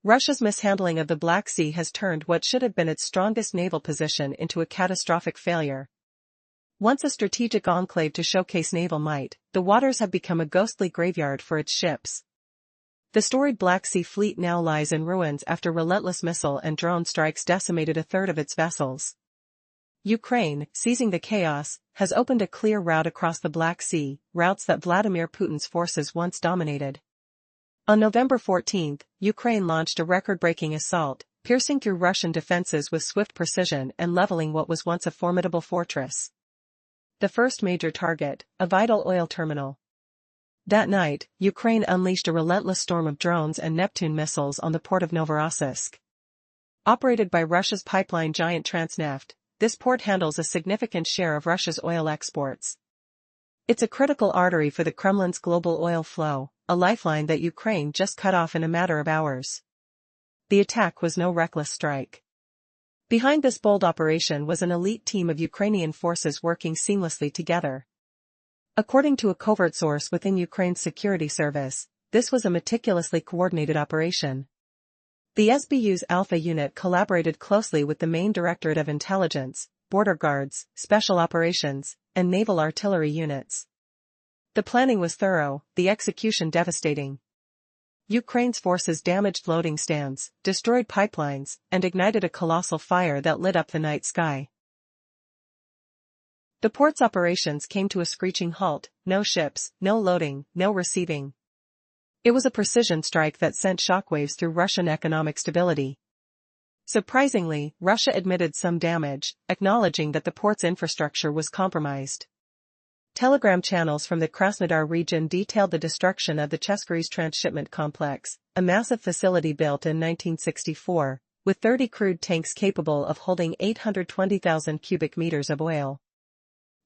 Russia's mishandling of the Black Sea has turned what should have been its strongest naval position into a catastrophic failure. Once a strategic enclave to showcase naval might, the waters have become a ghostly graveyard for its ships. The storied Black Sea Fleet now lies in ruins after relentless missile and drone strikes decimated a third of its vessels. Ukraine, seizing the chaos, has opened a clear route across the Black Sea, routes that Vladimir Putin's forces once dominated. On November 14, Ukraine launched a record-breaking assault, piercing through Russian defenses with swift precision and leveling what was once a formidable fortress. The first major target, a vital oil terminal. That night, Ukraine unleashed a relentless storm of drones and Neptune missiles on the port of Novorossiysk. Operated by Russia's pipeline giant Transneft, this port handles a significant share of Russia's oil exports. It's a critical artery for the Kremlin's global oil flow, a lifeline that Ukraine just cut off in a matter of hours. The attack was no reckless strike. Behind this bold operation was an elite team of Ukrainian forces working seamlessly together. According to a covert source within Ukraine's security service, this was a meticulously coordinated operation. The SBU's Alpha unit collaborated closely with the main Directorate of Intelligence, Border Guards, Special Operations, and Naval Artillery units. The planning was thorough, the execution devastating. Ukraine's forces damaged loading stands, destroyed pipelines, and ignited a colossal fire that lit up the night sky. The port's operations came to a screeching halt, no ships, no loading, no receiving. It was a precision strike that sent shockwaves through Russian economic stability. Surprisingly, Russia admitted some damage, acknowledging that the port's infrastructure was compromised. Telegram channels from the Krasnodar region detailed the destruction of the Cheskari's transshipment complex, a massive facility built in 1964, with 30 crude tanks capable of holding 820,000 cubic meters of oil.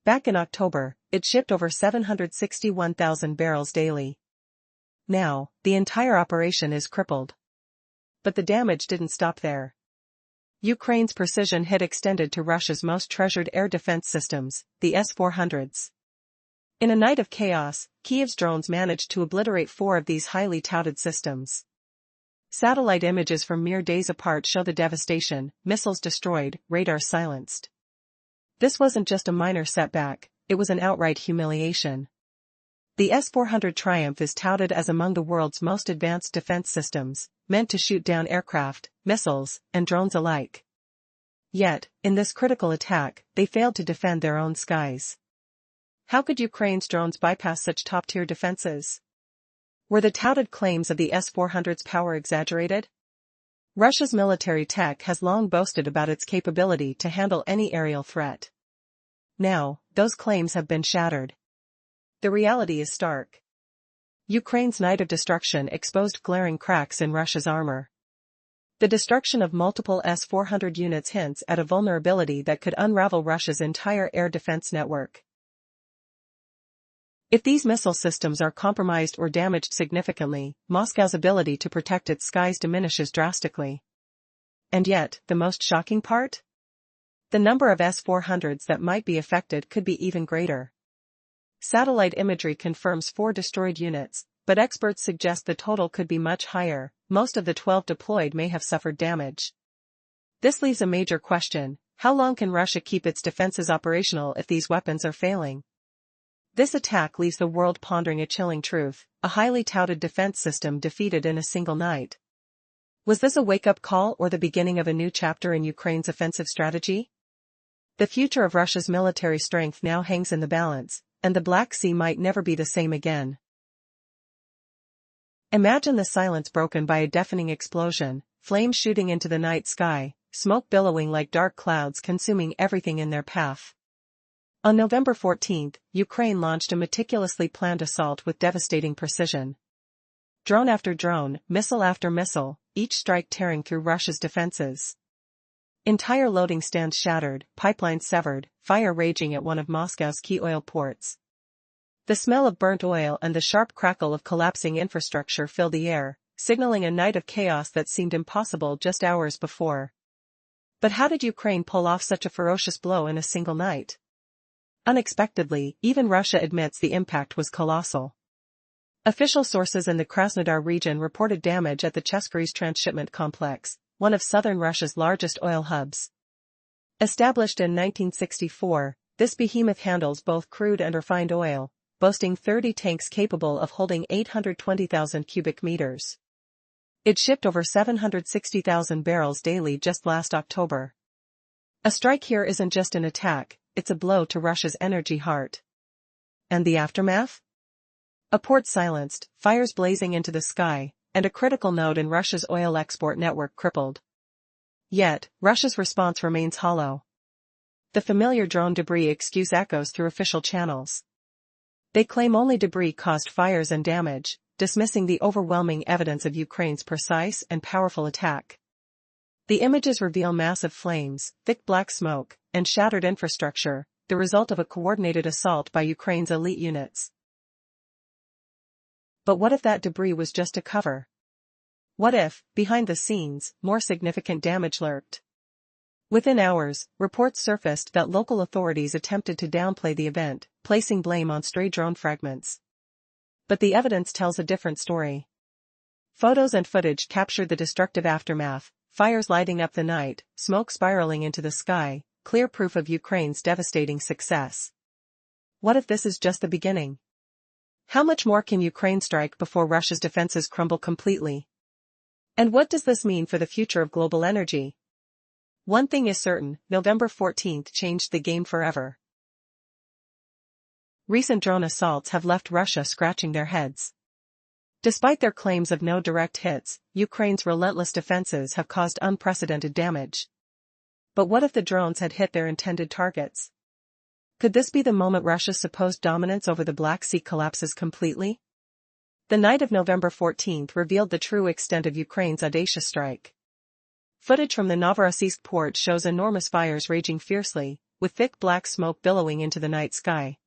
Back in October, it shipped over 761,000 barrels daily. Now, the entire operation is crippled. But the damage didn't stop there. Ukraine's precision hit extended to Russia's most treasured air defense systems, the S-400s. In a night of chaos, Kyiv's drones managed to obliterate 4 of these highly touted systems. Satellite images from mere days apart show the devastation: missiles destroyed, radar silenced. This wasn't just a minor setback, it was an outright humiliation. The S-400 Triumph is touted as among the world's most advanced defense systems, meant to shoot down aircraft, missiles, and drones alike. Yet, in this critical attack, they failed to defend their own skies. How could Ukraine's drones bypass such top-tier defenses? Were the touted claims of the S-400's power exaggerated? Russia's military tech has long boasted about its capability to handle any aerial threat. Now, those claims have been shattered. The reality is stark. Ukraine's night of destruction exposed glaring cracks in Russia's armor. The destruction of multiple S-400 units hints at a vulnerability that could unravel Russia's entire air defense network. If these missile systems are compromised or damaged significantly, Moscow's ability to protect its skies diminishes drastically. And yet, the most shocking part? The number of S-400s that might be affected could be even greater. Satellite imagery confirms 4 destroyed units, but experts suggest the total could be much higher. Most of the 12 deployed may have suffered damage. This leaves a major question: how long can Russia keep its defenses operational if these weapons are failing? This attack leaves the world pondering a chilling truth: a highly touted defense system defeated in a single night. Was this a wake-up call or the beginning of a new chapter in Ukraine's offensive strategy? The future of Russia's military strength now hangs in the balance, and the Black Sea might never be the same again. Imagine the silence broken by a deafening explosion, flames shooting into the night sky, smoke billowing like dark clouds consuming everything in their path. On November 14, Ukraine launched a meticulously planned assault with devastating precision. Drone after drone, missile after missile, each strike tearing through Russia's defenses. Entire loading stands shattered, pipelines severed, fire raging at one of Moscow's key oil ports. The smell of burnt oil and the sharp crackle of collapsing infrastructure fill the air, signaling a night of chaos that seemed impossible just hours before. But how did Ukraine pull off such a ferocious blow in a single night? Unexpectedly, even Russia admits the impact was colossal. Official sources in the Krasnodar region reported damage at the Cheskari's transshipment complex, one of southern Russia's largest oil hubs. Established in 1964, this behemoth handles both crude and refined oil, boasting 30 tanks capable of holding 820,000 cubic meters. It shipped over 760,000 barrels daily just last October. A strike here isn't just an attack, it's a blow to Russia's energy heart. And the aftermath? A port silenced, fires blazing into the sky, and a critical node in Russia's oil export network crippled. Yet, Russia's response remains hollow. The familiar drone debris excuse echoes through official channels. They claim only debris caused fires and damage, dismissing the overwhelming evidence of Ukraine's precise and powerful attack. The images reveal massive flames, thick black smoke, and shattered infrastructure, the result of a coordinated assault by Ukraine's elite units. But what if that debris was just a cover? What if, behind the scenes, more significant damage lurked? Within hours, reports surfaced that local authorities attempted to downplay the event, placing blame on stray drone fragments. But the evidence tells a different story. Photos and footage captured the destructive aftermath, fires lighting up the night, smoke spiraling into the sky, clear proof of Ukraine's devastating success. What if this is just the beginning? How much more can Ukraine strike before Russia's defenses crumble completely? And what does this mean for the future of global energy? One thing is certain, November 14th changed the game forever. Recent drone assaults have left Russia scratching their heads. Despite their claims of no direct hits, Ukraine's relentless defenses have caused unprecedented damage. But what if the drones had hit their intended targets? Could this be the moment Russia's supposed dominance over the Black Sea collapses completely? The night of November 14th revealed the true extent of Ukraine's audacious strike. Footage from the Novorossiysk port shows enormous fires raging fiercely, with thick black smoke billowing into the night sky.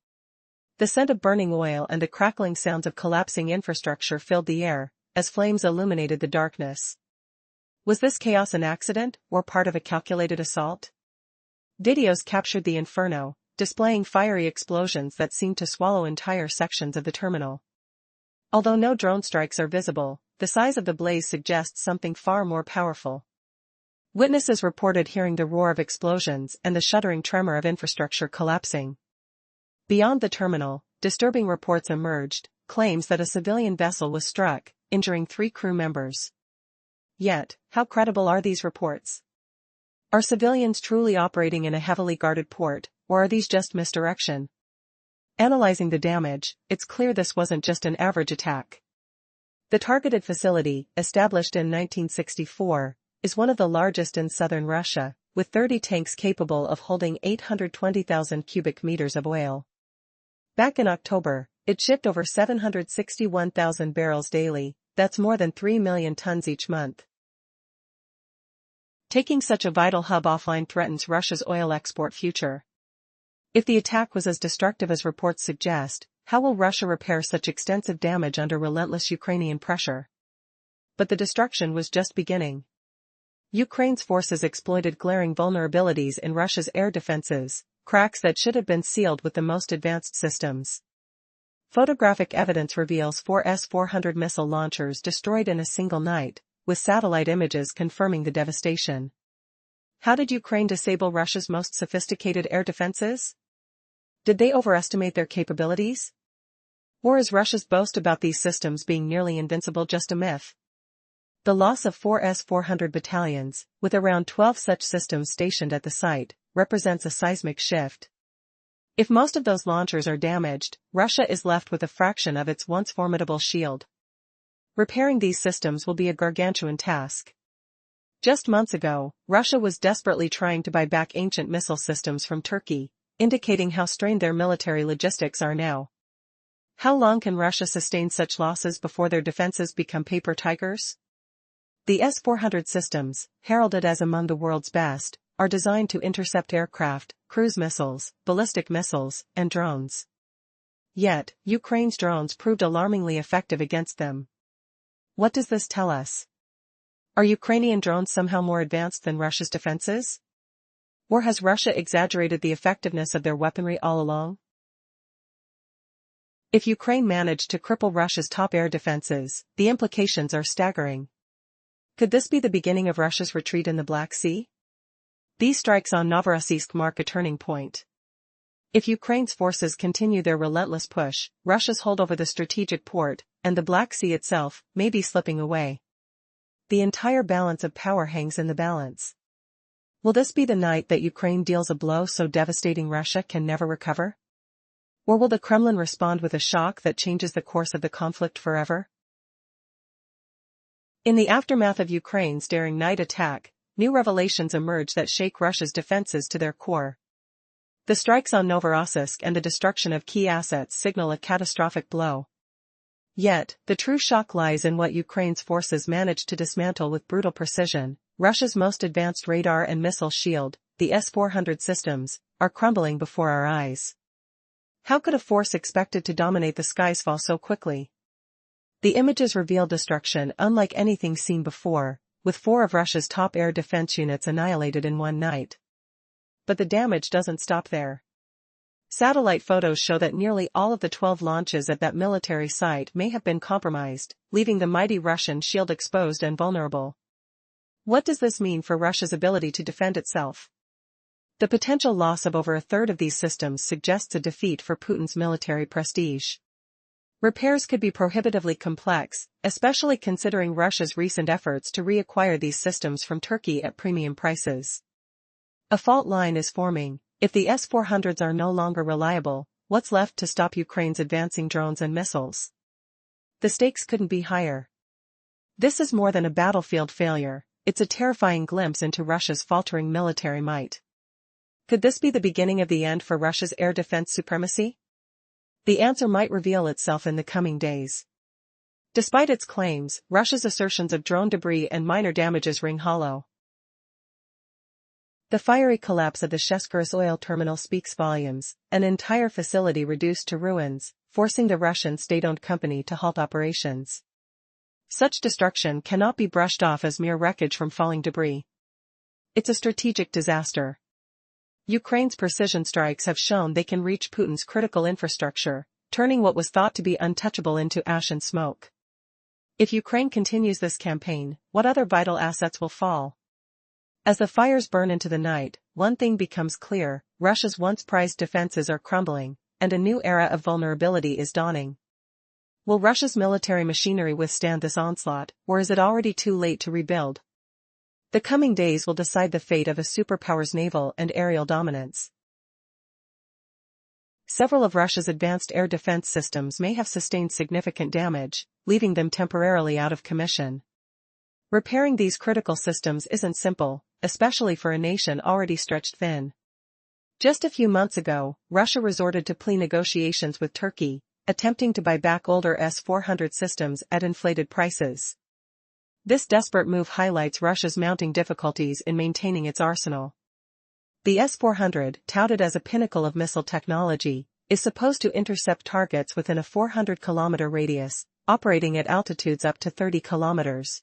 The scent of burning oil and the crackling sounds of collapsing infrastructure filled the air, as flames illuminated the darkness. Was this chaos an accident, or part of a calculated assault? Videos captured the inferno, displaying fiery explosions that seemed to swallow entire sections of the terminal. Although no drone strikes are visible, the size of the blaze suggests something far more powerful. Witnesses reported hearing the roar of explosions and the shuddering tremor of infrastructure collapsing. Beyond the terminal, disturbing reports emerged, claims that a civilian vessel was struck, injuring 3 crew members. Yet, how credible are these reports? Are civilians truly operating in a heavily guarded port, or are these just misdirection? Analyzing the damage, it's clear this wasn't just an average attack. The targeted facility, established in 1964, is one of the largest in southern Russia, with 30 tanks capable of holding 820,000 cubic meters of oil. Back in October, it shipped over 761,000 barrels daily, that's more than 3 million tons each month. Taking such a vital hub offline threatens Russia's oil export future. If the attack was as destructive as reports suggest, how will Russia repair such extensive damage under relentless Ukrainian pressure? But the destruction was just beginning. Ukraine's forces exploited glaring vulnerabilities in Russia's air defenses, cracks that should have been sealed with the most advanced systems. Photographic evidence reveals 4 S-400 missile launchers destroyed in a single night, with satellite images confirming the devastation. How did Ukraine disable Russia's most sophisticated air defenses? Did they overestimate their capabilities? Or is Russia's boast about these systems being nearly invincible just a myth? The loss of 4 S-400 battalions, with around 12 such systems stationed at the site, represents a seismic shift. If most of those launchers are damaged, Russia is left with a fraction of its once formidable shield. Repairing these systems will be a gargantuan task. Just months ago, Russia was desperately trying to buy back ancient missile systems from Turkey, indicating how strained their military logistics are now. How long can Russia sustain such losses before their defenses become paper tigers? The S-400 systems, heralded as among the world's best, are designed to intercept aircraft, cruise missiles, ballistic missiles, and drones. Yet, Ukraine's drones proved alarmingly effective against them. What does this tell us? Are Ukrainian drones somehow more advanced than Russia's defenses? Or has Russia exaggerated the effectiveness of their weaponry all along? If Ukraine managed to cripple Russia's top air defenses, the implications are staggering. Could this be the beginning of Russia's retreat in the Black Sea? These strikes on Novorossiysk mark a turning point. If Ukraine's forces continue their relentless push, Russia's hold over the strategic port, and the Black Sea itself, may be slipping away. The entire balance of power hangs in the balance. Will this be the night that Ukraine deals a blow so devastating Russia can never recover? Or will the Kremlin respond with a shock that changes the course of the conflict forever? In the aftermath of Ukraine's daring night attack, new revelations emerge that shake Russia's defenses to their core. The strikes on Novorossiysk and the destruction of key assets signal a catastrophic blow. Yet, the true shock lies in what Ukraine's forces managed to dismantle with brutal precision. Russia's most advanced radar and missile shield, the S-400 systems, are crumbling before our eyes. How could a force expected to dominate the skies fall so quickly? The images reveal destruction unlike anything seen before, with 4 of Russia's top air defense units annihilated in one night. But the damage doesn't stop there. Satellite photos show that nearly all of the 12 launches at that military site may have been compromised, leaving the mighty Russian shield exposed and vulnerable. What does this mean for Russia's ability to defend itself? The potential loss of over a third of these systems suggests a defeat for Putin's military prestige. Repairs could be prohibitively complex, especially considering Russia's recent efforts to reacquire these systems from Turkey at premium prices. A fault line is forming. If the S-400s are no longer reliable, what's left to stop Ukraine's advancing drones and missiles? The stakes couldn't be higher. This is more than a battlefield failure, it's a terrifying glimpse into Russia's faltering military might. Could this be the beginning of the end for Russia's air defense supremacy? The answer might reveal itself in the coming days. Despite its claims, Russia's assertions of drone debris and minor damages ring hollow. The fiery collapse of the Cheskirus oil terminal speaks volumes, an entire facility reduced to ruins, forcing the Russian state-owned company to halt operations. Such destruction cannot be brushed off as mere wreckage from falling debris. It's a strategic disaster. Ukraine's precision strikes have shown they can reach Putin's critical infrastructure, turning what was thought to be untouchable into ash and smoke. If Ukraine continues this campaign, what other vital assets will fall? As the fires burn into the night, one thing becomes clear: Russia's once prized defenses are crumbling, and a new era of vulnerability is dawning. Will Russia's military machinery withstand this onslaught, or is it already too late to rebuild? The coming days will decide the fate of a superpower's naval and aerial dominance. Several of Russia's advanced air defense systems may have sustained significant damage, leaving them temporarily out of commission. Repairing these critical systems isn't simple, especially for a nation already stretched thin. Just a few months ago, Russia resorted to plea negotiations with Turkey, attempting to buy back older S-400 systems at inflated prices. This desperate move highlights Russia's mounting difficulties in maintaining its arsenal. The S-400, touted as a pinnacle of missile technology, is supposed to intercept targets within a 400-kilometer radius, operating at altitudes up to 30 kilometers.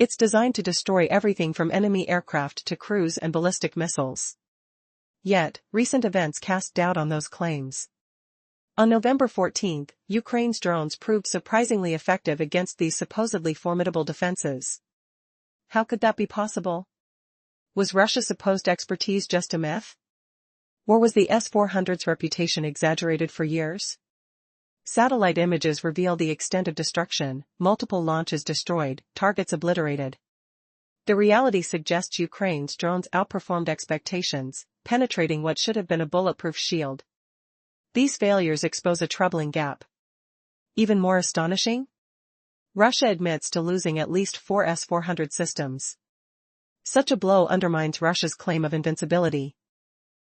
It's designed to destroy everything from enemy aircraft to cruise and ballistic missiles. Yet, recent events cast doubt on those claims. On November 14, Ukraine's drones proved surprisingly effective against these supposedly formidable defenses. How could that be possible? Was Russia's supposed expertise just a myth? Or was the S-400's reputation exaggerated for years? Satellite images reveal the extent of destruction: multiple launches destroyed, targets obliterated. The reality suggests Ukraine's drones outperformed expectations, penetrating what should have been a bulletproof shield. These failures expose a troubling gap. Even more astonishing? Russia admits to losing at least 4 S-400 systems. Such a blow undermines Russia's claim of invincibility.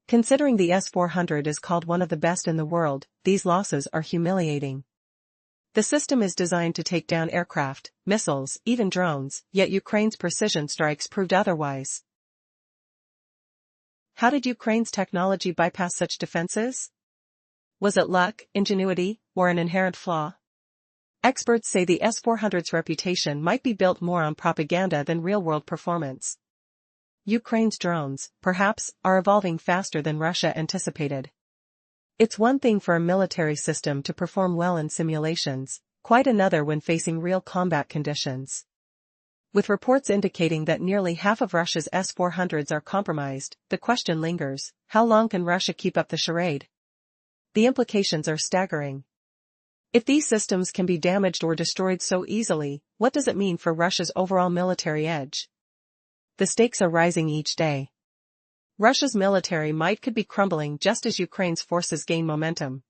Considering the S-400 is called one of the best in the world, these losses are humiliating. The system is designed to take down aircraft, missiles, even drones, yet Ukraine's precision strikes proved otherwise. How did Ukraine's technology bypass such defenses? Was it luck, ingenuity, or an inherent flaw? Experts say the S-400's reputation might be built more on propaganda than real-world performance. Ukraine's drones, perhaps, are evolving faster than Russia anticipated. It's one thing for a military system to perform well in simulations, quite another when facing real combat conditions. With reports indicating that nearly half of Russia's S-400s are compromised, the question lingers, how long can Russia keep up the charade? The implications are staggering. If these systems can be damaged or destroyed so easily, what does it mean for Russia's overall military edge? The stakes are rising each day. Russia's military might could be crumbling just as Ukraine's forces gain momentum.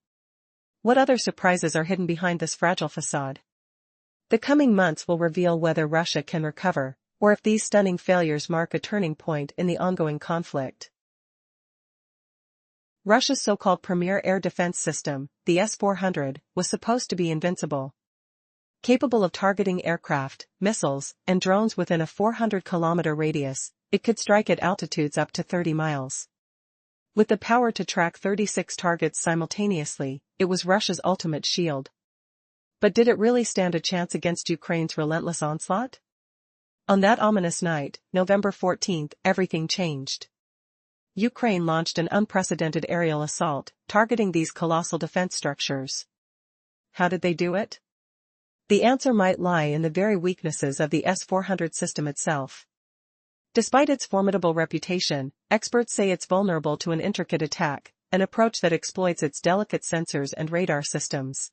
What other surprises are hidden behind this fragile facade? The coming months will reveal whether Russia can recover, or if these stunning failures mark a turning point in the ongoing conflict. Russia's so-called premier air defense system, the S-400, was supposed to be invincible. Capable of targeting aircraft, missiles, and drones within a 400-kilometer radius, it could strike at altitudes up to 30 miles. With the power to track 36 targets simultaneously, it was Russia's ultimate shield. But did it really stand a chance against Ukraine's relentless onslaught? On that ominous night, November 14, everything changed. Ukraine launched an unprecedented aerial assault, targeting these colossal defense structures. How did they do it? The answer might lie in the very weaknesses of the S-400 system itself. Despite its formidable reputation, experts say it's vulnerable to an intricate attack, an approach that exploits its delicate sensors and radar systems.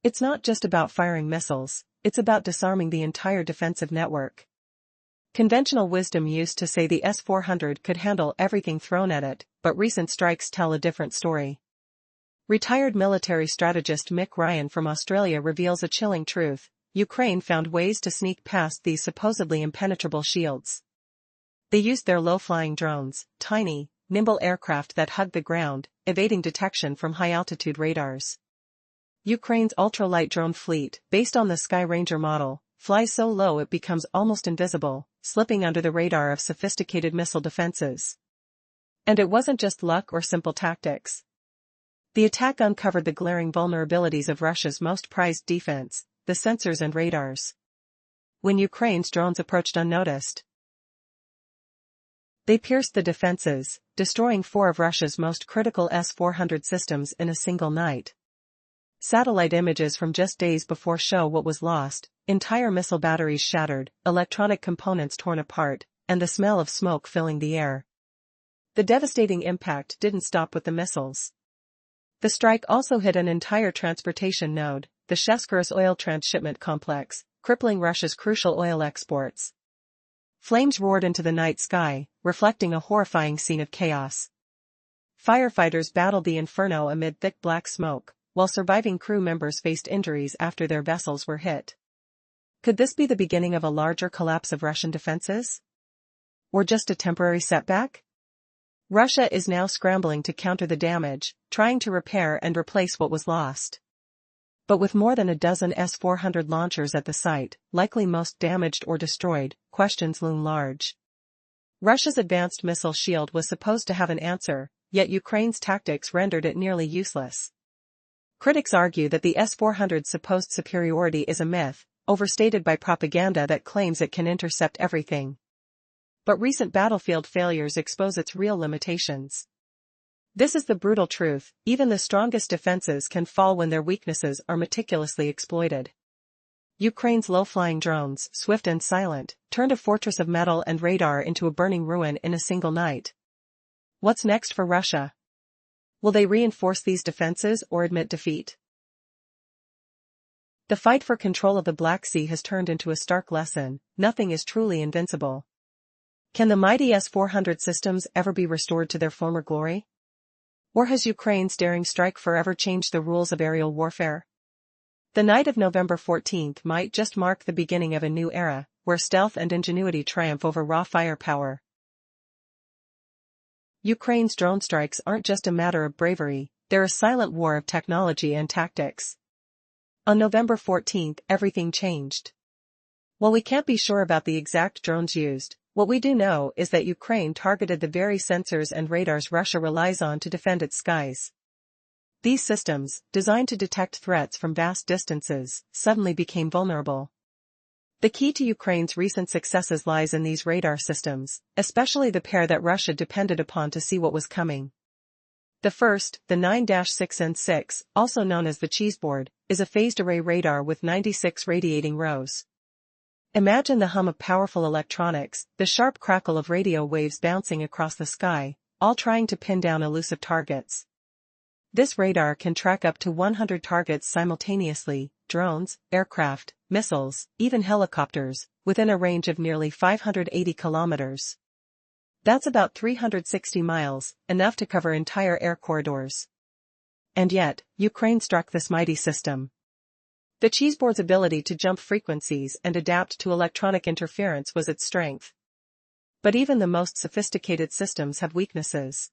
It's not just about firing missiles, it's about disarming the entire defensive network. Conventional wisdom used to say the S-400 could handle everything thrown at it, but recent strikes tell a different story. Retired military strategist Mick Ryan from Australia reveals a chilling truth: Ukraine found ways to sneak past these supposedly impenetrable shields. They used their low-flying drones, tiny, nimble aircraft that hugged the ground, evading detection from high-altitude radars. Ukraine's ultralight drone fleet, based on the Sky Ranger model, flies so low it becomes almost invisible, slipping under the radar of sophisticated missile defenses. And it wasn't just luck or simple tactics. The attack uncovered the glaring vulnerabilities of Russia's most prized defense, the sensors and radars. When Ukraine's drones approached unnoticed, they pierced the defenses, destroying 4 of Russia's most critical S-400 systems in a single night. Satellite images from just days before show what was lost: entire missile batteries shattered, electronic components torn apart, and the smell of smoke filling the air. The devastating impact didn't stop with the missiles. The strike also hit an entire transportation node, the Cheskirus oil transshipment complex, crippling Russia's crucial oil exports. Flames roared into the night sky, reflecting a horrifying scene of chaos. Firefighters battled the inferno amid thick black smoke, while surviving crew members faced injuries after their vessels were hit. Could this be the beginning of a larger collapse of Russian defenses? Or just a temporary setback? Russia is now scrambling to counter the damage, trying to repair and replace what was lost. But with more than a dozen S-400 launchers at the site, likely most damaged or destroyed, questions loom large. Russia's advanced missile shield was supposed to have an answer, yet Ukraine's tactics rendered it nearly useless. Critics argue that the S-400's supposed superiority is a myth, overstated by propaganda that claims it can intercept everything. But recent battlefield failures expose its real limitations. This is the brutal truth: even the strongest defenses can fall when their weaknesses are meticulously exploited. Ukraine's low-flying drones, swift and silent, turned a fortress of metal and radar into a burning ruin in a single night. What's next for Russia? Will they reinforce these defenses or admit defeat? The fight for control of the Black Sea has turned into a stark lesson: nothing is truly invincible. Can the mighty S-400 systems ever be restored to their former glory? Or has Ukraine's daring strike forever changed the rules of aerial warfare? The night of November 14 might just mark the beginning of a new era, where stealth and ingenuity triumph over raw firepower. Ukraine's drone strikes aren't just a matter of bravery, they're a silent war of technology and tactics. On November 14, everything changed. While we can't be sure about the exact drones used, what we do know is that Ukraine targeted the very sensors and radars Russia relies on to defend its skies. These systems, designed to detect threats from vast distances, suddenly became vulnerable. The key to Ukraine's recent successes lies in these radar systems, especially the pair that Russia depended upon to see what was coming. The first, the 9-6N6, also known as the cheeseboard, is a phased array radar with 96 radiating rows. Imagine the hum of powerful electronics, the sharp crackle of radio waves bouncing across the sky, all trying to pin down elusive targets. This radar can track up to 100 targets simultaneously, drones, aircraft, missiles, even helicopters, within a range of nearly 580 kilometers. That's about 360 miles, enough to cover entire air corridors. And yet, Ukraine struck this mighty system. The cheeseboard's ability to jump frequencies and adapt to electronic interference was its strength. But even the most sophisticated systems have weaknesses.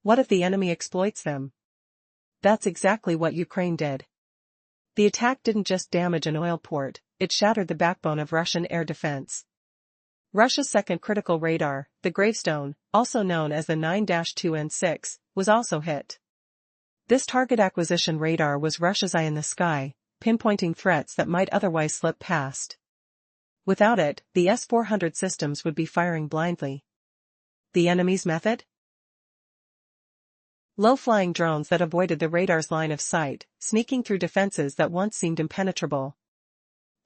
What if the enemy exploits them? That's exactly what Ukraine did. The attack didn't just damage an oil port, it shattered the backbone of Russian air defense. Russia's second critical radar, the Gravestone, also known as the 9-2N6, was also hit. This target acquisition radar was Russia's eye in the sky, pinpointing threats that might otherwise slip past. Without it, the S-400 systems would be firing blindly. The enemy's method? Low-flying drones that avoided the radar's line of sight, sneaking through defenses that once seemed impenetrable.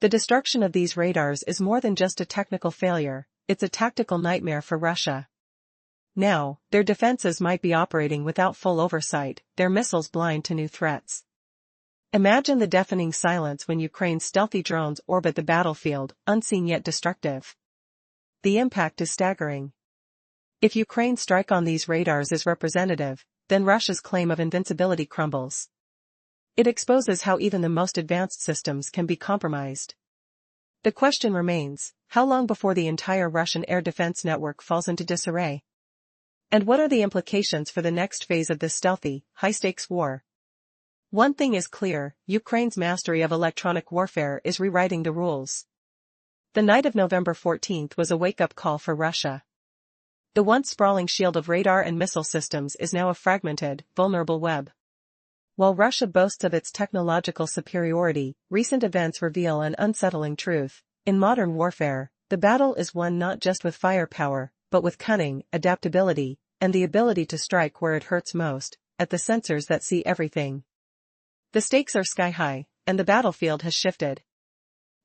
The destruction of these radars is more than just a technical failure, it's a tactical nightmare for Russia. Now, their defenses might be operating without full oversight, their missiles blind to new threats. Imagine the deafening silence when Ukraine's stealthy drones orbit the battlefield, unseen yet destructive. The impact is staggering. If Ukraine's strike on these radars is representative, then Russia's claim of invincibility crumbles. It exposes how even the most advanced systems can be compromised. The question remains, how long before the entire Russian air defense network falls into disarray? And what are the implications for the next phase of this stealthy, high-stakes war? One thing is clear, Ukraine's mastery of electronic warfare is rewriting the rules. The night of November 14th was a wake-up call for Russia. The once sprawling shield of radar and missile systems is now a fragmented, vulnerable web. While Russia boasts of its technological superiority, recent events reveal an unsettling truth. In modern warfare, the battle is won not just with firepower, but with cunning, adaptability, and the ability to strike where it hurts most, at the sensors that see everything. The stakes are sky-high, and the battlefield has shifted.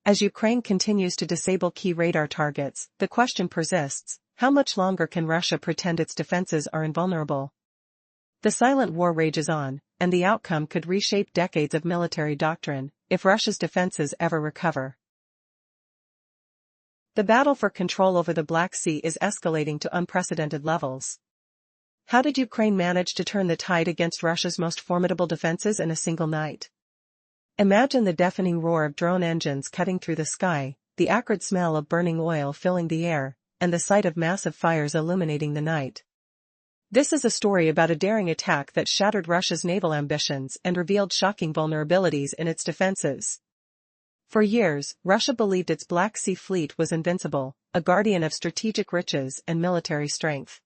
As Ukraine continues to disable key radar targets, the question persists, how much longer can Russia pretend its defenses are invulnerable? The silent war rages on, and the outcome could reshape decades of military doctrine, if Russia's defenses ever recover. The battle for control over the Black Sea is escalating to unprecedented levels. How did Ukraine manage to turn the tide against Russia's most formidable defenses in a single night? Imagine the deafening roar of drone engines cutting through the sky, the acrid smell of burning oil filling the air, and the sight of massive fires illuminating the night. This is a story about a daring attack that shattered Russia's naval ambitions and revealed shocking vulnerabilities in its defenses. For years, Russia believed its Black Sea fleet was invincible, a guardian of strategic riches and military strength.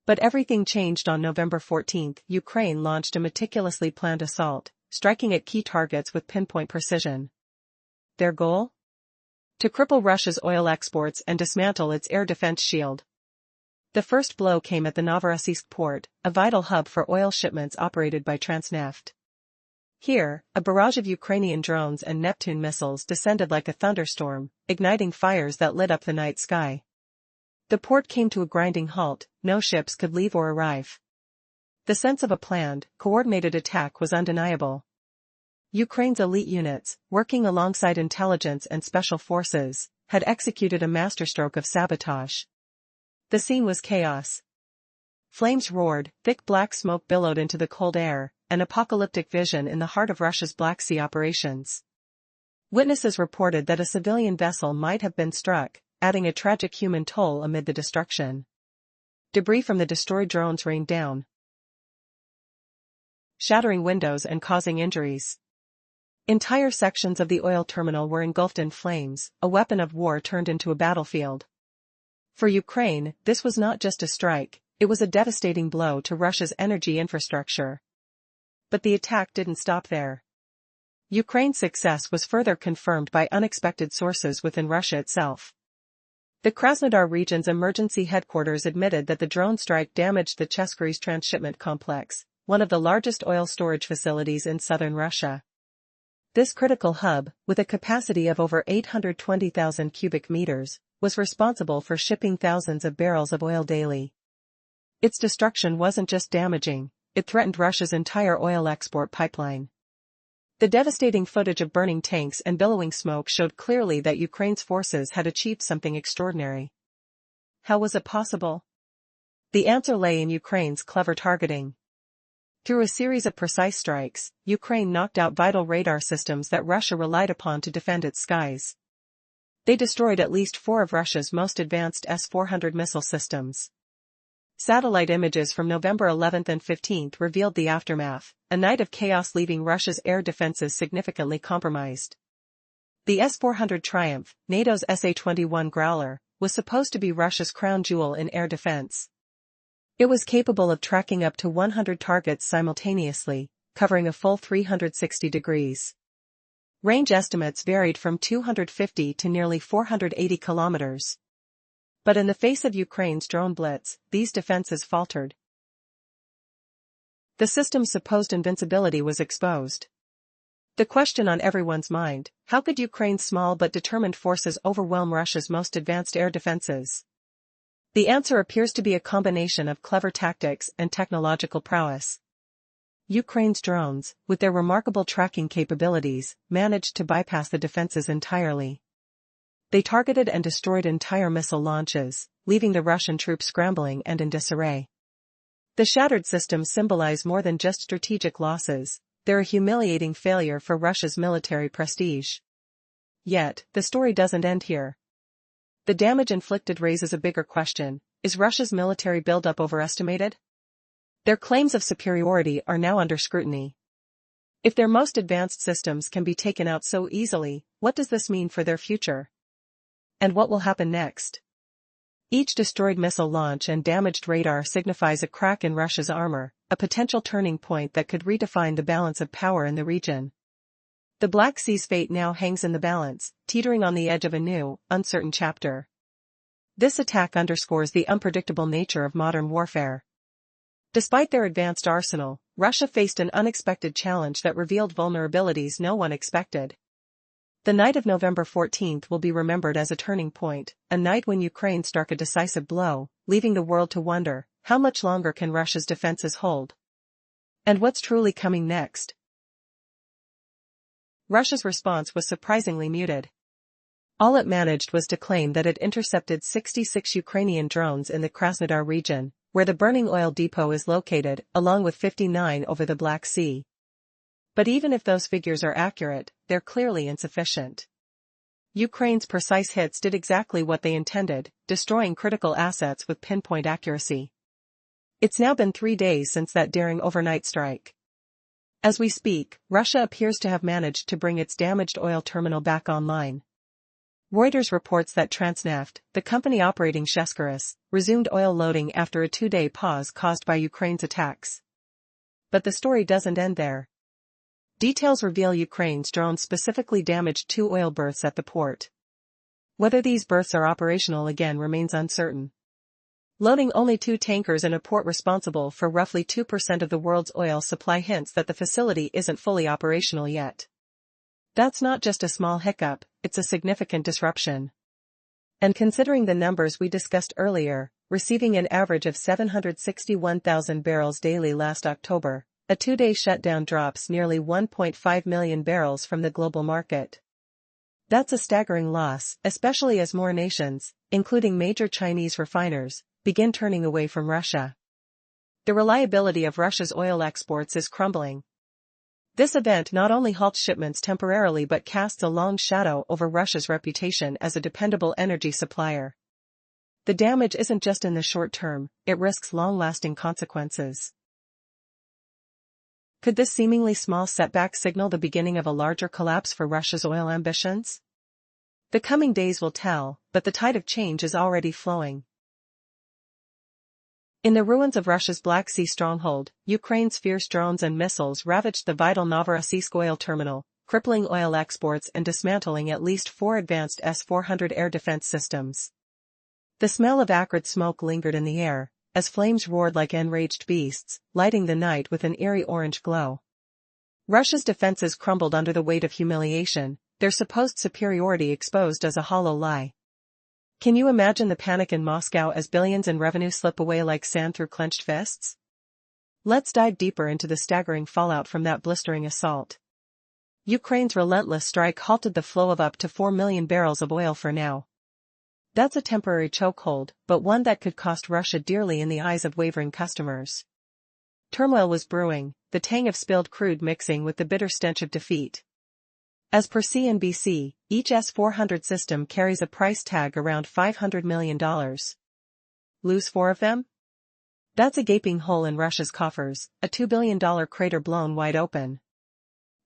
But everything changed on November 14. Ukraine launched a meticulously planned assault, striking at key targets with pinpoint precision. Their goal? To cripple Russia's oil exports and dismantle its air defense shield. The first blow came at the Novorossiysk port, a vital hub for oil shipments operated by Transneft. Here, a barrage of Ukrainian drones and Neptune missiles descended like a thunderstorm, igniting fires that lit up the night sky. The port came to a grinding halt, no ships could leave or arrive. The sense of a planned, coordinated attack was undeniable. Ukraine's elite units, working alongside intelligence and special forces, had executed a masterstroke of sabotage. The scene was chaos. Flames roared, thick black smoke billowed into the cold air, an apocalyptic vision in the heart of Russia's Black Sea operations. Witnesses reported that a civilian vessel might have been struck, adding a tragic human toll amid the destruction. Debris from the destroyed drones rained down, shattering windows and causing injuries. Entire sections of the oil terminal were engulfed in flames, a weapon of war turned into a battlefield. For Ukraine, this was not just a strike, it was a devastating blow to Russia's energy infrastructure. But the attack didn't stop there. Ukraine's success was further confirmed by unexpected sources within Russia itself. The Krasnodar region's emergency headquarters admitted that the drone strike damaged the Cheskry's transshipment complex, one of the largest oil storage facilities in southern Russia. This critical hub, with a capacity of over 820,000 cubic meters, was responsible for shipping thousands of barrels of oil daily. Its destruction wasn't just damaging, it threatened Russia's entire oil export pipeline. The devastating footage of burning tanks and billowing smoke showed clearly that Ukraine's forces had achieved something extraordinary. How was it possible? The answer lay in Ukraine's clever targeting. Through a series of precise strikes, Ukraine knocked out vital radar systems that Russia relied upon to defend its skies. They destroyed at least 4 of Russia's most advanced S-400 missile systems. Satellite images from November 11 and 15 revealed the aftermath, a night of chaos leaving Russia's air defenses significantly compromised. The S-400 Triumph, NATO's SA-21 Growler, was supposed to be Russia's crown jewel in air defense. It was capable of tracking up to 100 targets simultaneously, covering a full 360 degrees. Range estimates varied from 250 to nearly 480 kilometers. But in the face of Ukraine's drone blitz, these defenses faltered. The system's supposed invincibility was exposed. The question on everyone's mind: how could Ukraine's small but determined forces overwhelm Russia's most advanced air defenses? The answer appears to be a combination of clever tactics and technological prowess. Ukraine's drones, with their remarkable tracking capabilities, managed to bypass the defenses entirely. They targeted and destroyed entire missile launches, leaving the Russian troops scrambling and in disarray. The shattered systems symbolize more than just strategic losses, they're a humiliating failure for Russia's military prestige. Yet, the story doesn't end here. The damage inflicted raises a bigger question: is Russia's military buildup overestimated? Their claims of superiority are now under scrutiny. If their most advanced systems can be taken out so easily, what does this mean for their future? And what will happen next? Each destroyed missile launch and damaged radar signifies a crack in Russia's armor, a potential turning point that could redefine the balance of power in the region. The Black Sea's fate now hangs in the balance, teetering on the edge of a new, uncertain chapter. This attack underscores the unpredictable nature of modern warfare. Despite their advanced arsenal, Russia faced an unexpected challenge that revealed vulnerabilities no one expected. The night of November 14 will be remembered as a turning point, a night when Ukraine struck a decisive blow, leaving the world to wonder, how much longer can Russia's defenses hold? And what's truly coming next? Russia's response was surprisingly muted. All it managed was to claim that it intercepted 66 Ukrainian drones in the Krasnodar region, where the burning oil depot is located, along with 59 over the Black Sea. But even if those figures are accurate, they're clearly insufficient. Ukraine's precise hits did exactly what they intended, destroying critical assets with pinpoint accuracy. It's now been 3 days since that daring overnight strike. As we speak, Russia appears to have managed to bring its damaged oil terminal back online. Reuters reports that Transneft, the company operating Cheskyrys, resumed oil loading after a 2-day pause caused by Ukraine's attacks. But the story doesn't end there. Details reveal Ukraine's drones specifically damaged 2 oil berths at the port. Whether these berths are operational again remains uncertain. Loading only 2 tankers in a port responsible for roughly 2% of the world's oil supply hints that the facility isn't fully operational yet. That's not just a small hiccup, it's a significant disruption. And considering the numbers we discussed earlier, receiving an average of 761,000 barrels daily last October, a 2-day shutdown drops nearly 1.5 million barrels from the global market. That's a staggering loss, especially as more nations, including major Chinese refiners, begin turning away from Russia. The reliability of Russia's oil exports is crumbling. This event not only halts shipments temporarily but casts a long shadow over Russia's reputation as a dependable energy supplier. The damage isn't just in the short term, it risks long-lasting consequences. Could this seemingly small setback signal the beginning of a larger collapse for Russia's oil ambitions? The coming days will tell, but the tide of change is already flowing. In the ruins of Russia's Black Sea stronghold, Ukraine's fierce drones and missiles ravaged the vital Novorossiysk oil terminal, crippling oil exports and dismantling at least 4 advanced S-400 air defense systems. The smell of acrid smoke lingered in the air, as flames roared like enraged beasts, lighting the night with an eerie orange glow. Russia's defenses crumbled under the weight of humiliation, their supposed superiority exposed as a hollow lie. Can you imagine the panic in Moscow as billions in revenue slip away like sand through clenched fists? Let's dive deeper into the staggering fallout from that blistering assault. Ukraine's relentless strike halted the flow of up to 4 million barrels of oil for now. That's a temporary chokehold, but one that could cost Russia dearly in the eyes of wavering customers. Turmoil was brewing, the tang of spilled crude mixing with the bitter stench of defeat. As per CNBC, each S-400 system carries a price tag around $500 million. Lose 4 of them? That's a gaping hole in Russia's coffers, a $2 billion crater blown wide open.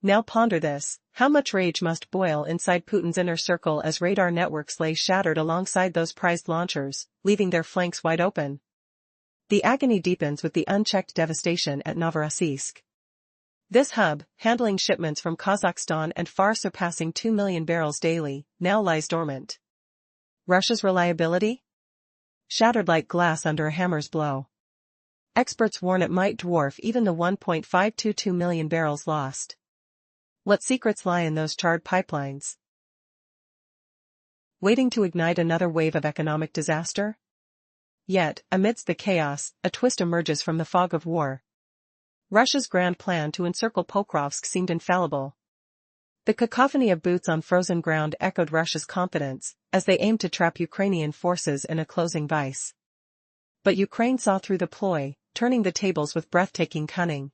Now ponder this, how much rage must boil inside Putin's inner circle as radar networks lay shattered alongside those prized launchers, leaving their flanks wide open. The agony deepens with the unchecked devastation at Novorossiysk. This hub, handling shipments from Kazakhstan and far surpassing 2 million barrels daily, now lies dormant. Russia's reliability? Shattered like glass under a hammer's blow. Experts warn it might dwarf even the 1.522 million barrels lost. What secrets lie in those charred pipelines? Waiting to ignite another wave of economic disaster? Yet, amidst the chaos, a twist emerges from the fog of war. Russia's grand plan to encircle Pokrovsk seemed infallible. The cacophony of boots on frozen ground echoed Russia's confidence, as they aimed to trap Ukrainian forces in a closing vice. But Ukraine saw through the ploy, turning the tables with breathtaking cunning.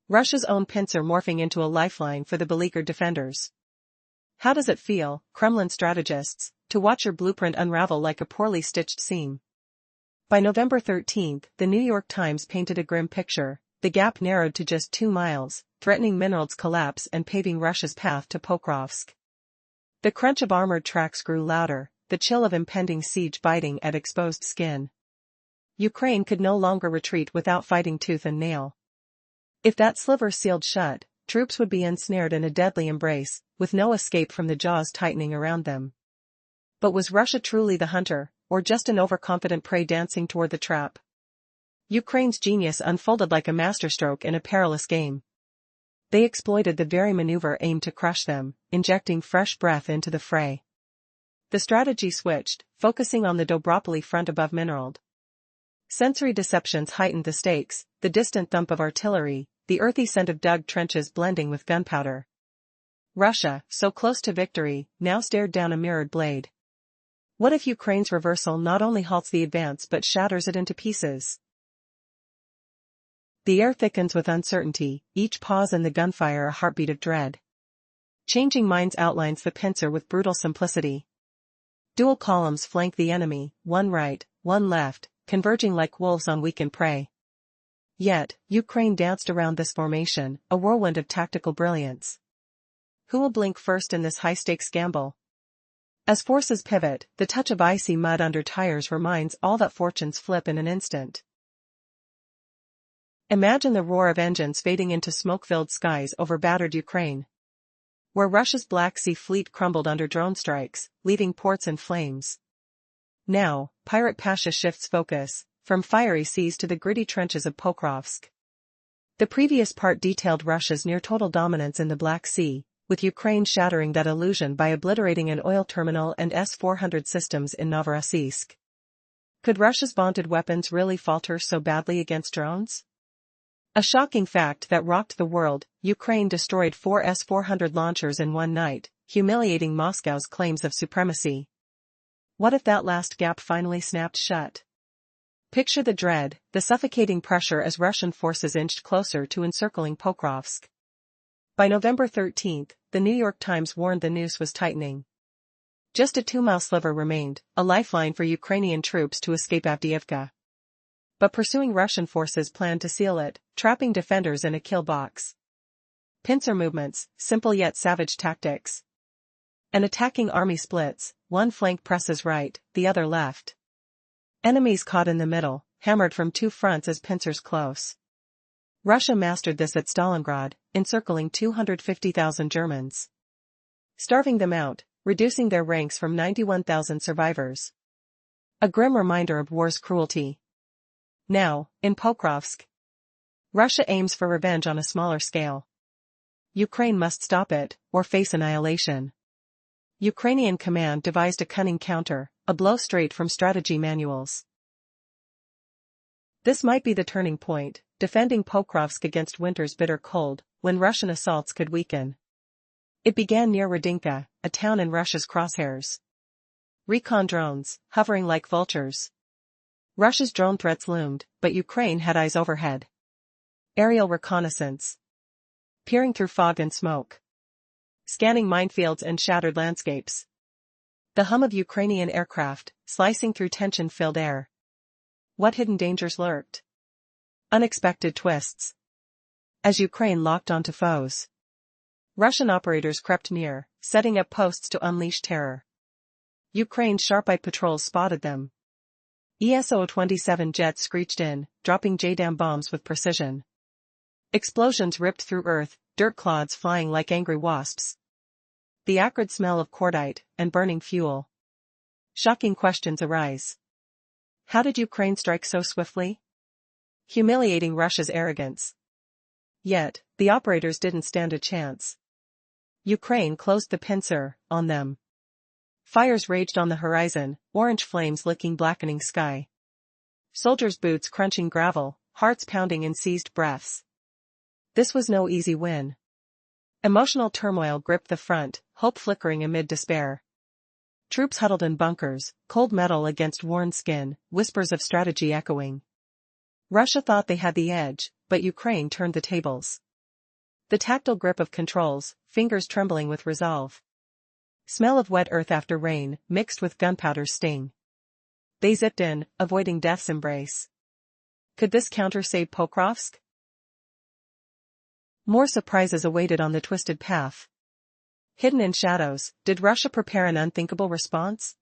Russia's own pincer morphing into a lifeline for the beleaguered defenders. How does it feel, Kremlin strategists, to watch your blueprint unravel like a poorly stitched seam? By November 13, the New York Times painted a grim picture. The gap narrowed to just 2 miles, threatening Minerald's collapse and paving Russia's path to Pokrovsk. The crunch of armored tracks grew louder, the chill of impending siege biting at exposed skin. Ukraine could no longer retreat without fighting tooth and nail. If that sliver sealed shut, troops would be ensnared in a deadly embrace, with no escape from the jaws tightening around them. But was Russia truly the hunter, or just an overconfident prey dancing toward the trap? Ukraine's genius unfolded like a masterstroke in a perilous game. They exploited the very maneuver aimed to crush them, injecting fresh breath into the fray. The strategy switched, focusing on the Dobropoli front above Minerald. Sensory deceptions heightened the stakes, the distant thump of artillery, the earthy scent of dug trenches blending with gunpowder. Russia, so close to victory, now stared down a mirrored blade. What if Ukraine's reversal not only halts the advance but shatters it into pieces? The air thickens with uncertainty, each pause in the gunfire a heartbeat of dread. Changing Minds outlines the pincer with brutal simplicity. Dual columns flank the enemy, one right, one left, converging like wolves on weakened prey. Yet, Ukraine danced around this formation, a whirlwind of tactical brilliance. Who will blink first in this high-stakes gamble? As forces pivot, the touch of icy mud under tires reminds all that fortunes flip in an instant. Imagine the roar of engines fading into smoke-filled skies over battered Ukraine. Where Russia's Black Sea fleet crumbled under drone strikes, leaving ports in flames. Now, Pirate Pasha shifts focus, from fiery seas to the gritty trenches of Pokrovsk. The previous part detailed Russia's near-total dominance in the Black Sea, with Ukraine shattering that illusion by obliterating an oil terminal and S-400 systems in Novorossiysk. Could Russia's vaunted weapons really falter so badly against drones? A shocking fact that rocked the world, Ukraine destroyed 4 S-400 launchers in one night, humiliating Moscow's claims of supremacy. What if that last gap finally snapped shut? Picture the dread, the suffocating pressure as Russian forces inched closer to encircling Pokrovsk. By November 13, the New York Times warned the noose was tightening. Just a 2-mile sliver remained, a lifeline for Ukrainian troops to escape Avdiivka. But pursuing Russian forces planned to seal it, trapping defenders in a kill box. Pincer movements, simple yet savage tactics. An attacking army splits, one flank presses right, the other left. Enemies caught in the middle, hammered from 2 fronts as pincers close. Russia mastered this at Stalingrad, encircling 250,000 Germans. Starving them out, reducing their ranks from 91,000 survivors. A grim reminder of war's cruelty. Now, in Pokrovsk, Russia aims for revenge on a smaller scale. Ukraine must stop it, or face annihilation. Ukrainian command devised a cunning counter, a blow straight from strategy manuals. This might be the turning point, defending Pokrovsk against winter's bitter cold, when Russian assaults could weaken. It began near Radinka, a town in Russia's crosshairs. Recon drones, hovering like vultures. Russia's drone threats loomed, but Ukraine had eyes overhead. Aerial reconnaissance. Peering through fog and smoke. Scanning minefields and shattered landscapes. The hum of Ukrainian aircraft, slicing through tension-filled air. What hidden dangers lurked? Unexpected twists. As Ukraine locked onto foes, Russian operators crept near, setting up posts to unleash terror. Ukraine's sharp-eyed patrols spotted them. ESO-27 jets screeched in, dropping JDAM bombs with precision. Explosions ripped through earth, dirt clods flying like angry wasps. The acrid smell of cordite and burning fuel. Shocking questions arise. How did Ukraine strike so swiftly? Humiliating Russia's arrogance. Yet, the operators didn't stand a chance. Ukraine closed the pincer on them. Fires raged on the horizon, orange flames licking blackening sky. Soldiers' boots crunching gravel, hearts pounding in seized breaths. This was no easy win. Emotional turmoil gripped the front, hope flickering amid despair. Troops huddled in bunkers, cold metal against worn skin, whispers of strategy echoing. Russia thought they had the edge, but Ukraine turned the tables. The tactile grip of controls, fingers trembling with resolve. Smell of wet earth after rain, mixed with gunpowder's sting. They zipped in, avoiding death's embrace. Could this counter save Pokrovsk? More surprises awaited on the twisted path. Hidden in shadows, did Russia prepare an unthinkable response?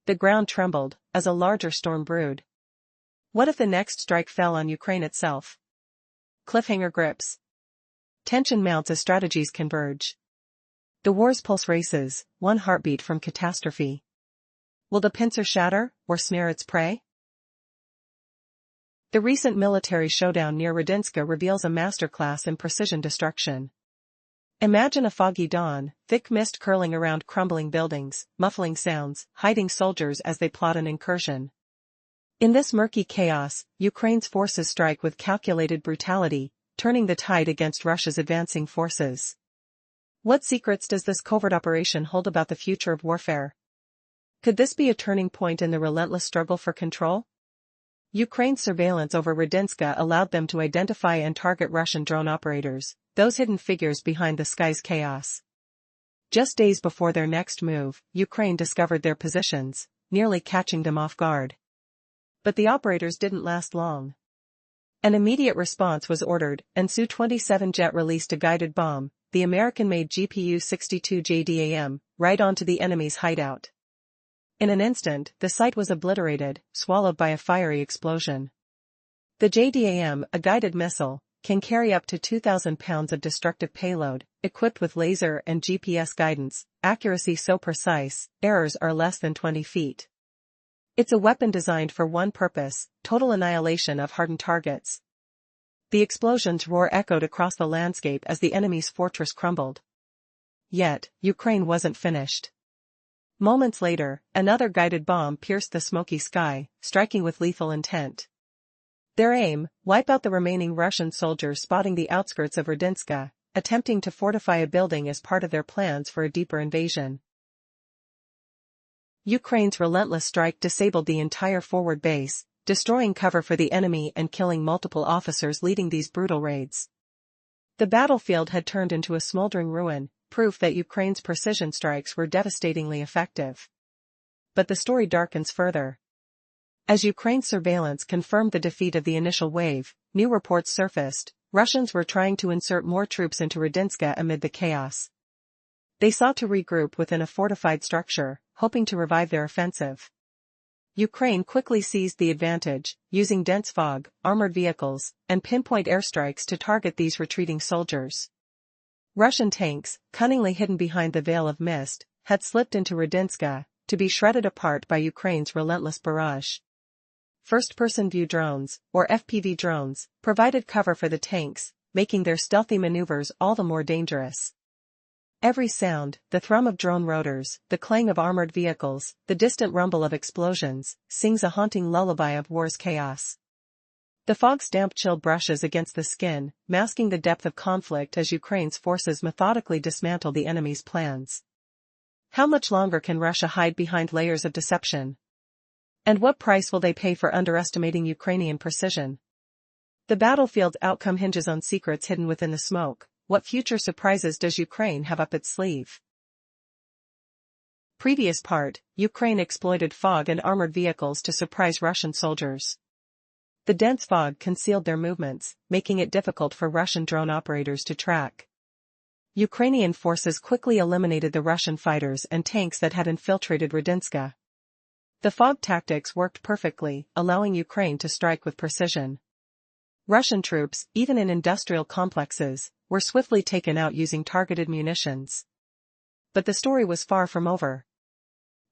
The ground trembled, as a larger storm brewed. What if the next strike fell on Ukraine itself? Cliffhanger grips. Tension mounts as strategies converge. The war's pulse races, one heartbeat from catastrophe. Will the pincer shatter, or snare its prey? The recent military showdown near Radinska reveals a masterclass in precision destruction. Imagine a foggy dawn, thick mist curling around crumbling buildings, muffling sounds, hiding soldiers as they plot an incursion. In this murky chaos, Ukraine's forces strike with calculated brutality, turning the tide against Russia's advancing forces. What secrets does this covert operation hold about the future of warfare? Could this be a turning point in the relentless struggle for control? Ukraine's surveillance over Radinska allowed them to identify and target Russian drone operators, those hidden figures behind the sky's chaos. Just days before their next move, Ukraine discovered their positions, nearly catching them off guard. But the operators didn't last long. An immediate response was ordered, and Su-27 jet released a guided bomb, the American-made GPU-62 JDAM, right onto the enemy's hideout. In an instant, the site was obliterated, swallowed by a fiery explosion. The JDAM, a guided missile, can carry up to 2,000 pounds of destructive payload, equipped with laser and GPS guidance, accuracy so precise, errors are less than 20 feet. It's a weapon designed for one purpose, total annihilation of hardened targets. The explosion's roar echoed across the landscape as the enemy's fortress crumbled. Yet, Ukraine wasn't finished. Moments later, another guided bomb pierced the smoky sky, striking with lethal intent. Their aim, wipe out the remaining Russian soldiers spotting the outskirts of Radinska, attempting to fortify a building as part of their plans for a deeper invasion. Ukraine's relentless strike disabled the entire forward base, destroying cover for the enemy and killing multiple officers leading these brutal raids. The battlefield had turned into a smoldering ruin, proof that Ukraine's precision strikes were devastatingly effective. But the story darkens further. As Ukraine's surveillance confirmed the defeat of the initial wave, new reports surfaced. Russians were trying to insert more troops into Radinska amid the chaos. They sought to regroup within a fortified structure, hoping to revive their offensive. Ukraine quickly seized the advantage, using dense fog, armored vehicles, and pinpoint airstrikes to target these retreating soldiers. Russian tanks, cunningly hidden behind the veil of mist, had slipped into Radinska, to be shredded apart by Ukraine's relentless barrage. First-person view drones, or FPV drones, provided cover for the tanks, making their stealthy maneuvers all the more dangerous. Every sound, the thrum of drone rotors, the clang of armored vehicles, the distant rumble of explosions, sings a haunting lullaby of war's chaos. The fog's damp chill brushes against the skin, masking the depth of conflict as Ukraine's forces methodically dismantle the enemy's plans. How much longer can Russia hide behind layers of deception? And what price will they pay for underestimating Ukrainian precision? The battlefield's outcome hinges on secrets hidden within the smoke. What future surprises does Ukraine have up its sleeve? Previous part, Ukraine exploited fog and armored vehicles to surprise Russian soldiers. The dense fog concealed their movements, making it difficult for Russian drone operators to track. Ukrainian forces quickly eliminated the Russian fighters and tanks that had infiltrated Radynska. The fog tactics worked perfectly, allowing Ukraine to strike with precision. Russian troops, even in industrial complexes, were swiftly taken out using targeted munitions. But the story was far from over.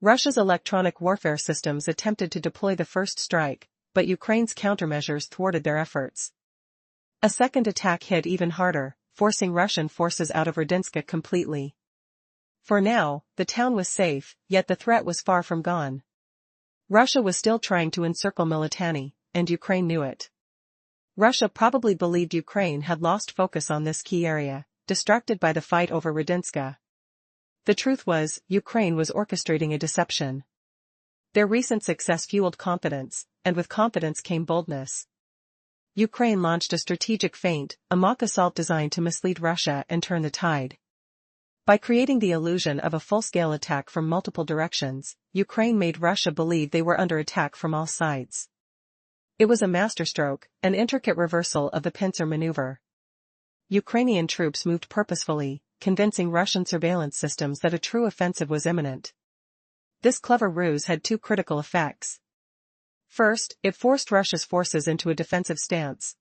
Russia's electronic warfare systems attempted to deploy the first strike, but Ukraine's countermeasures thwarted their efforts. A second attack hit even harder, forcing Russian forces out of Radynska completely. For now, the town was safe, yet the threat was far from gone. Russia was still trying to encircle Militany, and Ukraine knew it. Russia probably believed Ukraine had lost focus on this key area, distracted by the fight over Radynska. The truth was, Ukraine was orchestrating a deception. Their recent success fueled confidence, and with confidence came boldness. Ukraine launched a strategic feint, a mock assault designed to mislead Russia and turn the tide. By creating the illusion of a full-scale attack from multiple directions, Ukraine made Russia believe they were under attack from all sides. It was a masterstroke, an intricate reversal of the pincer maneuver. Ukrainian troops moved purposefully, convincing Russian surveillance systems that a true offensive was imminent. This clever ruse had two critical effects. First, it forced Russia's forces into a defensive stance.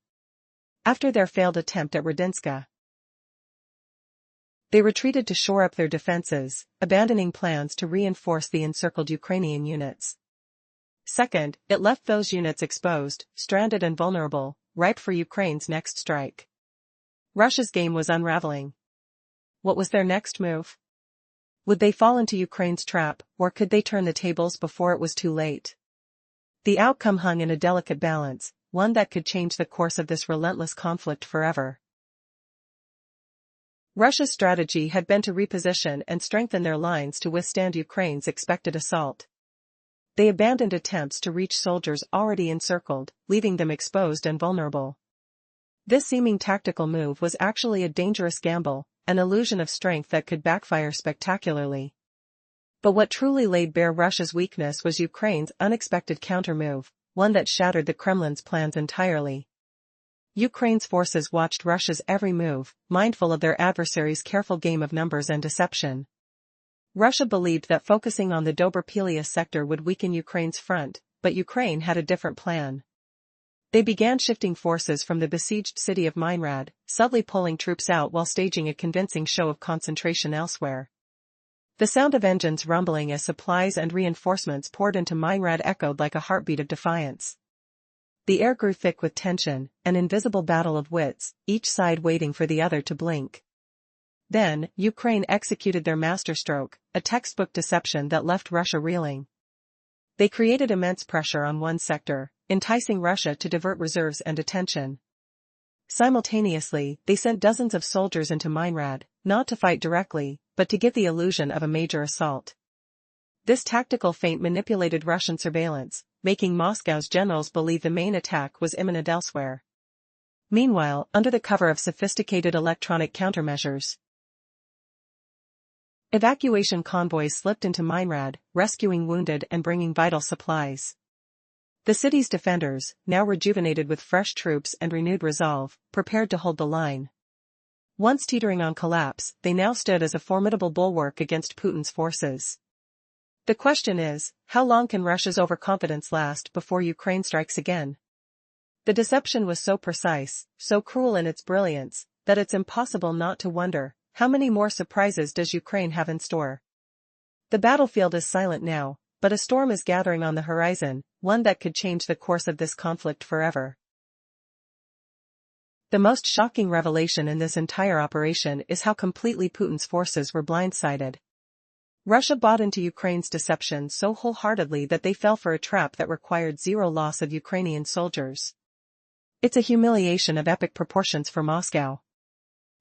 After their failed attempt at Radynska, they retreated to shore up their defenses, abandoning plans to reinforce the encircled Ukrainian units. Second, it left those units exposed, stranded and vulnerable, ripe for Ukraine's next strike. Russia's game was unraveling. What was their next move? Would they fall into Ukraine's trap, or could they turn the tables before it was too late? The outcome hung in a delicate balance, one that could change the course of this relentless conflict forever. Russia's strategy had been to reposition and strengthen their lines to withstand Ukraine's expected assault. They abandoned attempts to reach soldiers already encircled, leaving them exposed and vulnerable. This seeming tactical move was actually a dangerous gamble, an illusion of strength that could backfire spectacularly. But what truly laid bare Russia's weakness was Ukraine's unexpected countermove, one that shattered the Kremlin's plans entirely. Ukraine's forces watched Russia's every move, mindful of their adversary's careful game of numbers and deception. Russia believed that focusing on the Dobropilya sector would weaken Ukraine's front, but Ukraine had a different plan. They began shifting forces from the besieged city of Minrad, subtly pulling troops out while staging a convincing show of concentration elsewhere. The sound of engines rumbling as supplies and reinforcements poured into Minrad echoed like a heartbeat of defiance. The air grew thick with tension, an invisible battle of wits, each side waiting for the other to blink. Then, Ukraine executed their masterstroke, a textbook deception that left Russia reeling. They created immense pressure on one sector, enticing Russia to divert reserves and attention. Simultaneously, they sent dozens of soldiers into Minrad, not to fight directly, but to give the illusion of a major assault. This tactical feint manipulated Russian surveillance, making Moscow's generals believe the main attack was imminent elsewhere. Meanwhile, under the cover of sophisticated electronic countermeasures, evacuation convoys slipped into Minrad, rescuing wounded and bringing vital supplies. The city's defenders, now rejuvenated with fresh troops and renewed resolve, prepared to hold the line. Once teetering on collapse, they now stood as a formidable bulwark against Putin's forces. The question is, how long can Russia's overconfidence last before Ukraine strikes again? The deception was so precise, so cruel in its brilliance, that it's impossible not to wonder, how many more surprises does Ukraine have in store? The battlefield is silent now, but a storm is gathering on the horizon, one that could change the course of this conflict forever. The most shocking revelation in this entire operation is how completely Putin's forces were blindsided. Russia bought into Ukraine's deception so wholeheartedly that they fell for a trap that required zero loss of Ukrainian soldiers. It's a humiliation of epic proportions for Moscow.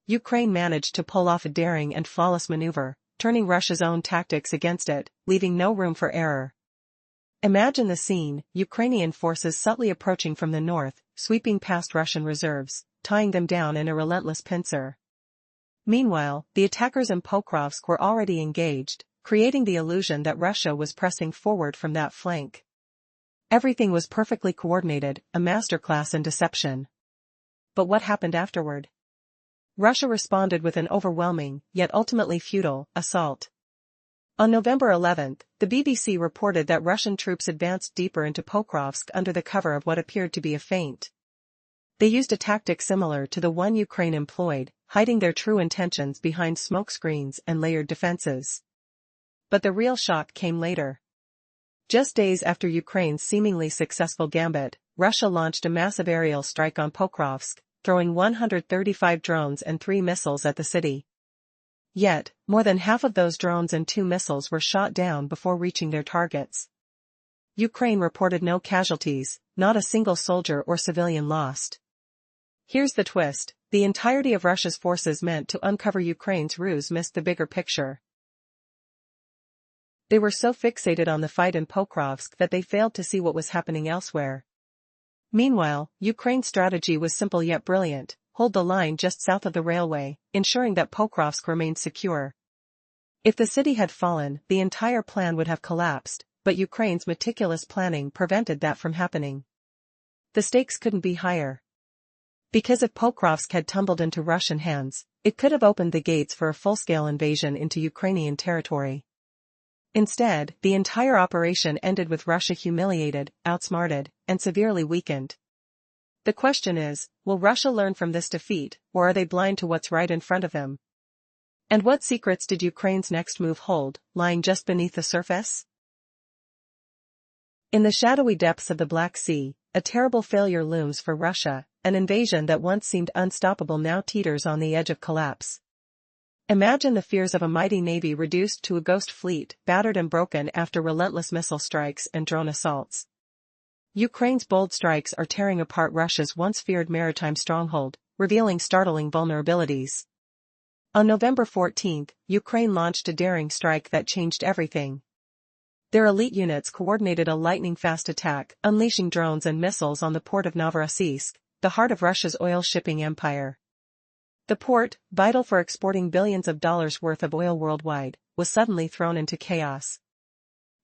Ukraine managed to pull off a daring and flawless maneuver, turning Russia's own tactics against it, leaving no room for error. Imagine the scene: Ukrainian forces subtly approaching from the north, sweeping past Russian reserves, tying them down in a relentless pincer. Meanwhile, the attackers in Pokrovsk were already engaged, creating the illusion that Russia was pressing forward from that flank. Everything was perfectly coordinated, a masterclass in deception. But what happened afterward? Russia responded with an overwhelming, yet ultimately futile, assault. On November 11, the BBC reported that Russian troops advanced deeper into Pokrovsk under the cover of what appeared to be a feint. They used a tactic similar to the one Ukraine employed, hiding their true intentions behind smokescreens and layered defenses. But the real shock came later. Just days after Ukraine's seemingly successful gambit, Russia launched a massive aerial strike on Pokrovsk, throwing 135 drones and 3 missiles at the city. Yet, more than half of those drones and 2 missiles were shot down before reaching their targets. Ukraine reported no casualties, not a single soldier or civilian lost. Here's the twist: the entirety of Russia's forces meant to uncover Ukraine's ruse missed the bigger picture. They were so fixated on the fight in Pokrovsk that they failed to see what was happening elsewhere. Meanwhile, Ukraine's strategy was simple yet brilliant: hold the line just south of the railway, ensuring that Pokrovsk remained secure. If the city had fallen, the entire plan would have collapsed, but Ukraine's meticulous planning prevented that from happening. The stakes couldn't be higher. Because if Pokrovsk had tumbled into Russian hands, it could have opened the gates for a full-scale invasion into Ukrainian territory. Instead, the entire operation ended with Russia humiliated, outsmarted, and severely weakened. The question is, will Russia learn from this defeat, or are they blind to what's right in front of them? And what secrets did Ukraine's next move hold, lying just beneath the surface? In the shadowy depths of the Black Sea, a terrible failure looms for Russia. An invasion that once seemed unstoppable now teeters on the edge of collapse. Imagine the fears of a mighty navy reduced to a ghost fleet, battered and broken after relentless missile strikes and drone assaults. Ukraine's bold strikes are tearing apart Russia's once feared maritime stronghold, revealing startling vulnerabilities. On November 14, Ukraine launched a daring strike that changed everything. Their elite units coordinated a lightning-fast attack, unleashing drones and missiles on the port of Novorossiysk, the heart of Russia's oil shipping empire. The port, vital for exporting billions of dollars worth of oil worldwide, was suddenly thrown into chaos.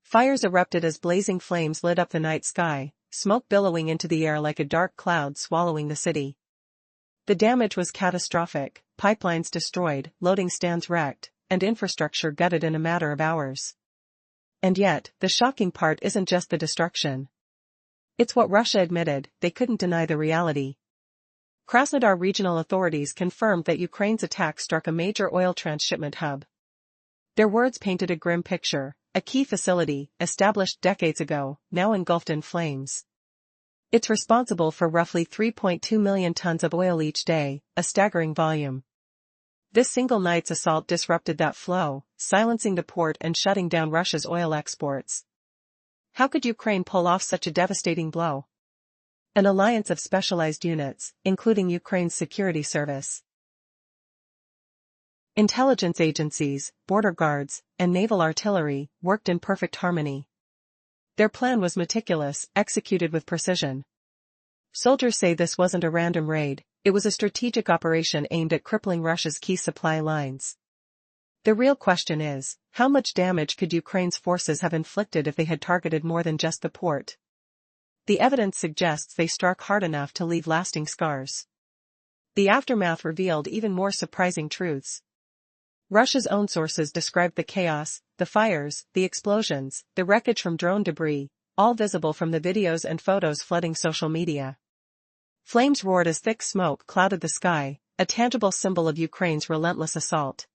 Fires erupted as blazing flames lit up the night sky, smoke billowing into the air like a dark cloud swallowing the city. The damage was catastrophic: pipelines destroyed, loading stands wrecked, and infrastructure gutted in a matter of hours. And yet, the shocking part isn't just the destruction. It's what Russia admitted: they couldn't deny the reality. Krasnodar regional authorities confirmed that Ukraine's attack struck a major oil transshipment hub. Their words painted a grim picture: a key facility, established decades ago, now engulfed in flames. It's responsible for roughly 3.2 million tons of oil each day, a staggering volume. This single night's assault disrupted that flow, silencing the port and shutting down Russia's oil exports. How could Ukraine pull off such a devastating blow? An alliance of specialized units, including Ukraine's security service, intelligence agencies, border guards, and naval artillery, worked in perfect harmony. Their plan was meticulous, executed with precision. Soldiers say this wasn't a random raid, it was a strategic operation aimed at crippling Russia's key supply lines. The real question is, how much damage could Ukraine's forces have inflicted if they had targeted more than just the port? The evidence suggests they struck hard enough to leave lasting scars. The aftermath revealed even more surprising truths. Russia's own sources described the chaos, the fires, the explosions, the wreckage from drone debris, all visible from the videos and photos flooding social media. Flames roared as thick smoke clouded the sky, a tangible symbol of Ukraine's relentless assault.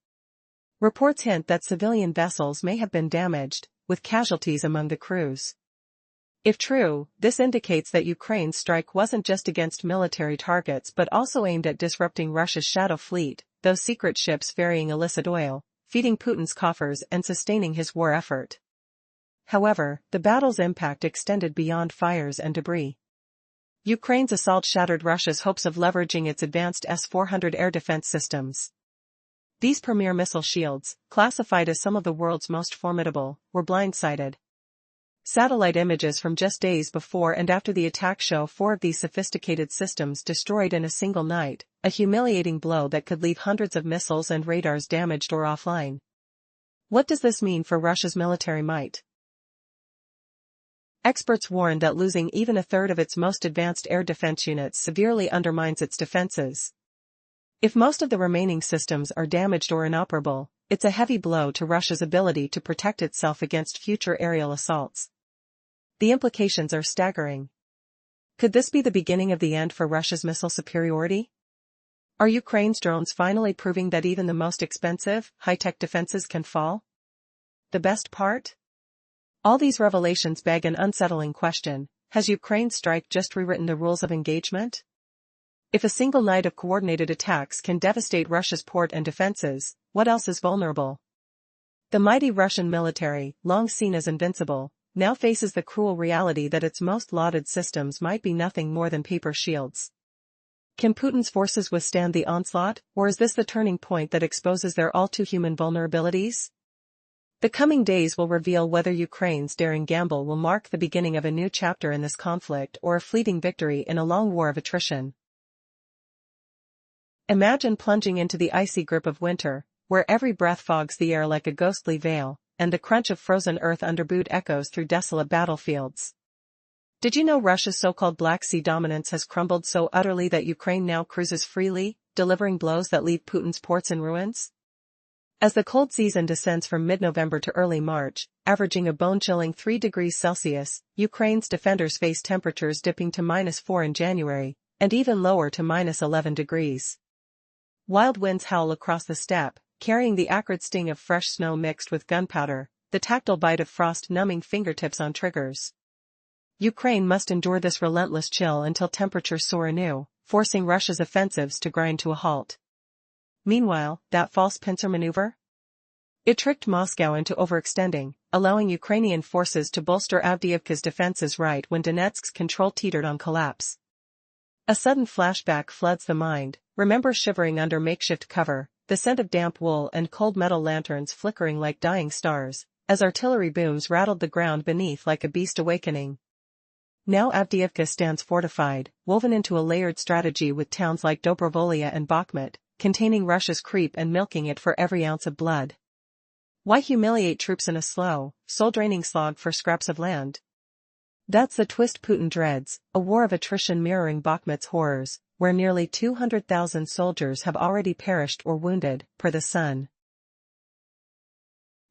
Reports hint that civilian vessels may have been damaged, with casualties among the crews. If true, this indicates that Ukraine's strike wasn't just against military targets but also aimed at disrupting Russia's shadow fleet, those secret ships ferrying illicit oil, feeding Putin's coffers and sustaining his war effort. However, the battle's impact extended beyond fires and debris. Ukraine's assault shattered Russia's hopes of leveraging its advanced S-400 air defense systems. These premier missile shields, classified as some of the world's most formidable, were blindsided. Satellite images from just days before and after the attack show 4 of these sophisticated systems destroyed in a single night, a humiliating blow that could leave hundreds of missiles and radars damaged or offline. What does this mean for Russia's military might? Experts warn that losing even a third of its most advanced air defense units severely undermines its defenses. If most of the remaining systems are damaged or inoperable, it's a heavy blow to Russia's ability to protect itself against future aerial assaults. The implications are staggering. Could this be the beginning of the end for Russia's missile superiority? Are Ukraine's drones finally proving that even the most expensive, high-tech defenses can fall? The best part? All these revelations beg an unsettling question: has Ukraine's strike just rewritten the rules of engagement? If a single night of coordinated attacks can devastate Russia's port and defenses, what else is vulnerable? The mighty Russian military, long seen as invincible, now faces the cruel reality that its most lauded systems might be nothing more than paper shields. Can Putin's forces withstand the onslaught, or is this the turning point that exposes their all-too-human vulnerabilities? The coming days will reveal whether Ukraine's daring gamble will mark the beginning of a new chapter in this conflict or a fleeting victory in a long war of attrition. Imagine plunging into the icy grip of winter, where every breath fogs the air like a ghostly veil, and the crunch of frozen earth under boot echoes through desolate battlefields. Did you know Russia's so-called Black Sea dominance has crumbled so utterly that Ukraine now cruises freely, delivering blows that leave Putin's ports in ruins? As the cold season descends from mid-November to early March, averaging a bone-chilling 3 degrees Celsius, Ukraine's defenders face temperatures dipping to -4 in January, and even lower to -11 degrees. Wild winds howl across the steppe, carrying the acrid sting of fresh snow mixed with gunpowder, the tactile bite of frost numbing fingertips on triggers. Ukraine must endure this relentless chill until temperatures soar anew, forcing Russia's offensives to grind to a halt. Meanwhile, that false pincer maneuver? It tricked Moscow into overextending, allowing Ukrainian forces to bolster Avdiivka's defenses right when Donetsk's control teetered on collapse. A sudden flashback floods the mind. Remember shivering under makeshift cover, the scent of damp wool and cold metal lanterns flickering like dying stars, as artillery booms rattled the ground beneath like a beast awakening. Now Avdiivka stands fortified, woven into a layered strategy with towns like Dobrovolya and Bakhmut, containing Russia's creep and milking it for every ounce of blood. Why humiliate troops in a slow, soul-draining slog for scraps of land? That's the twist Putin dreads, a war of attrition mirroring Bakhmut's horrors, where nearly 200,000 soldiers have already perished or wounded, per the Sun.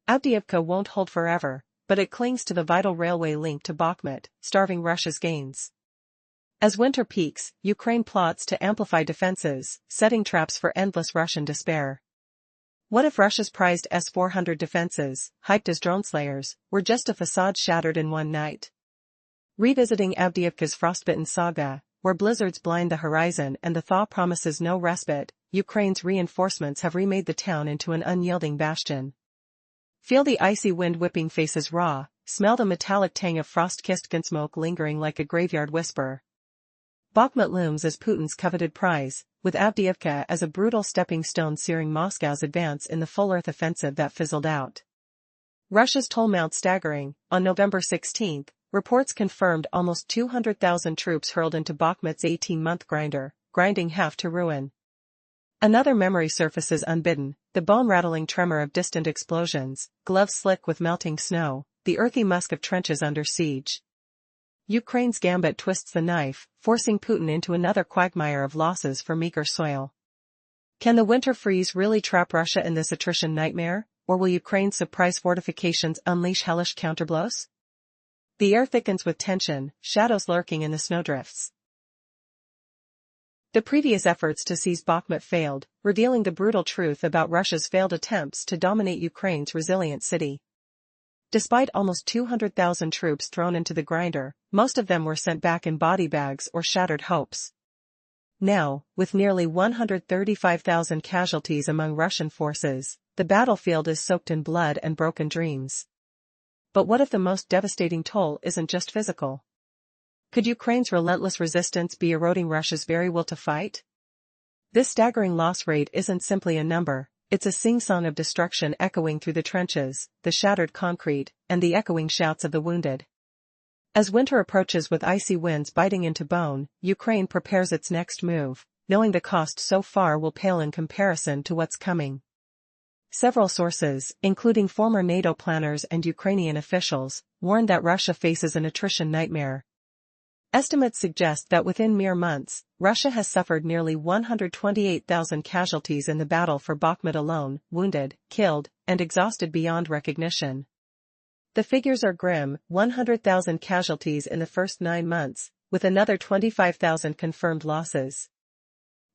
Avdiivka won't hold forever, but it clings to the vital railway link to Bakhmut, starving Russia's gains. As winter peaks, Ukraine plots to amplify defenses, setting traps for endless Russian despair. What if Russia's prized S-400 defenses, hyped as drone slayers, were just a facade shattered in one night? Revisiting Avdiivka's frostbitten saga, where blizzards blind the horizon and the thaw promises no respite, Ukraine's reinforcements have remade the town into an unyielding bastion. Feel the icy wind whipping faces raw, smell the metallic tang of frost-kissed gunsmoke lingering like a graveyard whisper. Bakhmut looms as Putin's coveted prize, with Avdiivka as a brutal stepping stone searing Moscow's advance in the full-earth offensive that fizzled out. Russia's toll mounts staggering. On November 16, reports confirmed almost 200,000 troops hurled into Bakhmut's 18-month grinding half to ruin. Another memory surfaces unbidden, the bone-rattling tremor of distant explosions, gloves slick with melting snow, the earthy musk of trenches under siege. Ukraine's gambit twists the knife, forcing Putin into another quagmire of losses for meager soil. Can the winter freeze really trap Russia in this attrition nightmare, or will Ukraine's surprise fortifications unleash hellish counterblows? The air thickens with tension, shadows lurking in the snowdrifts. The previous efforts to seize Bakhmut failed, revealing the brutal truth about Russia's failed attempts to dominate Ukraine's resilient city. Despite almost 200,000 troops thrown into the grinder, most of them were sent back in body bags or shattered hopes. Now, with nearly 135,000 casualties among Russian forces, the battlefield is soaked in blood and broken dreams. But what if the most devastating toll isn't just physical? Could Ukraine's relentless resistance be eroding Russia's very will to fight? This staggering loss rate isn't simply a number, it's a sing-song of destruction echoing through the trenches, the shattered concrete, and the echoing shouts of the wounded. As winter approaches with icy winds biting into bone, Ukraine prepares its next move, knowing the cost so far will pale in comparison to what's coming. Several sources, including former NATO planners and Ukrainian officials, warn that Russia faces an attrition nightmare. Estimates suggest that within mere months, Russia has suffered nearly 128,000 casualties in the battle for Bakhmut alone, wounded, killed, and exhausted beyond recognition. The figures are grim: 100,000 casualties in the first 9 months, with another 25,000 confirmed losses.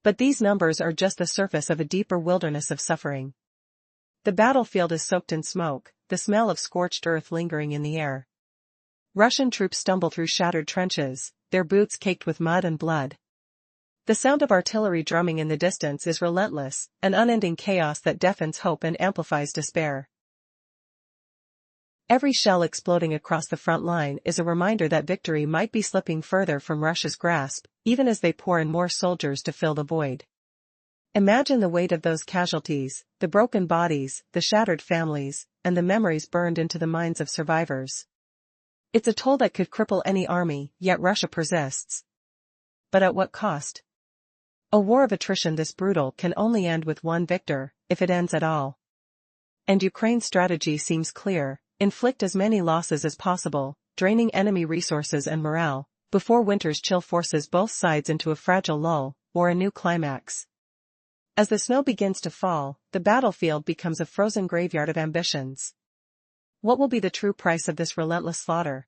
But these numbers are just the surface of a deeper wilderness of suffering. The battlefield is soaked in smoke, the smell of scorched earth lingering in the air. Russian troops stumble through shattered trenches, their boots caked with mud and blood. The sound of artillery drumming in the distance is relentless, an unending chaos that deafens hope and amplifies despair. Every shell exploding across the front line is a reminder that victory might be slipping further from Russia's grasp, even as they pour in more soldiers to fill the void. Imagine the weight of those casualties, the broken bodies, the shattered families, and the memories burned into the minds of survivors. It's a toll that could cripple any army, yet Russia persists. But at what cost? A war of attrition this brutal can only end with one victor, if it ends at all. And Ukraine's strategy seems clear: inflict as many losses as possible, draining enemy resources and morale, before winter's chill forces both sides into a fragile lull, or a new climax. As the snow begins to fall, the battlefield becomes a frozen graveyard of ambitions. What will be the true price of this relentless slaughter?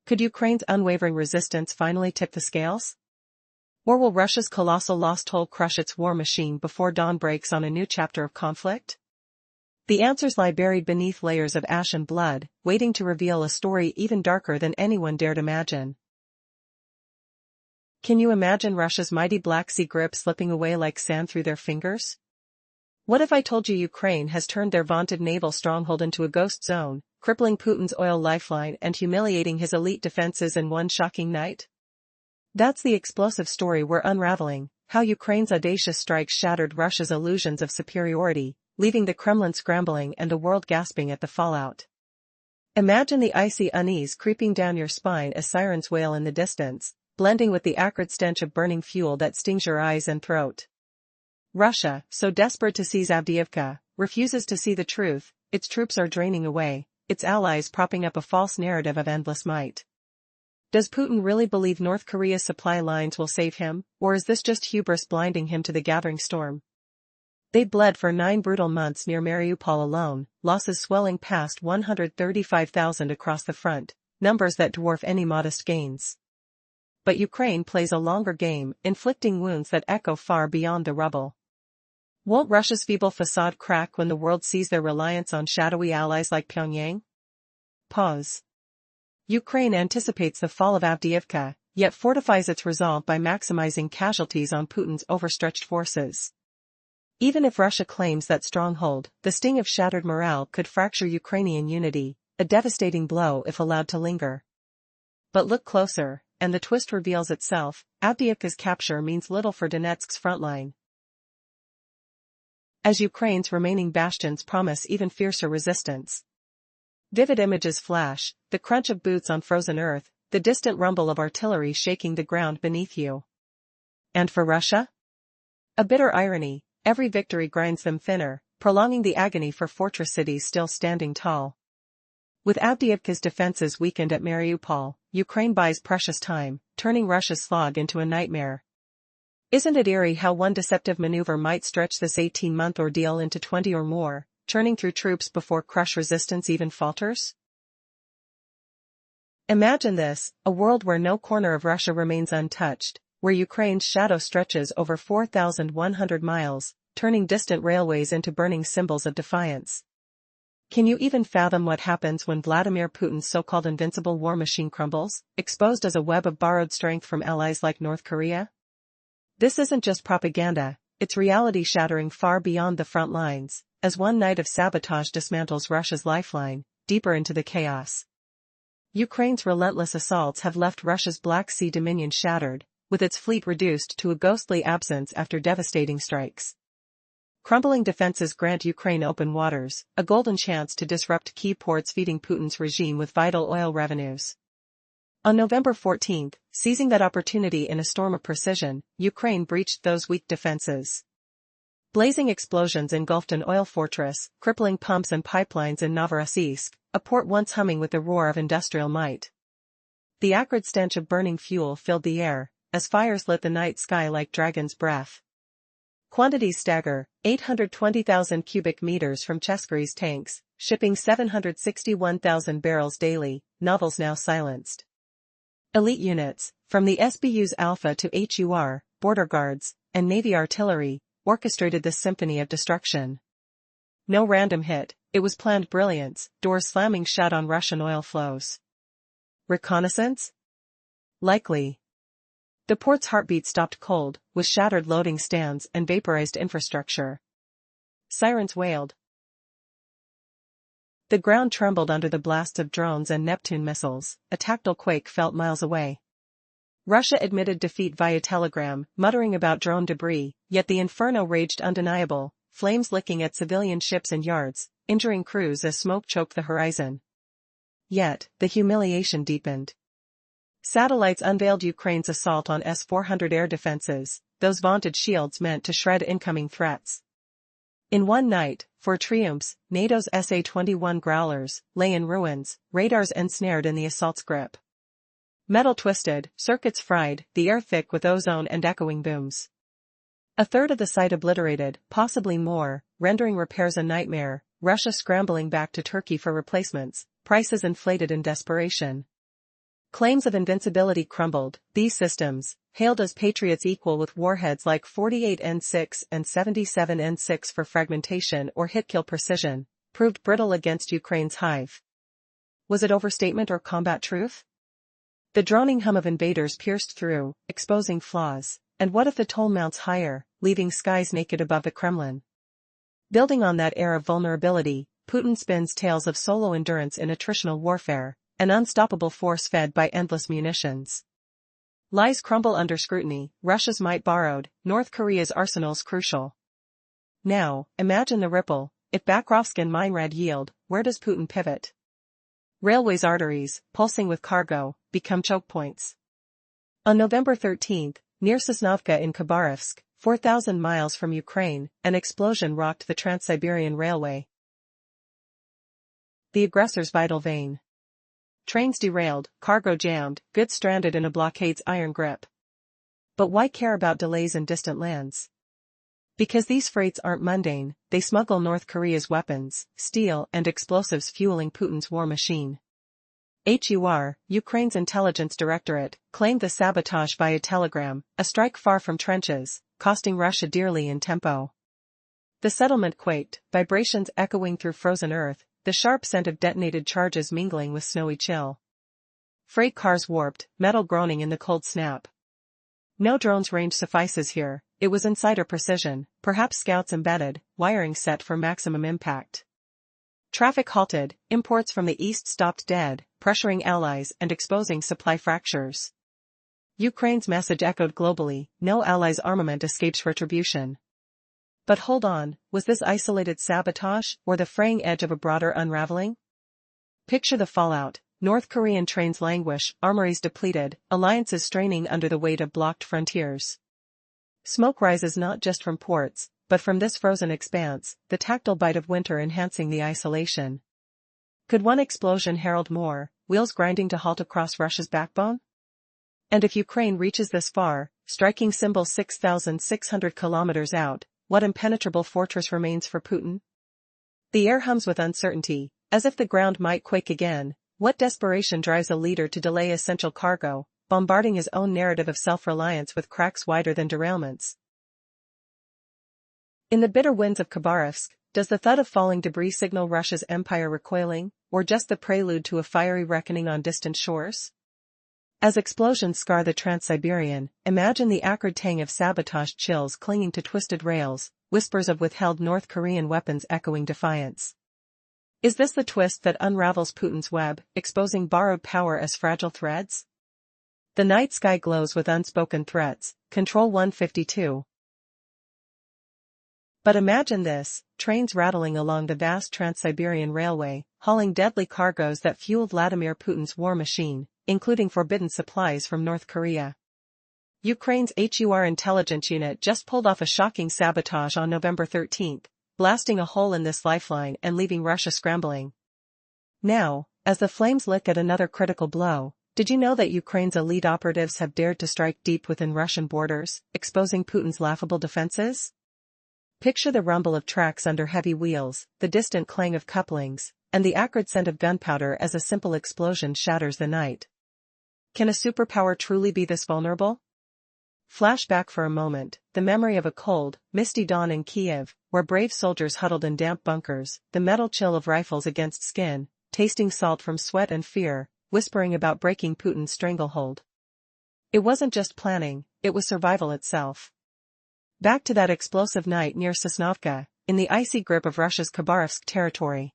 Could Ukraine's unwavering resistance finally tip the scales? Or will Russia's colossal loss toll crush its war machine before dawn breaks on a new chapter of conflict? The answers lie buried beneath layers of ash and blood, waiting to reveal a story even darker than anyone dared imagine. Can you imagine Russia's mighty Black Sea grip slipping away like sand through their fingers? What if I told you Ukraine has turned their vaunted naval stronghold into a ghost zone, crippling Putin's oil lifeline and humiliating his elite defenses in one shocking night? That's the explosive story we're unraveling: how Ukraine's audacious strikes shattered Russia's illusions of superiority, leaving the Kremlin scrambling and the world gasping at the fallout. Imagine the icy unease creeping down your spine as sirens wail in the distance, blending with the acrid stench of burning fuel that stings your eyes and throat. Russia, so desperate to seize Avdiivka, refuses to see the truth: its troops are draining away, its allies propping up a false narrative of endless might. Does Putin really believe North Korea's supply lines will save him, or is this just hubris blinding him to the gathering storm? They bled for 9 brutal months near Mariupol alone, losses swelling past 135,000 across the front, numbers that dwarf any modest gains. But Ukraine plays a longer game, inflicting wounds that echo far beyond the rubble. Won't Russia's feeble facade crack when the world sees their reliance on shadowy allies like Pyongyang? Pause. Ukraine anticipates the fall of Avdiivka, yet fortifies its resolve by maximizing casualties on Putin's overstretched forces. Even if Russia claims that stronghold, the sting of shattered morale could fracture Ukrainian unity, a devastating blow if allowed to linger. But look closer, and the twist reveals itself: Avdiivka's capture means little for Donetsk's frontline. As Ukraine's remaining bastions promise even fiercer resistance. Vivid images flash: the crunch of boots on frozen earth, the distant rumble of artillery shaking the ground beneath you. And for Russia? A bitter irony: every victory grinds them thinner, prolonging the agony for fortress cities still standing tall. With Avdiivka's defenses weakened at Mariupol, Ukraine buys precious time, turning Russia's slog into a nightmare. Isn't it eerie how one deceptive maneuver might stretch this 18-month ordeal into 20 or more, churning through troops before crush resistance even falters? Imagine this: a world where no corner of Russia remains untouched, where Ukraine's shadow stretches over 4,100 miles, turning distant railways into burning symbols of defiance. Can you even fathom what happens when Vladimir Putin's so-called invincible war machine crumbles, exposed as a web of borrowed strength from allies like North Korea? This isn't just propaganda, it's reality shattering far beyond the front lines, as one night of sabotage dismantles Russia's lifeline, deeper into the chaos. Ukraine's relentless assaults have left Russia's Black Sea dominion shattered, with its fleet reduced to a ghostly absence after devastating strikes. Crumbling defenses grant Ukraine open waters, a golden chance to disrupt key ports feeding Putin's regime with vital oil revenues. On November 14, seizing that opportunity in a storm of precision, Ukraine breached those weak defenses. Blazing explosions engulfed an oil fortress, crippling pumps and pipelines in Novorossiysk, a port once humming with the roar of industrial might. The acrid stench of burning fuel filled the air, as fires lit the night sky like dragon's breath. Quantities stagger, 820,000 cubic meters from Cheskari's tanks, shipping 761,000 barrels daily, novels now silenced. Elite units, from the SBU's Alpha to HUR, border guards, and Navy artillery, orchestrated this symphony of destruction. No random hit, it was planned brilliance, doors slamming shut on Russian oil flows. Reconnaissance? Likely. The port's heartbeat stopped cold, with shattered loading stands and vaporized infrastructure. Sirens wailed. The ground trembled under the blasts of drones and Neptune missiles, a tactile quake felt miles away. Russia admitted defeat via telegram, muttering about drone debris, yet the inferno raged undeniable, flames licking at civilian ships and yards, injuring crews as smoke choked the horizon. Yet, the humiliation deepened. Satellites unveiled Ukraine's assault on S-400 air defenses, those vaunted shields meant to shred incoming threats. In one night, for triumphs, NATO's SA-21 Growlers lay in ruins, radars ensnared in the assault's grip. Metal twisted, circuits fried, the air thick with ozone and echoing booms. A third of the site obliterated, possibly more, rendering repairs a nightmare, Russia scrambling back to Turkey for replacements, prices inflated in desperation. Claims of invincibility crumbled. These systems, hailed as Patriots equal with warheads like 48 N6 and 77 N6 for fragmentation or hit-kill precision, proved brittle against Ukraine's Hive. Was it overstatement or combat truth? The droning hum of invaders pierced through, exposing flaws, and what if the toll mounts higher, leaving skies naked above the Kremlin? Building on that air of vulnerability, Putin spins tales of solo endurance in attritional warfare, an unstoppable force fed by endless munitions. Lies crumble under scrutiny, Russia's might borrowed, North Korea's arsenals crucial. Now, imagine the ripple, if Bakrovsk and Minrad yield, where does Putin pivot? Railways' arteries, pulsing with cargo, become choke points. On November 13, near Sosnovka in Khabarovsk, 4,000 miles from Ukraine, an explosion rocked the Trans-Siberian Railway. The aggressor's vital vein. Trains derailed, cargo jammed, goods stranded in a blockade's iron grip. But why care about delays in distant lands? Because these freights aren't mundane, they smuggle North Korea's weapons, steel and explosives fueling Putin's war machine. HUR, Ukraine's intelligence directorate, claimed the sabotage via telegram, a strike far from trenches, costing Russia dearly in tempo. The settlement quaked, vibrations echoing through frozen earth, the sharp scent of detonated charges mingling with snowy chill. Freight cars warped, metal groaning in the cold snap. No drone's range suffices here, it was insider precision, perhaps scouts embedded, wiring set for maximum impact. Traffic halted, imports from the east stopped dead, pressuring allies and exposing supply fractures. Ukraine's message echoed globally, no allies' armament escapes retribution. But hold on, was this isolated sabotage or the fraying edge of a broader unraveling? Picture the fallout, North Korean trains languish, armories depleted, alliances straining under the weight of blocked frontiers. Smoke rises not just from ports, but from this frozen expanse, the tactile bite of winter enhancing the isolation. Could one explosion herald more, wheels grinding to halt across Russia's backbone? And if Ukraine reaches this far, striking symbol 6,600 kilometers out, what impenetrable fortress remains for Putin? The air hums with uncertainty, as if the ground might quake again. What desperation drives a leader to delay essential cargo, bombarding his own narrative of self-reliance with cracks wider than derailments. In the bitter winds of Khabarovsk, does the thud of falling debris signal Russia's empire recoiling, or just the prelude to a fiery reckoning on distant shores? As explosions scar the Trans-Siberian, imagine the acrid tang of sabotage chills clinging to twisted rails, whispers of withheld North Korean weapons echoing defiance. Is this the twist that unravels Putin's web, exposing borrowed power as fragile threads? The night sky glows with unspoken threats, Control 152. But imagine this, trains rattling along the vast Trans-Siberian Railway, hauling deadly cargoes that fueled Vladimir Putin's war machine, including forbidden supplies from North Korea. Ukraine's HUR intelligence unit just pulled off a shocking sabotage on November 13, blasting a hole in this lifeline and leaving Russia scrambling. Now, as the flames lick at another critical blow, did you know that Ukraine's elite operatives have dared to strike deep within Russian borders, exposing Putin's laughable defenses? Picture the rumble of tracks under heavy wheels, the distant clang of couplings, and the acrid scent of gunpowder as a simple explosion shatters the night. Can a superpower truly be this vulnerable? Flash back for a moment, the memory of a cold, misty dawn in Kiev, where brave soldiers huddled in damp bunkers, the metal chill of rifles against skin, tasting salt from sweat and fear, whispering about breaking Putin's stranglehold. It wasn't just planning, it was survival itself. Back to that explosive night near Sosnovka, in the icy grip of Russia's Khabarovsk territory.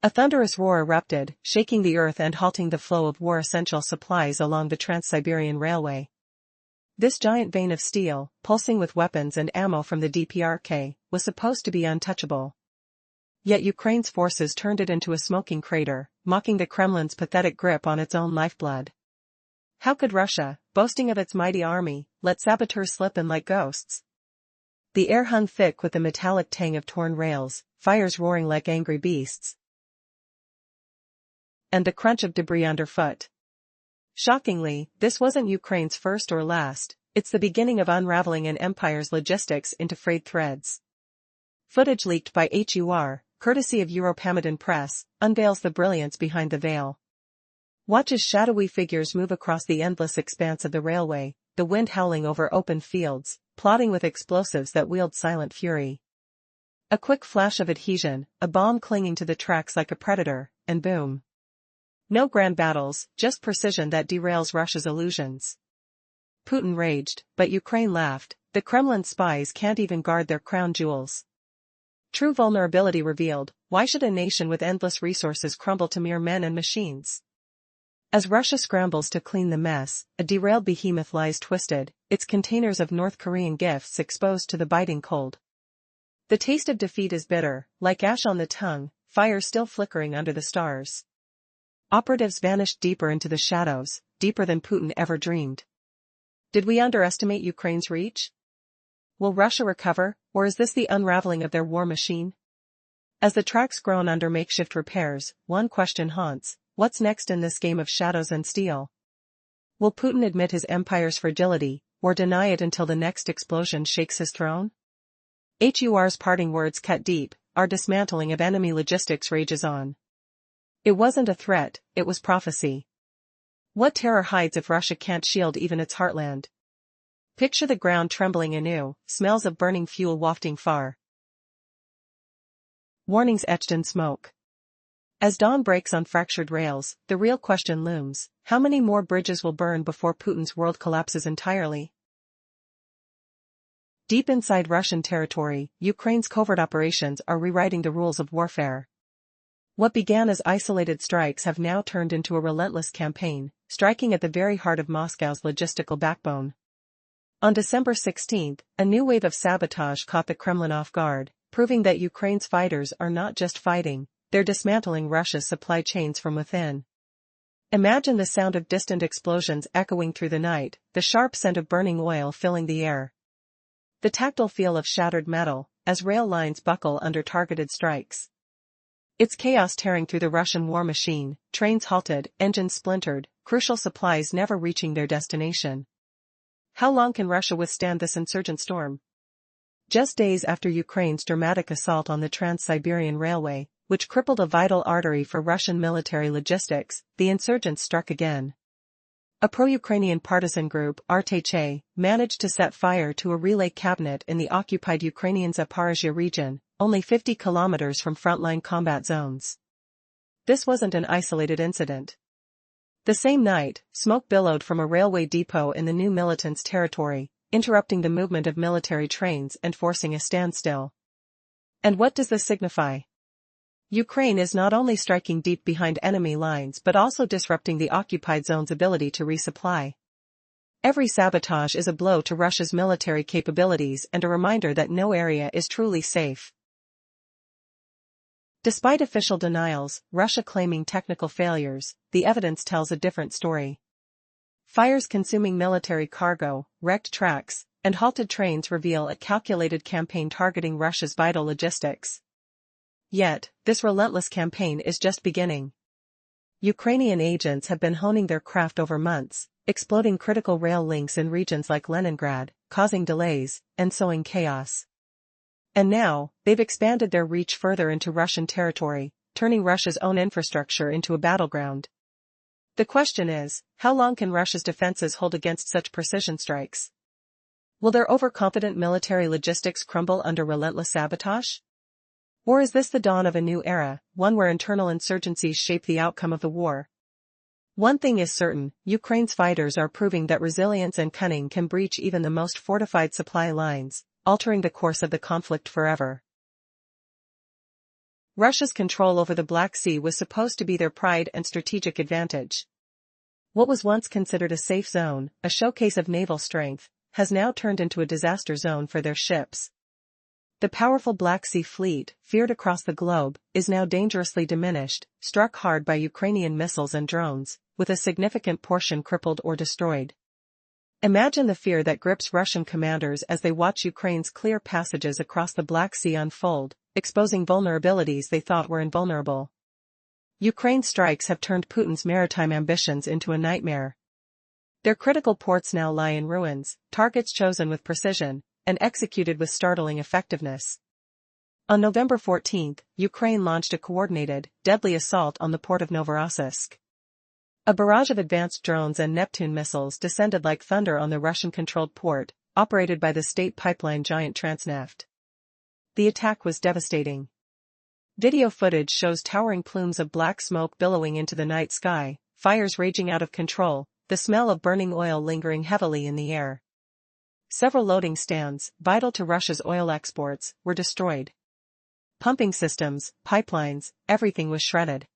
A thunderous roar erupted, shaking the earth and halting the flow of war-essential supplies along the Trans-Siberian Railway. This giant vein of steel, pulsing with weapons and ammo from the DPRK, was supposed to be untouchable. Yet Ukraine's forces turned it into a smoking crater, mocking the Kremlin's pathetic grip on its own lifeblood. How could Russia, boasting of its mighty army, let saboteurs slip in like ghosts? The air hung thick with the metallic tang of torn rails, fires roaring like angry beasts, and the crunch of debris underfoot. Shockingly, this wasn't Ukraine's first or last, it's the beginning of unraveling an empire's logistics into frayed threads. Footage leaked by HUR, courtesy of Euromaidan Press, unveils the brilliance behind the veil. Watch as shadowy figures move across the endless expanse of the railway, the wind howling over open fields, plotting with explosives that wield silent fury. A quick flash of adhesion, a bomb clinging to the tracks like a predator, and boom. No grand battles, just precision that derails Russia's illusions. Putin raged, but Ukraine laughed. The Kremlin spies can't even guard their crown jewels. True vulnerability revealed. Why should a nation with endless resources crumble to mere men and machines? As Russia scrambles to clean the mess, a derailed behemoth lies twisted, its containers of North Korean gifts exposed to the biting cold. The taste of defeat is bitter, like ash on the tongue, fire still flickering under the stars. Operatives vanished deeper into the shadows, deeper than Putin ever dreamed. Did we underestimate Ukraine's reach? Will Russia recover, or is this the unraveling of their war machine? As the tracks groan under makeshift repairs, one question haunts. What's next in this game of shadows and steel? Will Putin admit his empire's fragility, or deny it until the next explosion shakes his throne? HUR's parting words cut deep, our dismantling of enemy logistics rages on. It wasn't a threat, it was prophecy. What terror hides if Russia can't shield even its heartland? Picture the ground trembling anew, smells of burning fuel wafting far. Warnings etched in smoke. As dawn breaks on fractured rails, the real question looms: how many more bridges will burn before Putin's world collapses entirely? Deep inside Russian territory, Ukraine's covert operations are rewriting the rules of warfare. What began as isolated strikes have now turned into a relentless campaign, striking at the very heart of Moscow's logistical backbone. On December 16, a new wave of sabotage caught the Kremlin off guard, proving that Ukraine's fighters are not just fighting, they're dismantling Russia's supply chains from within. Imagine the sound of distant explosions echoing through the night, the sharp scent of burning oil filling the air. The tactile feel of shattered metal, as rail lines buckle under targeted strikes. It's chaos tearing through the Russian war machine, trains halted, engines splintered, crucial supplies never reaching their destination. How long can Russia withstand this insurgent storm? Just days after Ukraine's dramatic assault on the Trans-Siberian Railway, which crippled a vital artery for Russian military logistics, the insurgents struck again. A pro-Ukrainian partisan group, RTCH, managed to set fire to a relay cabinet in the occupied Ukrainian Zaporizhzhia region, only 50 kilometers from frontline combat zones. This wasn't an isolated incident. The same night, smoke billowed from a railway depot in the new militants' territory, interrupting the movement of military trains and forcing a standstill. And what does this signify? Ukraine is not only striking deep behind enemy lines but also disrupting the occupied zone's ability to resupply. Every sabotage is a blow to Russia's military capabilities and a reminder that no area is truly safe. Despite official denials, Russia claiming technical failures, the evidence tells a different story. Fires consuming military cargo, wrecked tracks, and halted trains reveal a calculated campaign targeting Russia's vital logistics. Yet, this relentless campaign is just beginning. Ukrainian agents have been honing their craft over months, exploding critical rail links in regions like Leningrad, causing delays, and sowing chaos. And now, they've expanded their reach further into Russian territory, turning Russia's own infrastructure into a battleground. The question is, how long can Russia's defenses hold against such precision strikes? Will their overconfident military logistics crumble under relentless sabotage? Or is this the dawn of a new era, one where internal insurgencies shape the outcome of the war? One thing is certain, Ukraine's fighters are proving that resilience and cunning can breach even the most fortified supply lines, altering the course of the conflict forever. Russia's control over the Black Sea was supposed to be their pride and strategic advantage. What was once considered a safe zone, a showcase of naval strength, has now turned into a disaster zone for their ships. The powerful Black Sea Fleet, feared across the globe, is now dangerously diminished, struck hard by Ukrainian missiles and drones, with a significant portion crippled or destroyed. Imagine the fear that grips Russian commanders as they watch Ukraine's clear passages across the Black Sea unfold, exposing vulnerabilities they thought were invulnerable. Ukraine's strikes have turned Putin's maritime ambitions into a nightmare. Their critical ports now lie in ruins, targets chosen with precision, and executed with startling effectiveness. On November 14, Ukraine launched a coordinated, deadly assault on the port of Novorossiysk. A barrage of advanced drones and Neptune missiles descended like thunder on the Russian-controlled port, operated by the state pipeline giant Transneft. The attack was devastating. Video footage shows towering plumes of black smoke billowing into the night sky, fires raging out of control, the smell of burning oil lingering heavily in the air. Several loading stands, vital to Russia's oil exports, were destroyed. Pumping systems, pipelines, everything was shredded.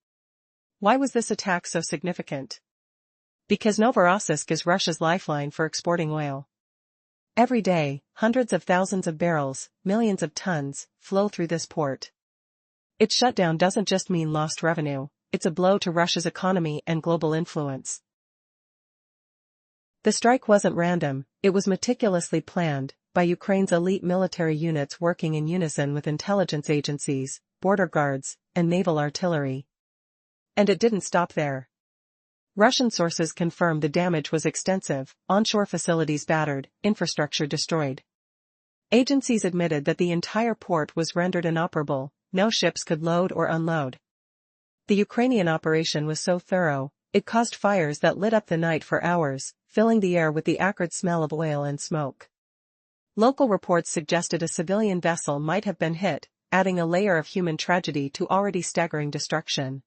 Why was this attack so significant? Because Novorossiysk is Russia's lifeline for exporting oil. Every day, hundreds of thousands of barrels, millions of tons, flow through this port. Its shutdown doesn't just mean lost revenue, it's a blow to Russia's economy and global influence. The strike wasn't random, it was meticulously planned, by Ukraine's elite military units working in unison with intelligence agencies, border guards, and naval artillery. And it didn't stop there. Russian sources confirmed the damage was extensive, onshore facilities battered, infrastructure destroyed. Agencies admitted that the entire port was rendered inoperable, no ships could load or unload. The Ukrainian operation was so thorough, it caused fires that lit up the night for hours, filling the air with the acrid smell of oil and smoke. Local reports suggested a civilian vessel might have been hit, adding a layer of human tragedy to already staggering destruction.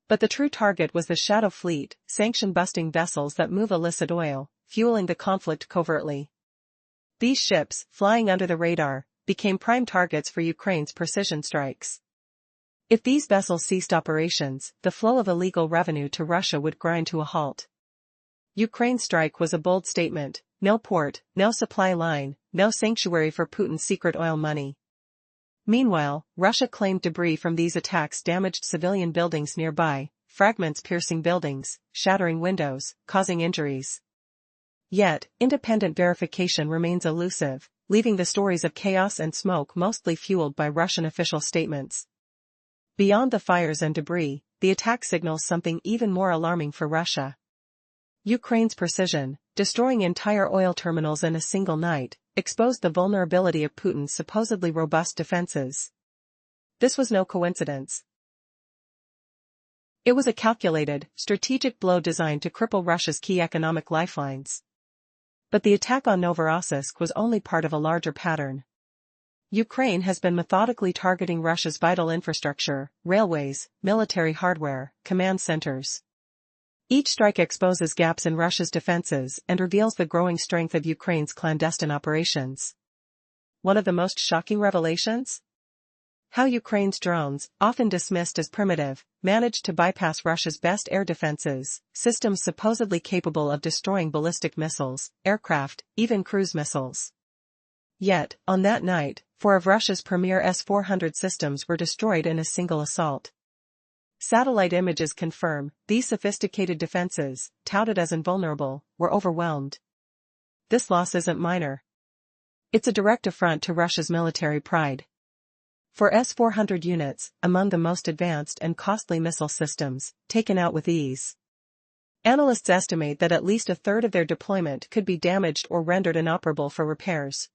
But the true target was the Shadow Fleet, sanction-busting vessels that move illicit oil, fueling the conflict covertly. These ships, flying under the radar, became prime targets for Ukraine's precision strikes. If these vessels ceased operations, the flow of illegal revenue to Russia would grind to a halt. Ukraine's strike was a bold statement: no port, no supply line, no sanctuary for Putin's secret oil money. Meanwhile, Russia claimed debris from these attacks damaged civilian buildings nearby, fragments piercing buildings, shattering windows, causing injuries. Yet, independent verification remains elusive, leaving the stories of chaos and smoke mostly fueled by Russian official statements. Beyond the fires and debris, the attack signals something even more alarming for Russia. Ukraine's precision, destroying entire oil terminals in a single night, exposed the vulnerability of Putin's supposedly robust defenses. This was no coincidence. It was a calculated, strategic blow designed to cripple Russia's key economic lifelines. But the attack on Novorossiysk was only part of a larger pattern. Ukraine has been methodically targeting Russia's vital infrastructure, railways, military hardware, command centers. Each strike exposes gaps in Russia's defenses and reveals the growing strength of Ukraine's clandestine operations. One of the most shocking revelations? How Ukraine's drones, often dismissed as primitive, managed to bypass Russia's best air defenses, systems supposedly capable of destroying ballistic missiles, aircraft, even cruise missiles. Yet, on that night, 4 of Russia's premier S-400 systems were destroyed in a single assault. Satellite images confirm these sophisticated defenses, touted as invulnerable, were overwhelmed. This loss isn't minor. It's a direct affront to Russia's military pride. For S-400 units, among the most advanced and costly missile systems, taken out with ease. Analysts estimate that at least a third of their deployment could be damaged or rendered inoperable for repairs.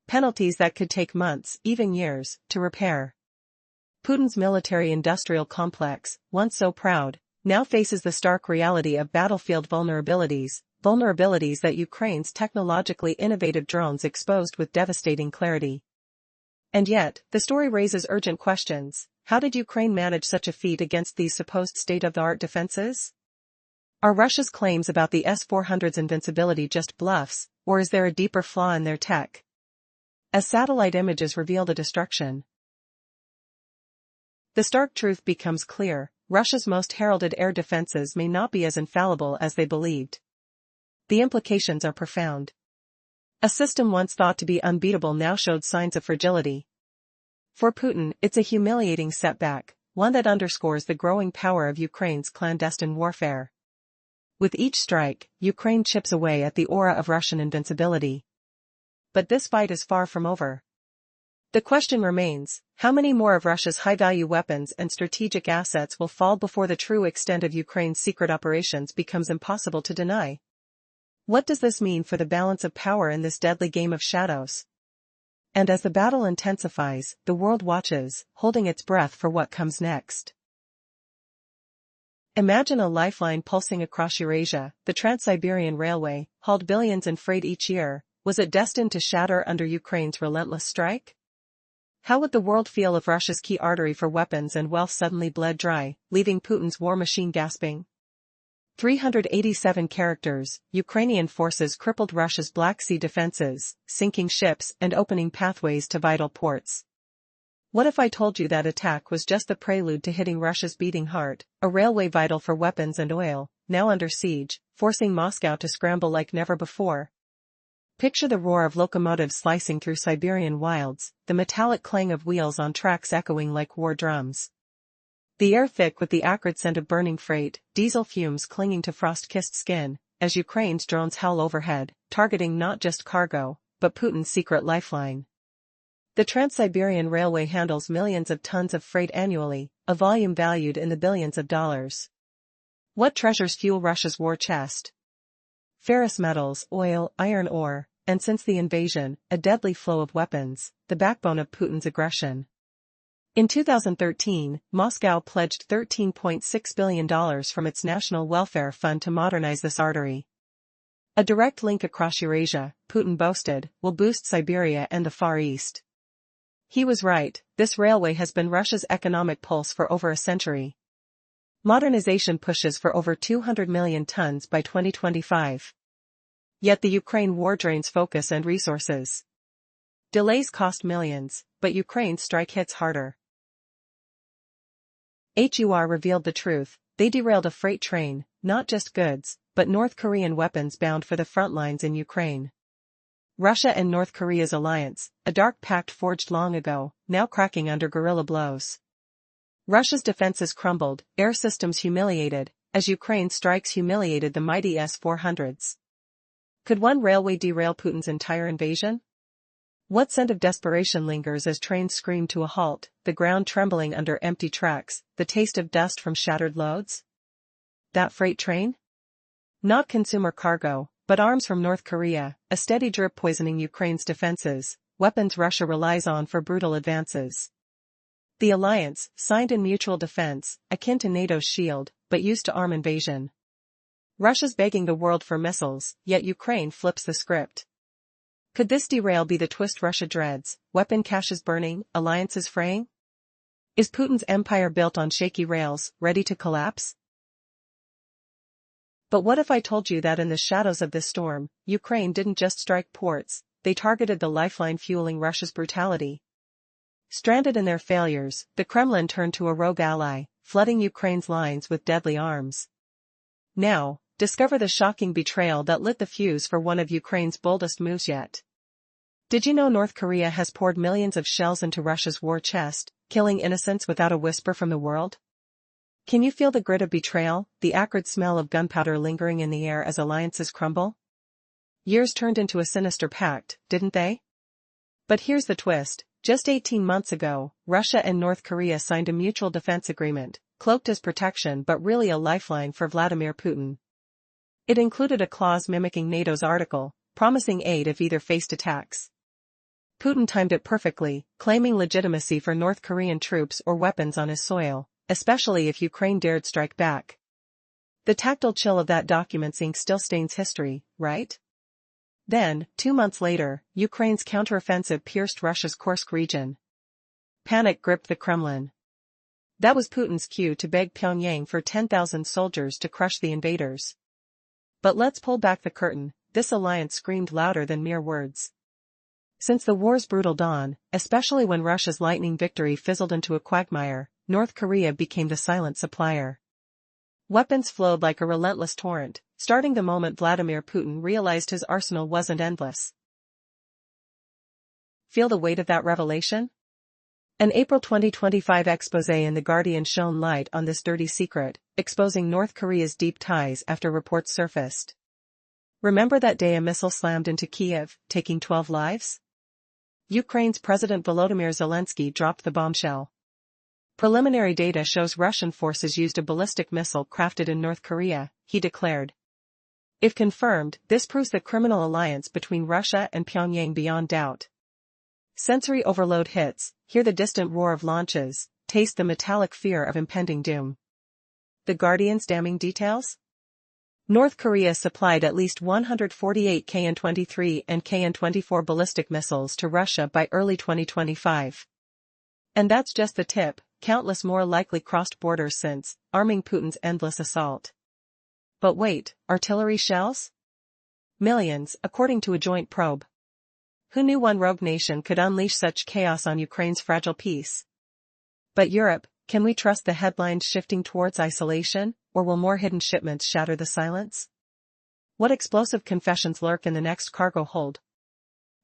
Penalties that could take months, even years, to repair. Putin's military-industrial complex, once so proud, now faces the stark reality of battlefield vulnerabilities that Ukraine's technologically innovative drones exposed with devastating clarity. And yet, the story raises urgent questions. How did Ukraine manage such a feat against these supposed state-of-the-art defenses? Are Russia's claims about the S-400's invincibility just bluffs, or is there a deeper flaw in their tech? As satellite images reveal the destruction, the stark truth becomes clear: Russia's most heralded air defenses may not be as infallible as they believed. The implications are profound. A system once thought to be unbeatable now showed signs of fragility. For Putin, it's a humiliating setback, one that underscores the growing power of Ukraine's clandestine warfare. With each strike, Ukraine chips away at the aura of Russian invincibility. But this fight is far from over. The question remains: how many more of Russia's high-value weapons and strategic assets will fall before the true extent of Ukraine's secret operations becomes impossible to deny? What does this mean for the balance of power in this deadly game of shadows? And as the battle intensifies, the world watches, holding its breath for what comes next. Imagine a lifeline pulsing across Eurasia. The Trans-Siberian Railway, hauled billions in freight each year, was it destined to shatter under Ukraine's relentless strike? How would the world feel if Russia's key artery for weapons and wealth suddenly bled dry, leaving Putin's war machine gasping? 387 characters. Ukrainian forces crippled Russia's Black Sea defenses, sinking ships and opening pathways to vital ports. What if I told you that attack was just the prelude to hitting Russia's beating heart, a railway vital for weapons and oil, now under siege, forcing Moscow to scramble like never before? Picture the roar of locomotives slicing through Siberian wilds, the metallic clang of wheels on tracks echoing like war drums. The air thick with the acrid scent of burning freight, diesel fumes clinging to frost-kissed skin, as Ukraine's drones howl overhead, targeting not just cargo, but Putin's secret lifeline. The Trans-Siberian Railway handles millions of tons of freight annually, a volume valued in the billions of dollars. What treasures fuel Russia's war chest? Ferrous metals, oil, iron ore, and since the invasion, a deadly flow of weapons, the backbone of Putin's aggression. In 2013, Moscow pledged $13.6 billion from its National Welfare Fund to modernize this artery. A direct link across Eurasia, Putin boasted, will boost Siberia and the Far East. He was right. This railway has been Russia's economic pulse for over a century. Modernization pushes for over 200 million tons by 2025. Yet the Ukraine war drains focus and resources. Delays cost millions, but Ukraine's strike hits harder. HUR revealed the truth. They derailed a freight train, not just goods, but North Korean weapons bound for the front lines in Ukraine. Russia and North Korea's alliance, a dark pact forged long ago, now cracking under guerrilla blows. Russia's defenses crumbled, air systems humiliated, as Ukraine's strikes humiliated the mighty S-400s. Could one railway derail Putin's entire invasion? What scent of desperation lingers as trains scream to a halt, the ground trembling under empty tracks, the taste of dust from shattered loads? That freight train? Not consumer cargo, but arms from North Korea, a steady drip poisoning Ukraine's defenses, weapons Russia relies on for brutal advances. The alliance, signed in mutual defense, akin to NATO's shield, but used to arm invasion. Russia's begging the world for missiles, yet Ukraine flips the script. Could this derail be the twist Russia dreads, weapon caches burning, alliances fraying? Is Putin's empire built on shaky rails, ready to collapse? But what if I told you that in the shadows of this storm, Ukraine didn't just strike ports, they targeted the lifeline fueling Russia's brutality? Stranded in their failures, the Kremlin turned to a rogue ally, flooding Ukraine's lines with deadly arms. Now, discover the shocking betrayal that lit the fuse for one of Ukraine's boldest moves yet. Did you know North Korea has poured millions of shells into Russia's war chest, killing innocents without a whisper from the world? Can you feel the grit of betrayal, the acrid smell of gunpowder lingering in the air as alliances crumble? Years turned into a sinister pact, didn't they? But here's the twist. Just 18 months ago, Russia and North Korea signed a mutual defense agreement, cloaked as protection but really a lifeline for Vladimir Putin. It included a clause mimicking NATO's article, promising aid if either faced attacks. Putin timed it perfectly, claiming legitimacy for North Korean troops or weapons on his soil, especially if Ukraine dared strike back. The tactile chill of that document's ink still stains history, right? Then, 2 months later, Ukraine's counteroffensive pierced Russia's Kursk region. Panic gripped the Kremlin. That was Putin's cue to beg Pyongyang for 10,000 soldiers to crush the invaders. But let's pull back the curtain, this alliance screamed louder than mere words. Since the war's brutal dawn, especially when Russia's lightning victory fizzled into a quagmire, North Korea became the silent supplier. Weapons flowed like a relentless torrent, starting the moment Vladimir Putin realized his arsenal wasn't endless. Feel the weight of that revelation? An April 2025 exposé in The Guardian shone light on this dirty secret, exposing North Korea's deep ties after reports surfaced. Remember that day a missile slammed into Kyiv, taking 12 lives? Ukraine's President Volodymyr Zelensky dropped the bombshell. Preliminary data shows Russian forces used a ballistic missile crafted in North Korea, he declared. If confirmed, this proves the criminal alliance between Russia and Pyongyang beyond doubt. Sensory overload hits, hear the distant roar of launches, taste the metallic fear of impending doom. The Guardian's damning details? North Korea supplied at least 148 KN-23 and KN-24 ballistic missiles to Russia by early 2025. And that's just the tip, countless more likely crossed borders since, arming Putin's endless assault. But wait, artillery shells? Millions, according to a joint probe. Who knew one rogue nation could unleash such chaos on Ukraine's fragile peace? But Europe, can we trust the headlines shifting towards isolation, or will more hidden shipments shatter the silence? What explosive confessions lurk in the next cargo hold?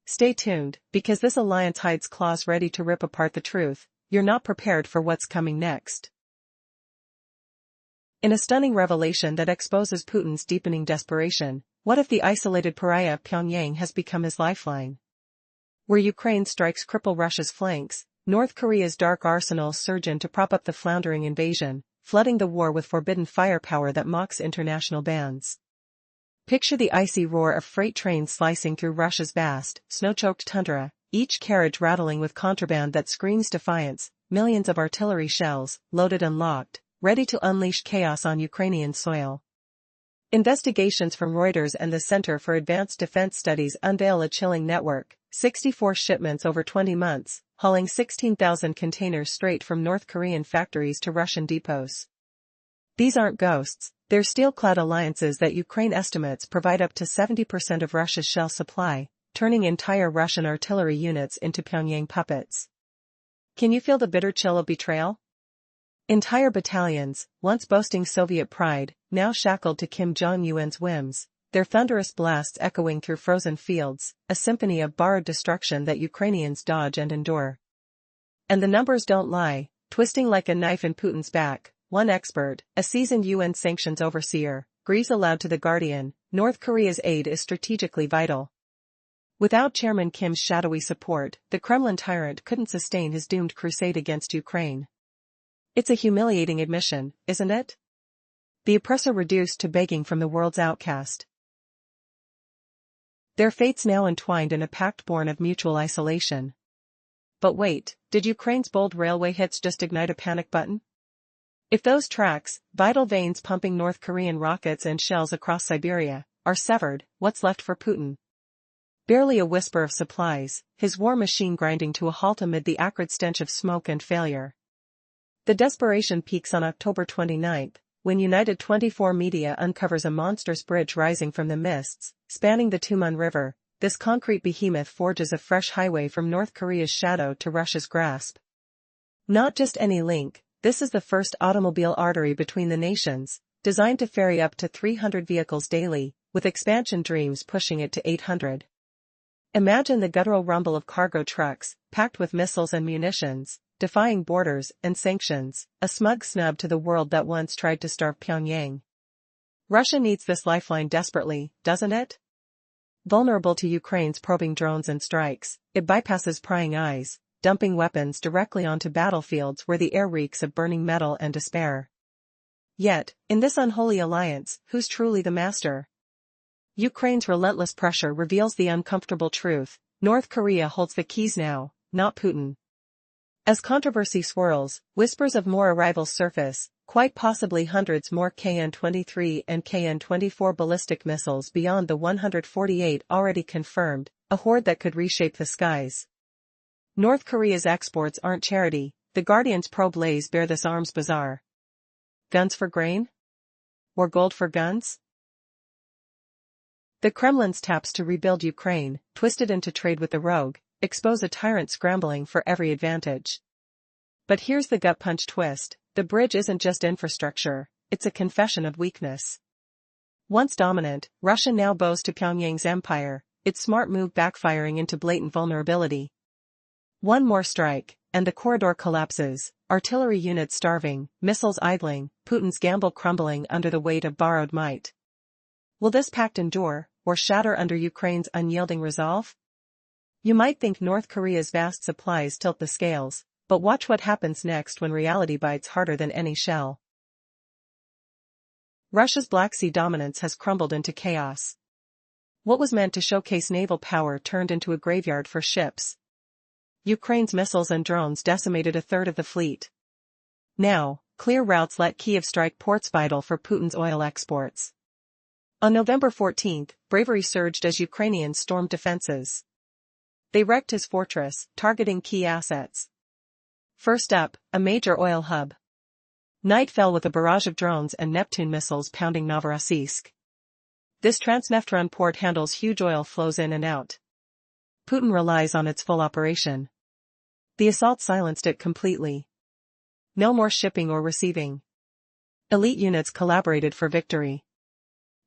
Stay tuned, because this alliance hides claws ready to rip apart the truth. You're not prepared for what's coming next. In a stunning revelation that exposes Putin's deepening desperation, what if the isolated pariah of Pyongyang has become his lifeline? Where Ukraine's strikes cripple Russia's flanks, North Korea's dark arsenals surge in to prop up the floundering invasion, flooding the war with forbidden firepower that mocks international bans. Picture the icy roar of freight trains slicing through Russia's vast, snow-choked tundra, each carriage rattling with contraband that screams defiance, millions of artillery shells, loaded and locked, ready to unleash chaos on Ukrainian soil. Investigations from Reuters and the Center for Advanced Defense Studies unveil a chilling network, 64 shipments over 20 months, hauling 16,000 containers straight from North Korean factories to Russian depots. These aren't ghosts, they're steel-clad alliances that Ukraine estimates provide up to 70% of Russia's shell supply, turning entire Russian artillery units into Pyongyang puppets. Can you feel the bitter chill of betrayal? Entire battalions, once boasting Soviet pride, now shackled to Kim Jong-un's whims, their thunderous blasts echoing through frozen fields, a symphony of borrowed destruction that Ukrainians dodge and endure. And the numbers don't lie, twisting like a knife in Putin's back. One expert, a seasoned UN sanctions overseer, grieves aloud to The Guardian, North Korea's aid is strategically vital. Without Chairman Kim's shadowy support, the Kremlin tyrant couldn't sustain his doomed crusade against Ukraine. It's a humiliating admission, isn't it? The oppressor reduced to begging from the world's outcast. Their fates now entwined in a pact born of mutual isolation. But wait, Did Ukraine's bold railway hits just ignite a panic button? If those tracks, vital veins pumping North Korean rockets and shells across Siberia, are severed, what's left for Putin? Barely a whisper of supplies, his war machine grinding to a halt amid the acrid stench of smoke and failure. The desperation peaks on October 29, when United 24 Media uncovers a monstrous bridge rising from the mists, spanning the Tuman River. This concrete behemoth forges a fresh highway from North Korea's shadow to Russia's grasp. Not just any link, this is the first automobile artery between the nations, designed to ferry up to 300 vehicles daily, with expansion dreams pushing it to 800. Imagine the guttural rumble of cargo trucks, packed with missiles and munitions, defying borders and sanctions, a smug snub to the world that once tried to starve Pyongyang. Russia needs this lifeline desperately, doesn't it? Vulnerable to Ukraine's probing drones and strikes, it bypasses prying eyes, dumping weapons directly onto battlefields where the air reeks of burning metal and despair. Yet, in this unholy alliance, who's truly the master? Ukraine's relentless pressure reveals the uncomfortable truth: North Korea holds the keys now, not Putin. As controversy swirls, whispers of more arrivals surface, quite possibly hundreds more KN-23 and KN-24 ballistic missiles beyond the 148 already confirmed, a horde that could reshape the skies. North Korea's exports aren't charity, the Guardian's probe lays bare this arms bazaar. Guns for grain? Or gold for guns? The Kremlin's taps to rebuild Ukraine, twisted into trade with the rogue, expose a tyrant scrambling for every advantage. But here's the gut punch twist: the bridge isn't just infrastructure, it's a confession of weakness. Once dominant, Russia now bows to Pyongyang's empire, its smart move backfiring into blatant vulnerability. One more strike, and the corridor collapses, artillery units starving, missiles idling, Putin's gamble crumbling under the weight of borrowed might. Will this pact endure, or shatter under Ukraine's unyielding resolve? You might think North Korea's vast supplies tilt the scales, but watch what happens next when reality bites harder than any shell. Russia's Black Sea dominance has crumbled into chaos. What was meant to showcase naval power turned into a graveyard for ships. Ukraine's missiles and drones decimated a third of the fleet. Now, clear routes let Kyiv strike ports vital for Putin's oil exports. On November 14, bravery surged as Ukrainians stormed defenses. They wrecked his fortress, targeting key assets. First up, a major oil hub. Night fell with a barrage of drones and Neptune missiles pounding Novorossiysk. This Transneft-run port handles huge oil flows in and out. Putin relies on its full operation. The assault silenced it completely. No more shipping or receiving. Elite units collaborated for victory.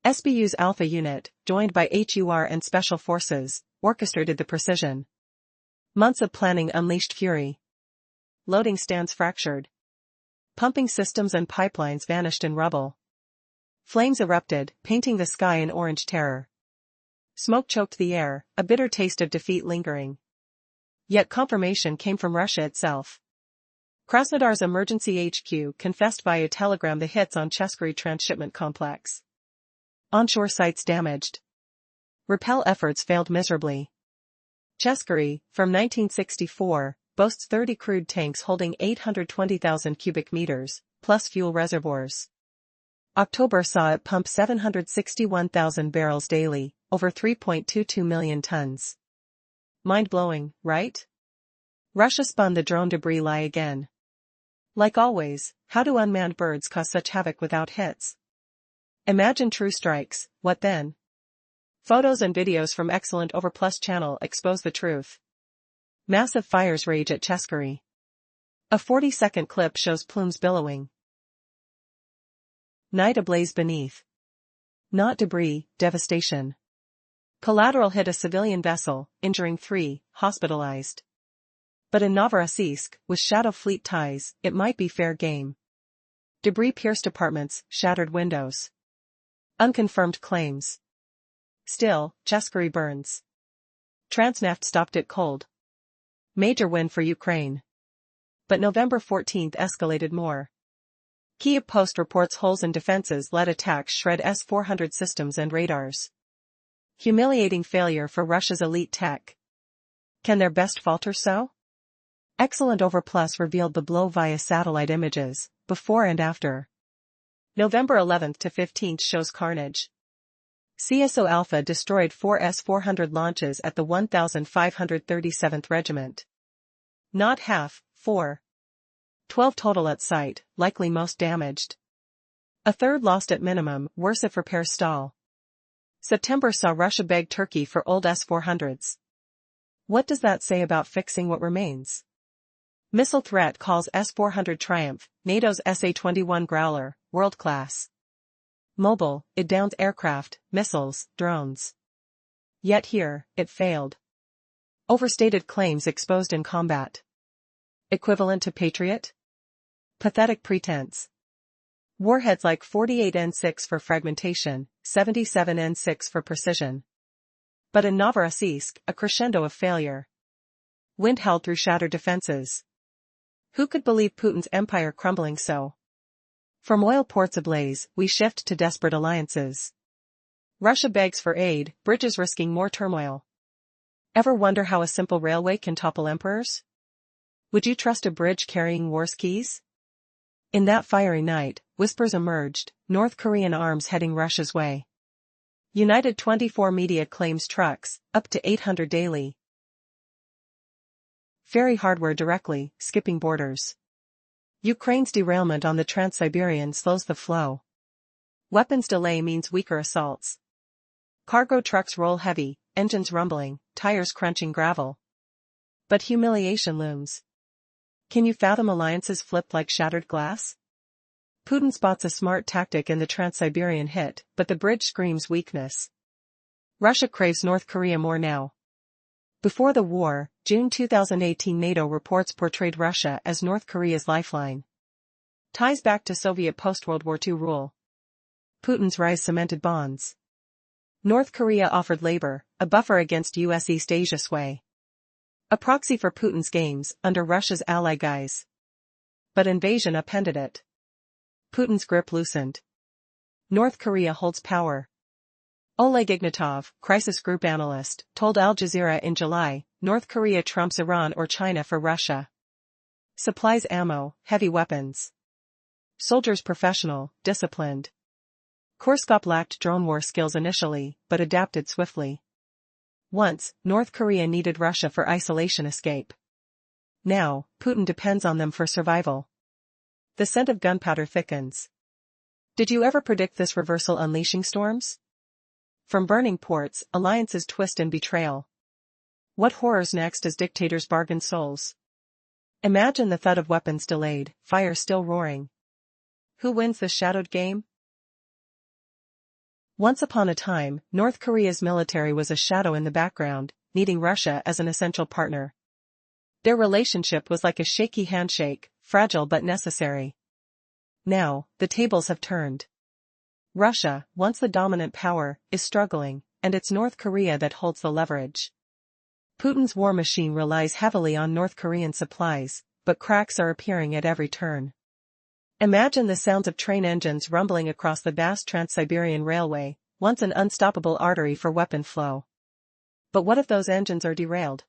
SBU's Alpha unit, joined by HUR and Special Forces, orchestrated the precision. Months of planning unleashed fury. Loading stands fractured. Pumping systems and pipelines vanished in rubble. Flames erupted, painting the sky in orange terror. Smoke choked the air, a bitter taste of defeat lingering. Yet confirmation came from Russia itself. Krasnodar's emergency HQ confessed via telegram the hits on Cheskary transshipment complex. Onshore sites damaged. Repel efforts failed miserably. Cheskary, from 1964, boasts 30 crude tanks holding 820,000 cubic meters, plus fuel reservoirs. October saw it pump 761,000 barrels daily, over 3.22 million tons. Mind-blowing, right? Russia spun the drone debris lie again. Like always, how do unmanned birds cause such havoc without hits? Imagine true strikes, what then? Photos and videos from Excellent Overplus channel expose the truth. Massive fires rage at Cheskary. A 40-second clip shows plumes billowing. Night ablaze beneath. Not debris, devastation. Collateral hit a civilian vessel, injuring 3, hospitalized. But in Novorossiysk, with shadow fleet ties, it might be fair game. Debris pierced apartments, shattered windows. Unconfirmed claims. Still, Cheskary burns. Transneft stopped it cold. Major win for Ukraine. But November 14 escalated more. Kyiv Post reports holes in defenses let attacks shred S-400 systems and radars. Humiliating failure for Russia's elite tech. Can their best falter so? Excellent Overplus revealed the blow via satellite images, before and after. November 11th to 15th shows carnage. CSO Alpha destroyed 4 S-400 launches at the 1537th Regiment. Not half, 4. 12 total at site, likely most damaged. A third lost at minimum, worse if repairs stall. September saw Russia beg Turkey for old S-400s. What does that say about fixing what remains? Missile threat calls S-400 Triumph, NATO's SA-21 Growler, world-class. Mobile, it downs aircraft, missiles, drones. Yet here, it failed. Overstated claims exposed in combat. Equivalent to Patriot? Pathetic pretense. Warheads like 48N6 for fragmentation, 77N6 for precision. But in Novorossiysk, a crescendo of failure. Wind howled through shattered defenses. Who could believe Putin's empire crumbling so? From oil ports ablaze, we shift to desperate alliances. Russia begs for aid, bridges risking more turmoil. Ever wonder how a simple railway can topple emperors? Would you trust a bridge carrying war's keys? In that fiery night, whispers emerged, North Korean arms heading Russia's way. United 24 media claims trucks, up to 800 daily. Ferry hardware directly, skipping borders. Ukraine's derailment on the Trans-Siberian slows the flow. Weapons delay means weaker assaults. Cargo trucks roll heavy, engines rumbling, tires crunching gravel. But humiliation looms. Can you fathom alliances flipped like shattered glass? Putin spots a smart tactic in the Trans-Siberian hit, but the bridge screams weakness. Russia craves North Korea more now. Before the war, June 2018 NATO reports portrayed Russia as North Korea's lifeline. Ties back to Soviet post-World War II rule. Putin's rise cemented bonds. North Korea offered labor, a buffer against U.S. East Asia sway. A proxy for Putin's games, under Russia's ally guise. But invasion upended it. Putin's grip loosened. North Korea holds power. Oleg Ignatov, crisis group analyst, told Al Jazeera in July, North Korea trumps Iran or China for Russia. Supplies ammo, heavy weapons. Soldiers professional, disciplined. Korskop lacked drone war skills initially, but adapted swiftly. Once, North Korea needed Russia for isolation escape. Now, Putin depends on them for survival. The scent of gunpowder thickens. Did you ever predict this reversal unleashing storms? From burning ports, alliances twist in betrayal. What horrors next as dictators bargain souls? Imagine the thud of weapons delayed, fire still roaring. Who wins this shadowed game? Once upon a time, North Korea's military was a shadow in the background, needing Russia as an essential partner. Their relationship was like a shaky handshake, fragile but necessary. Now, the tables have turned. Russia, once the dominant power, is struggling, and it's North Korea that holds the leverage. Putin's war machine relies heavily on North Korean supplies, but cracks are appearing at every turn. Imagine the sounds of train engines rumbling across the vast Trans-Siberian Railway, once an unstoppable artery for weapon flow. But what if those engines are derailed?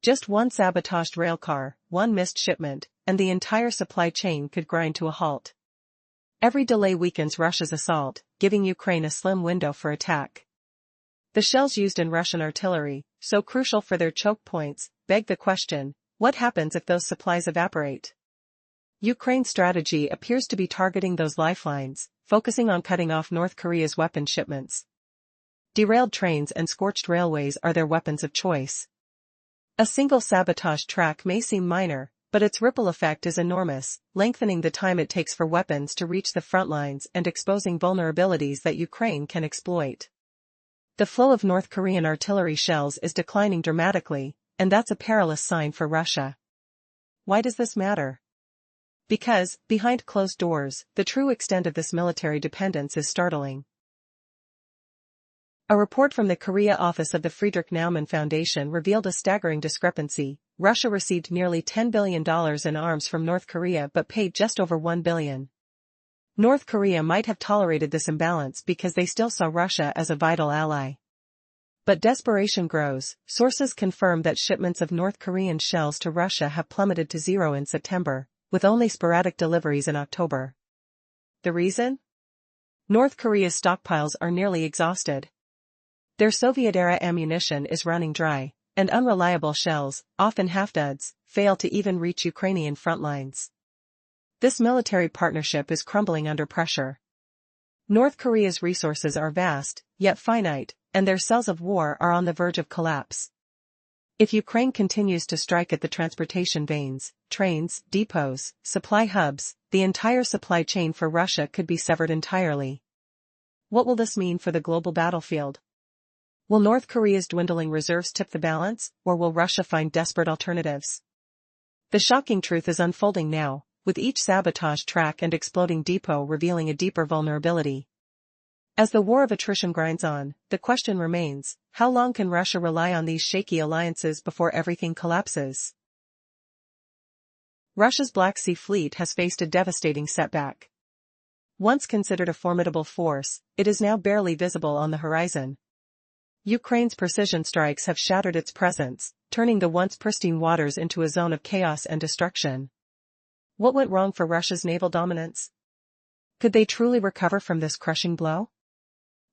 Just one sabotaged railcar, one missed shipment, and the entire supply chain could grind to a halt. Every delay weakens Russia's assault, giving Ukraine a slim window for attack. The shells used in Russian artillery, so crucial for their choke points, beg the question, what happens if those supplies evaporate? Ukraine's strategy appears to be targeting those lifelines, focusing on cutting off North Korea's weapon shipments. Derailed trains and scorched railways are their weapons of choice. A single sabotage track may seem minor, but its ripple effect is enormous, lengthening the time it takes for weapons to reach the front lines and exposing vulnerabilities that Ukraine can exploit. The flow of North Korean artillery shells is declining dramatically, and that's a perilous sign for Russia. Why does this matter? Because, behind closed doors, the true extent of this military dependence is startling. A report from the Korea office of the Friedrich Naumann Foundation revealed a staggering discrepancy. Russia received nearly $10 billion in arms from North Korea but paid just over $1 billion. North Korea might have tolerated this imbalance because they still saw Russia as a vital ally. But desperation grows. Sources confirm that shipments of North Korean shells to Russia have plummeted to zero in September, with only sporadic deliveries in October. The reason? North Korea's stockpiles are nearly exhausted. Their Soviet-era ammunition is running dry, and unreliable shells, often half-duds, fail to even reach Ukrainian front lines. This military partnership is crumbling under pressure. North Korea's resources are vast, yet finite, and their cells of war are on the verge of collapse. If Ukraine continues to strike at the transportation veins, trains, depots, supply hubs, the entire supply chain for Russia could be severed entirely. What will this mean for the global battlefield? Will North Korea's dwindling reserves tip the balance, or will Russia find desperate alternatives? The shocking truth is unfolding now, with each sabotage track and exploding depot revealing a deeper vulnerability. As the war of attrition grinds on, the question remains, how long can Russia rely on these shaky alliances before everything collapses? Russia's Black Sea Fleet has faced a devastating setback. Once considered a formidable force, it is now barely visible on the horizon. Ukraine's precision strikes have shattered its presence, turning the once pristine waters into a zone of chaos and destruction. What went wrong for Russia's naval dominance? Could they truly recover from this crushing blow?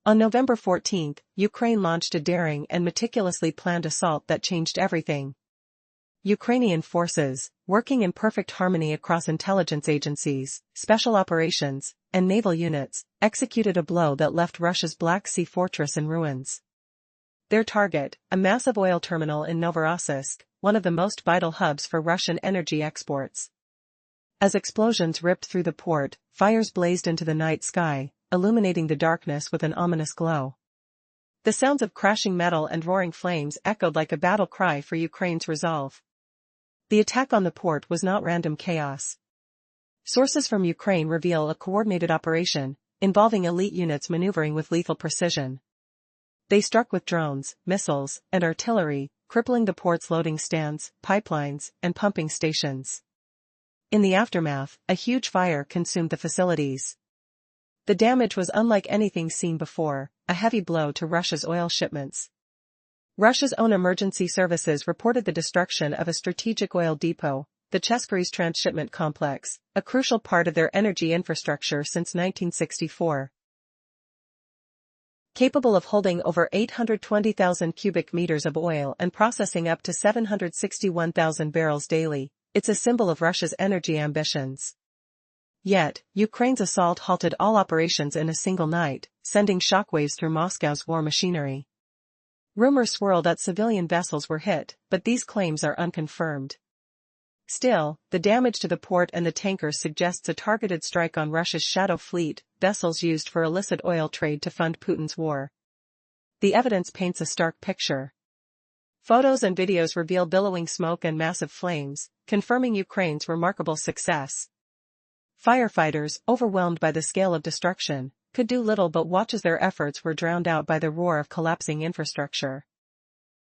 On November 14, Ukraine launched a daring and meticulously planned assault that changed everything. Ukrainian forces, working in perfect harmony across intelligence agencies, special operations, and naval units, executed a blow that left Russia's Black Sea fortress in ruins. Their target, a massive oil terminal in Novorossiysk, one of the most vital hubs for Russian energy exports. As explosions ripped through the port, fires blazed into the night sky, illuminating the darkness with an ominous glow. The sounds of crashing metal and roaring flames echoed like a battle cry for Ukraine's resolve. The attack on the port was not random chaos. Sources from Ukraine reveal a coordinated operation, involving elite units maneuvering with lethal precision. They struck with drones, missiles, and artillery, crippling the port's loading stands, pipelines, and pumping stations. In the aftermath, a huge fire consumed the facilities. The damage was unlike anything seen before, a heavy blow to Russia's oil shipments. Russia's own emergency services reported the destruction of a strategic oil depot, the Cheskry's transshipment complex, a crucial part of their energy infrastructure since 1964. Capable of holding over 820,000 cubic meters of oil and processing up to 761,000 barrels daily, it's a symbol of Russia's energy ambitions. Yet, Ukraine's assault halted all operations in a single night, sending shockwaves through Moscow's war machinery. Rumors swirled that civilian vessels were hit, but these claims are unconfirmed. Still, the damage to the port and the tankers suggests a targeted strike on Russia's shadow fleet, vessels used for illicit oil trade to fund Putin's war. The evidence paints a stark picture. Photos and videos reveal billowing smoke and massive flames, confirming Ukraine's remarkable success. Firefighters, overwhelmed by the scale of destruction, could do little but watch as their efforts were drowned out by the roar of collapsing infrastructure.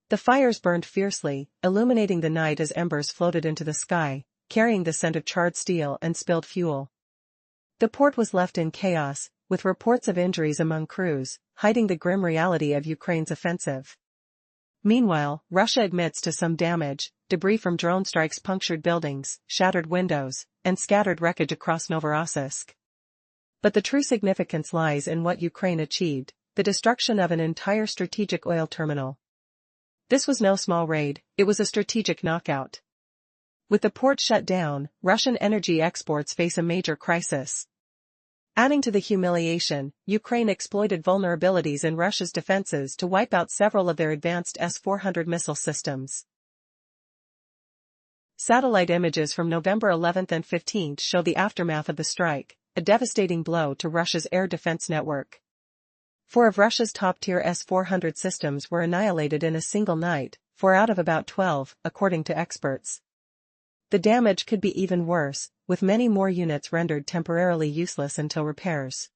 The fires burned fiercely, illuminating the night as embers floated into the sky, carrying the scent of charred steel and spilled fuel. The port was left in chaos, with reports of injuries among crews, hiding the grim reality of Ukraine's offensive. Meanwhile, Russia admits to some damage. Debris from drone strikes punctured buildings, shattered windows, and scattered wreckage across Novorossiysk. But the true significance lies in what Ukraine achieved, the destruction of an entire strategic oil terminal. This was no small raid, it was a strategic knockout. With the port shut down, Russian energy exports face a major crisis. Adding to the humiliation, Ukraine exploited vulnerabilities in Russia's defenses to wipe out several of their advanced S-400 missile systems. Satellite images from November 11 and 15 show the aftermath of the strike, a devastating blow to Russia's air defense network. 4 of Russia's top-tier S-400 systems were annihilated in a single night, 4 out of about 12, according to experts. The damage could be even worse, with many more units rendered temporarily useless until repairs.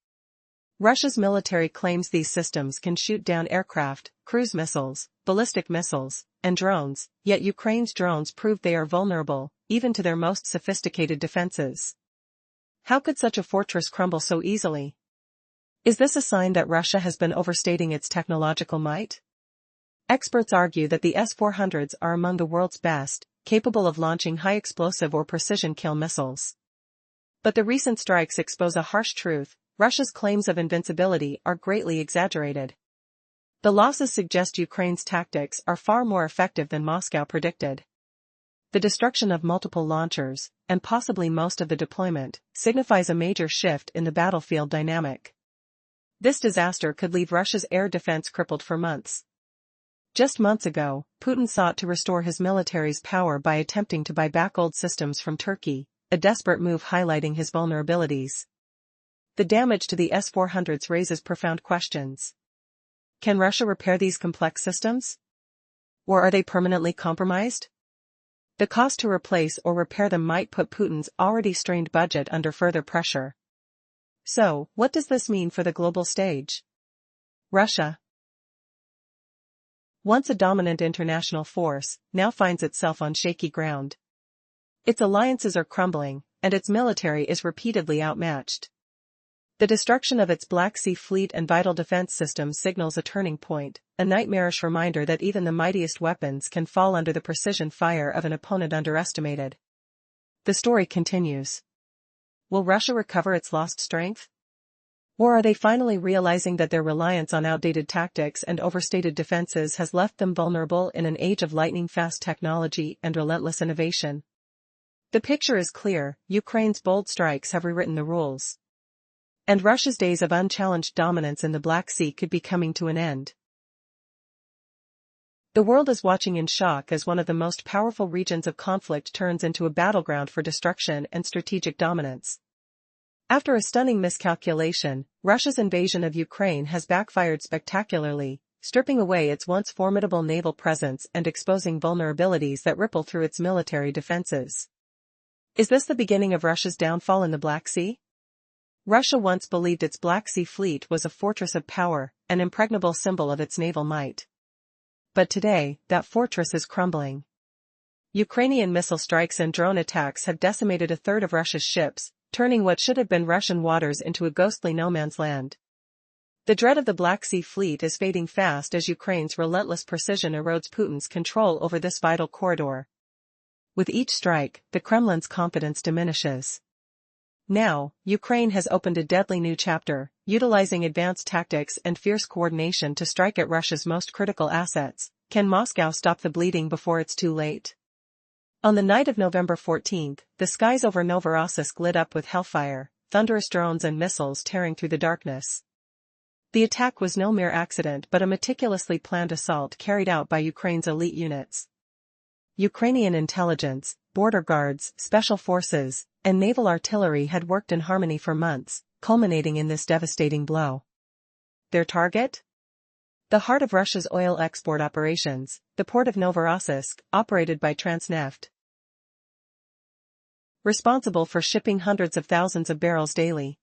Russia's military claims these systems can shoot down aircraft, cruise missiles, ballistic missiles, and drones, yet Ukraine's drones prove they are vulnerable, even to their most sophisticated defenses. How could such a fortress crumble so easily? Is this a sign that Russia has been overstating its technological might? Experts argue that the S-400s are among the world's best, capable of launching high-explosive or precision-kill missiles. But the recent strikes expose a harsh truth: Russia's claims of invincibility are greatly exaggerated. The losses suggest Ukraine's tactics are far more effective than Moscow predicted. The destruction of multiple launchers, and possibly most of the deployment, signifies a major shift in the battlefield dynamic. This disaster could leave Russia's air defense crippled for months. Just months ago, Putin sought to restore his military's power by attempting to buy back old systems from Turkey, a desperate move highlighting his vulnerabilities. The damage to the S-400s raises profound questions. Can Russia repair these complex systems? Or are they permanently compromised? The cost to replace or repair them might put Putin's already strained budget under further pressure. So, what does this mean for the global stage? Russia, once a dominant international force, now finds itself on shaky ground. Its alliances are crumbling, and its military is repeatedly outmatched. The destruction of its Black Sea fleet and vital defense systems signals a turning point, a nightmarish reminder that even the mightiest weapons can fall under the precision fire of an opponent underestimated. The story continues. Will Russia recover its lost strength? Or are they finally realizing that their reliance on outdated tactics and overstated defenses has left them vulnerable in an age of lightning-fast technology and relentless innovation? The picture is clear: Ukraine's bold strikes have rewritten the rules. And Russia's days of unchallenged dominance in the Black Sea could be coming to an end. The world is watching in shock as one of the most powerful regions of conflict turns into a battleground for destruction and strategic dominance. After a stunning miscalculation, Russia's invasion of Ukraine has backfired spectacularly, stripping away its once formidable naval presence and exposing vulnerabilities that ripple through its military defenses. Is this the beginning of Russia's downfall in the Black Sea? Russia once believed its Black Sea fleet was a fortress of power, an impregnable symbol of its naval might. But today, that fortress is crumbling. Ukrainian missile strikes and drone attacks have decimated a third of Russia's ships, turning what should have been Russian waters into a ghostly no-man's land. The dread of the Black Sea fleet is fading fast as Ukraine's relentless precision erodes Putin's control over this vital corridor. With each strike, the Kremlin's confidence diminishes. Now, Ukraine has opened a deadly new chapter, utilizing advanced tactics and fierce coordination to strike at Russia's most critical assets. Can Moscow stop the bleeding before it's too late? On the night of November 14, the skies over Novorossiysk lit up with hellfire, thunderous drones and missiles tearing through the darkness. The attack was no mere accident but a meticulously planned assault carried out by Ukraine's elite units. Ukrainian intelligence, border guards, special forces, and naval artillery had worked in harmony for months, culminating in this devastating blow. Their target? The heart of Russia's oil export operations, the port of Novorossiysk, operated by Transneft. Responsible for shipping hundreds of thousands of barrels daily.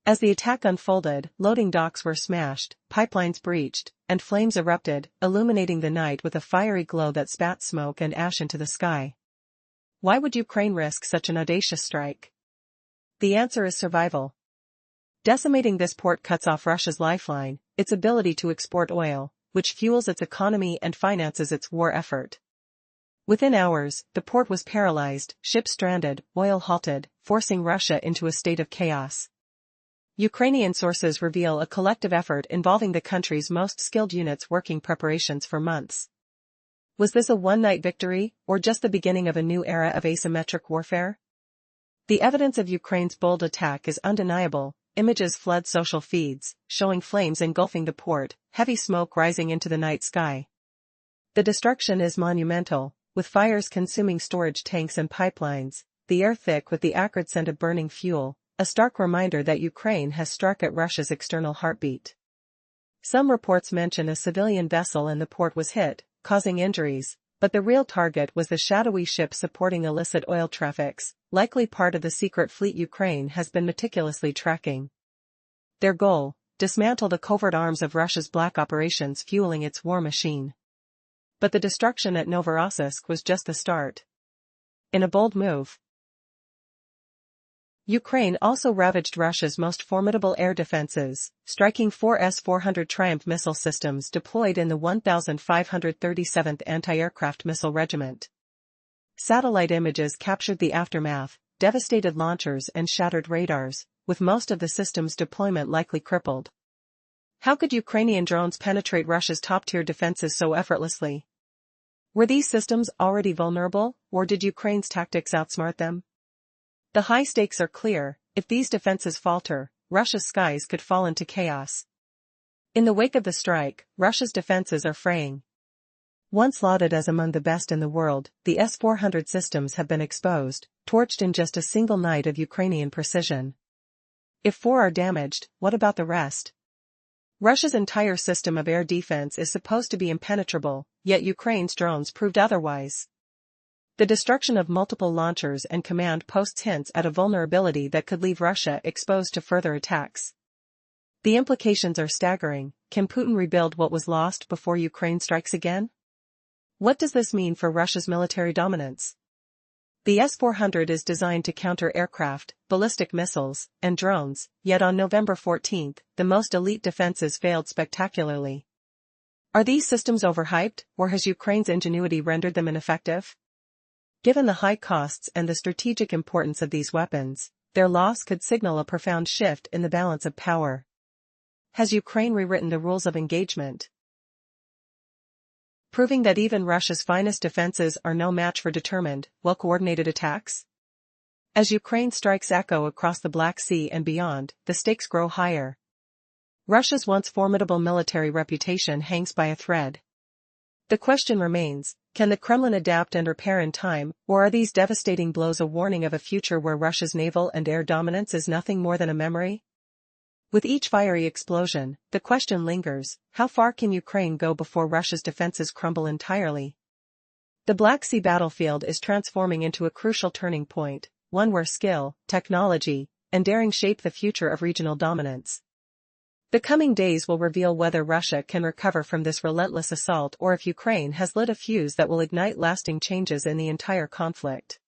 As the attack unfolded, loading docks were smashed, pipelines breached, and flames erupted, illuminating the night with a fiery glow that spat smoke and ash into the sky. Why would Ukraine risk such an audacious strike? The answer is survival. Decimating this port cuts off Russia's lifeline, its ability to export oil, which fuels its economy and finances its war effort. Within hours, the port was paralyzed, ships stranded, oil halted, forcing Russia into a state of chaos. Ukrainian sources reveal a collective effort involving the country's most skilled units working preparations for months. Was this a one-night victory, or just the beginning of a new era of asymmetric warfare? The evidence of Ukraine's bold attack is undeniable. Images flood social feeds, showing flames engulfing the port, heavy smoke rising into the night sky. The destruction is monumental, with fires consuming storage tanks and pipelines, the air thick with the acrid scent of burning fuel, a stark reminder that Ukraine has struck at Russia's external heartbeat. Some reports mention a civilian vessel in the port was hit, causing injuries, but the real target was the shadowy ship supporting illicit oil traffics, likely part of the secret fleet Ukraine has been meticulously tracking. Their goal: dismantle the covert arms of Russia's black operations fueling its war machine. But the destruction at Novorossiysk was just the start. In a bold move, Ukraine also ravaged Russia's most formidable air defenses, striking 4 S-400 Triumph missile systems deployed in the 1537th Anti-Aircraft Missile Regiment. Satellite images captured the aftermath, devastated launchers and shattered radars, with most of the system's deployment likely crippled. How could Ukrainian drones penetrate Russia's top-tier defenses so effortlessly? Were these systems already vulnerable, or did Ukraine's tactics outsmart them? The high stakes are clear: if these defenses falter, Russia's skies could fall into chaos. In the wake of the strike, Russia's defenses are fraying. Once lauded as among the best in the world, the S-400 systems have been exposed, torched in just a single night of Ukrainian precision. If 4 are damaged, what about the rest? Russia's entire system of air defense is supposed to be impenetrable, yet Ukraine's drones proved otherwise. The destruction of multiple launchers and command posts hints at a vulnerability that could leave Russia exposed to further attacks. The implications are staggering. Can Putin rebuild what was lost before Ukraine strikes again? What does this mean for Russia's military dominance? The S-400 is designed to counter aircraft, ballistic missiles, and drones, yet on November 14, the most elite defenses failed spectacularly. Are these systems overhyped, or has Ukraine's ingenuity rendered them ineffective? Given the high costs and the strategic importance of these weapons, their loss could signal a profound shift in the balance of power. Has Ukraine rewritten the rules of engagement, proving that even Russia's finest defenses are no match for determined, well-coordinated attacks? As Ukraine strikes echo across the Black Sea and beyond, the stakes grow higher. Russia's once formidable military reputation hangs by a thread. The question remains: can the Kremlin adapt and repair in time, or are these devastating blows a warning of a future where Russia's naval and air dominance is nothing more than a memory? With each fiery explosion, the question lingers: how far can Ukraine go before Russia's defenses crumble entirely? The Black Sea battlefield is transforming into a crucial turning point, one where skill, technology, and daring shape the future of regional dominance. The coming days will reveal whether Russia can recover from this relentless assault or if Ukraine has lit a fuse that will ignite lasting changes in the entire conflict.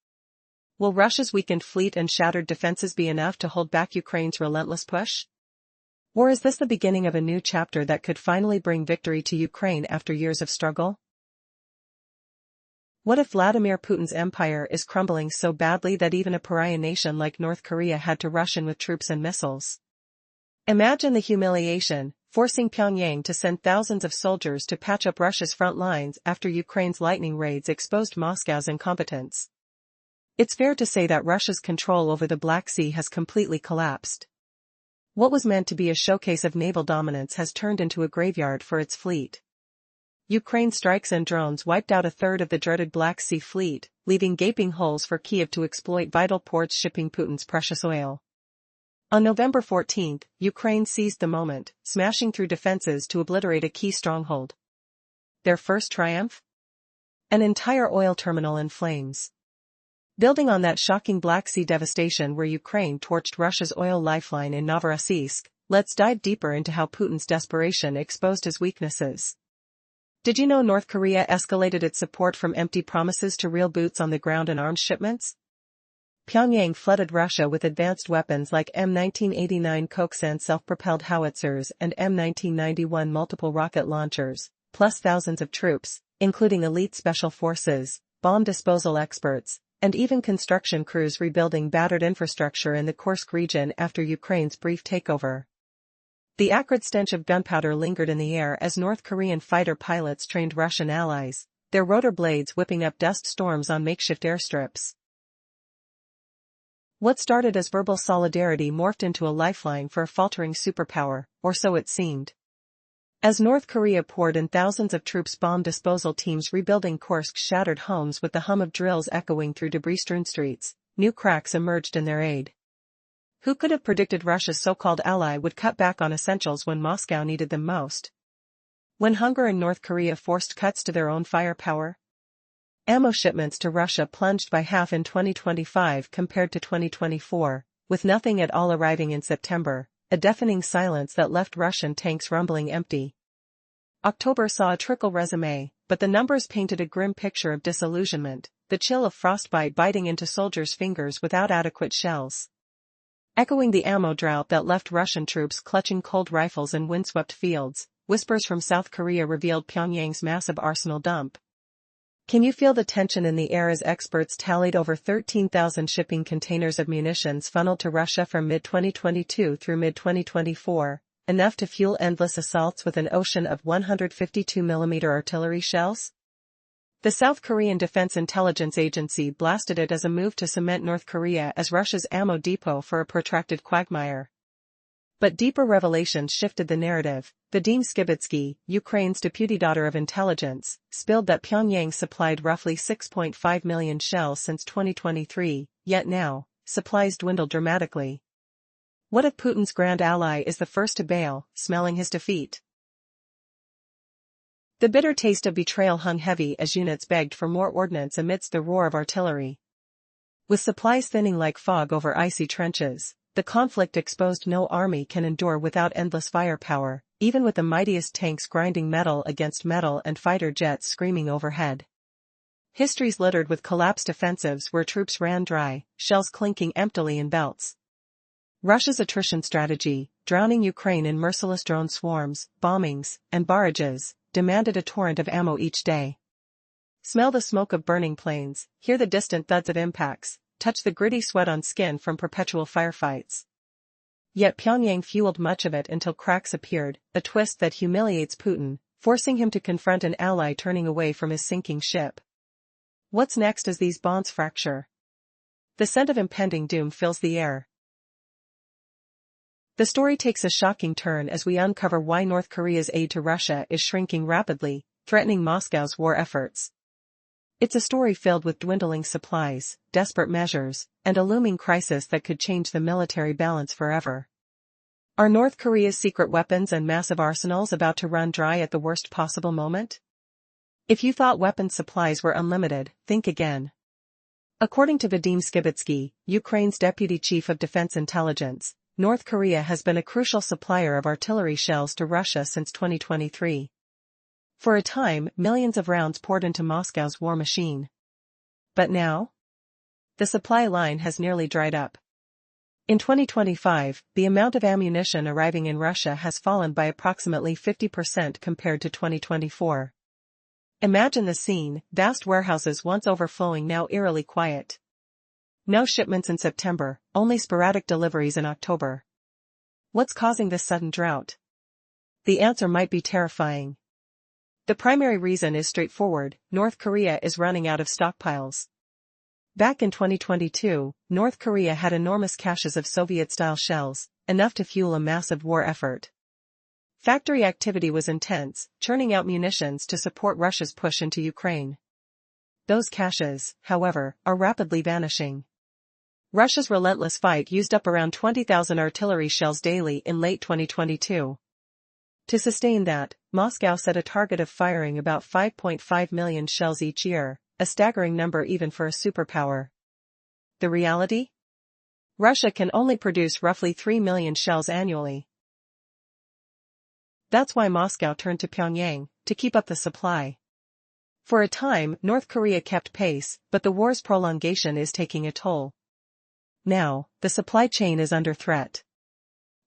Will Russia's weakened fleet and shattered defenses be enough to hold back Ukraine's relentless push? Or is this the beginning of a new chapter that could finally bring victory to Ukraine after years of struggle? What if Vladimir Putin's empire is crumbling so badly that even a pariah nation like North Korea had to rush in with troops and missiles? Imagine the humiliation, forcing Pyongyang to send thousands of soldiers to patch up Russia's front lines after Ukraine's lightning raids exposed Moscow's incompetence. It's fair to say that Russia's control over the Black Sea has completely collapsed. What was meant to be a showcase of naval dominance has turned into a graveyard for its fleet. Ukraine's strikes and drones wiped out a third of the dreaded Black Sea fleet, leaving gaping holes for Kyiv to exploit vital ports shipping Putin's precious oil. On November 14, Ukraine seized the moment, smashing through defenses to obliterate a key stronghold. Their first triumph? An entire oil terminal in flames. Building on that shocking Black Sea devastation where Ukraine torched Russia's oil lifeline in Novorossiysk, let's dive deeper into how Putin's desperation exposed his weaknesses. Did you know North Korea escalated its support from empty promises to real boots on the ground and arms shipments? Pyongyang flooded Russia with advanced weapons like M1989 Koksan self-propelled howitzers and M1991 multiple rocket launchers, plus thousands of troops, including elite special forces, bomb disposal experts, and even construction crews rebuilding battered infrastructure in the Kursk region after Ukraine's brief takeover. The acrid stench of gunpowder lingered in the air as North Korean fighter pilots trained Russian allies, their rotor blades whipping up dust storms on makeshift airstrips. What started as verbal solidarity morphed into a lifeline for a faltering superpower, or so it seemed. As North Korea poured in thousands of troops, bomb disposal teams rebuilding Kursk's shattered homes with the hum of drills echoing through debris-strewn streets, new cracks emerged in their aid. Who could have predicted Russia's so-called ally would cut back on essentials when Moscow needed them most? When hunger in North Korea forced cuts to their own firepower? Ammo shipments to Russia plunged by half in 2025 compared to 2024, with nothing at all arriving in September, a deafening silence that left Russian tanks rumbling empty. October saw a trickle resume, but the numbers painted a grim picture of disillusionment, the chill of frostbite biting into soldiers' fingers without adequate shells. Echoing the ammo drought that left Russian troops clutching cold rifles in windswept fields, whispers from South Korea revealed Pyongyang's massive arsenal dump. Can you feel the tension in the air as experts tallied over 13,000 shipping containers of munitions funneled to Russia from mid-2022 through mid-2024, enough to fuel endless assaults with an ocean of 152mm artillery shells? The South Korean Defense Intelligence Agency blasted it as a move to cement North Korea as Russia's ammo depot for a protracted quagmire. But deeper revelations shifted the narrative. Vadim Skibitsky, Ukraine's deputy daughter of intelligence, spilled that Pyongyang supplied roughly 6.5 million shells since 2023, yet now, supplies dwindled dramatically. What if Putin's grand ally is the first to bail, smelling his defeat? The bitter taste of betrayal hung heavy as units begged for more ordnance amidst the roar of artillery. With supplies thinning like fog over icy trenches, the conflict exposed no army can endure without endless firepower, even with the mightiest tanks grinding metal against metal and fighter jets screaming overhead. Histories littered with collapsed offensives where troops ran dry, shells clinking emptily in belts. Russia's attrition strategy, drowning Ukraine in merciless drone swarms, bombings, and barrages, demanded a torrent of ammo each day. Smell the smoke of burning planes, hear the distant thuds of impacts, touch the gritty sweat on skin from perpetual firefights. Yet Pyongyang fueled much of it until cracks appeared, a twist that humiliates Putin, forcing him to confront an ally turning away from his sinking ship. What's next as these bonds fracture? The scent of impending doom fills the air. The story takes a shocking turn as we uncover why North Korea's aid to Russia is shrinking rapidly, threatening Moscow's war efforts. It's a story filled with dwindling supplies, desperate measures, and a looming crisis that could change the military balance forever. Are North Korea's secret weapons and massive arsenals about to run dry at the worst possible moment? If you thought weapons supplies were unlimited, think again. According to Vadim Skibitsky, Ukraine's deputy chief of defense intelligence, North Korea has been a crucial supplier of artillery shells to Russia since 2023. For a time, millions of rounds poured into Moscow's war machine. But now? The supply line has nearly dried up. In 2025, the amount of ammunition arriving in Russia has fallen by approximately 50% compared to 2024. Imagine the scene, vast warehouses once overflowing now eerily quiet. No shipments in September, only sporadic deliveries in October. What's causing this sudden drought? The answer might be terrifying. The primary reason is straightforward: North Korea is running out of stockpiles. Back in 2022, North Korea had enormous caches of Soviet-style shells, enough to fuel a massive war effort. Factory activity was intense, churning out munitions to support Russia's push into Ukraine. Those caches, however, are rapidly vanishing. Russia's relentless fight used up around 20,000 artillery shells daily in late 2022. To sustain that, Moscow set a target of firing about 5.5 million shells each year, a staggering number even for a superpower. The reality? Russia can only produce roughly 3 million shells annually. That's why Moscow turned to Pyongyang, to keep up the supply. For a time, North Korea kept pace, but the war's prolongation is taking a toll. Now, the supply chain is under threat.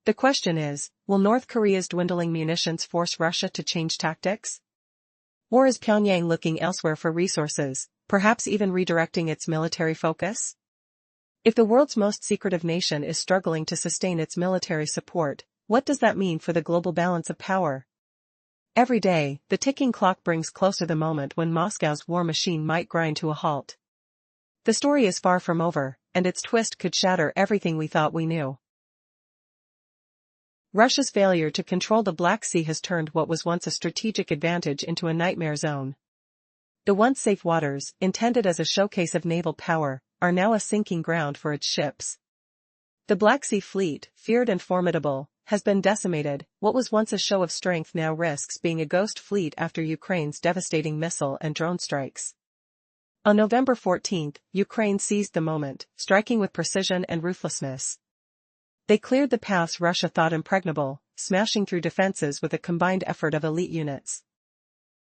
The question is, will North Korea's dwindling munitions force Russia to change tactics? Or is Pyongyang looking elsewhere for resources, perhaps even redirecting its military focus? If the world's most secretive nation is struggling to sustain its military support, what does that mean for the global balance of power? Every day, the ticking clock brings closer the moment when Moscow's war machine might grind to a halt. The story is far from over, and its twist could shatter everything we thought we knew. Russia's failure to control the Black Sea has turned what was once a strategic advantage into a nightmare zone. The once safe waters, intended as a showcase of naval power, are now a sinking ground for its ships. The Black Sea Fleet, feared and formidable, has been decimated. What was once a show of strength now risks being a ghost fleet after Ukraine's devastating missile and drone strikes. On November 14, Ukraine seized the moment, striking with precision and ruthlessness. They cleared the paths Russia thought impregnable, smashing through defenses with a combined effort of elite units.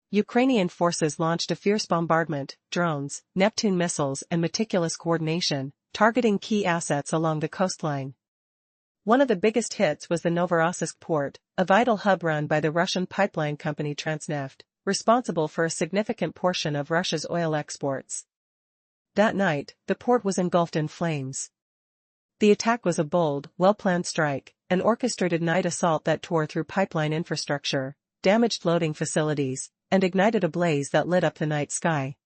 Ukrainian forces launched a fierce bombardment, drones, Neptune missiles and meticulous coordination, targeting key assets along the coastline. One of the biggest hits was the Novorossiysk port, a vital hub run by the Russian pipeline company Transneft, responsible for a significant portion of Russia's oil exports. That night, the port was engulfed in flames. The attack was a bold, well-planned strike, an orchestrated night assault that tore through pipeline infrastructure, damaged loading facilities, and ignited a blaze that lit up the night sky.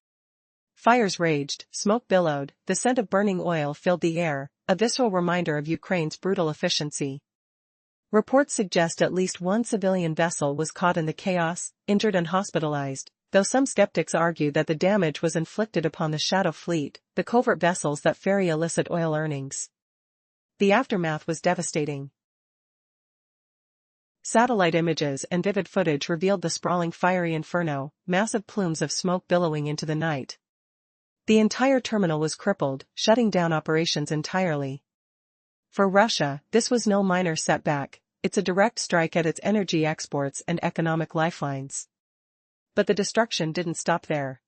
Fires raged, smoke billowed, the scent of burning oil filled the air, a visceral reminder of Ukraine's brutal efficiency. Reports suggest at least one civilian vessel was caught in the chaos, injured and hospitalized, though some skeptics argue that the damage was inflicted upon the Shadow Fleet, the covert vessels that ferry illicit oil earnings. The aftermath was devastating. Satellite images and vivid footage revealed the sprawling fiery inferno, massive plumes of smoke billowing into the night. The entire terminal was crippled, shutting down operations entirely. For Russia, this was no minor setback, it's a direct strike at its energy exports and economic lifelines. But the destruction didn't stop there.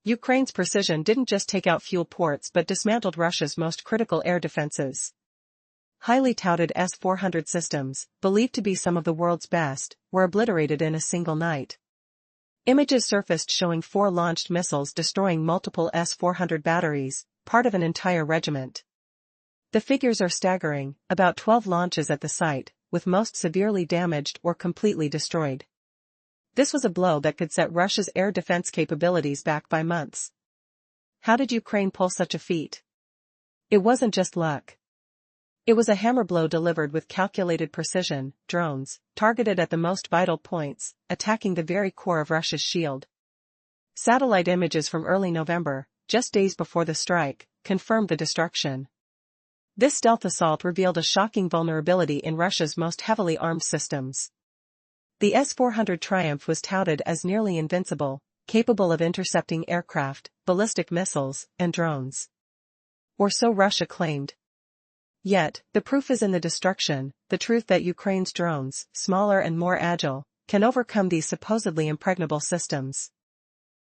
Ukraine's precision didn't just take out fuel ports but dismantled Russia's most critical air defenses. Highly touted S-400 systems, believed to be some of the world's best, were obliterated in a single night. Images surfaced showing 4 launched missiles destroying multiple S-400 batteries, part of an entire regiment. The figures are staggering, about 12 launches at the site, with most severely damaged or completely destroyed. This was a blow that could set Russia's air defense capabilities back by months. How did Ukraine pull such a feat? It wasn't just luck. It was a hammer blow delivered with calculated precision, drones, targeted at the most vital points, attacking the very core of Russia's shield. Satellite images from early November, just days before the strike, confirmed the destruction. This stealth assault revealed a shocking vulnerability in Russia's most heavily armed systems. The S-400 Triumph was touted as nearly invincible, capable of intercepting aircraft, ballistic missiles, and drones. Or so Russia claimed. Yet, the proof is in the destruction, the truth that Ukraine's drones, smaller and more agile, can overcome these supposedly impregnable systems.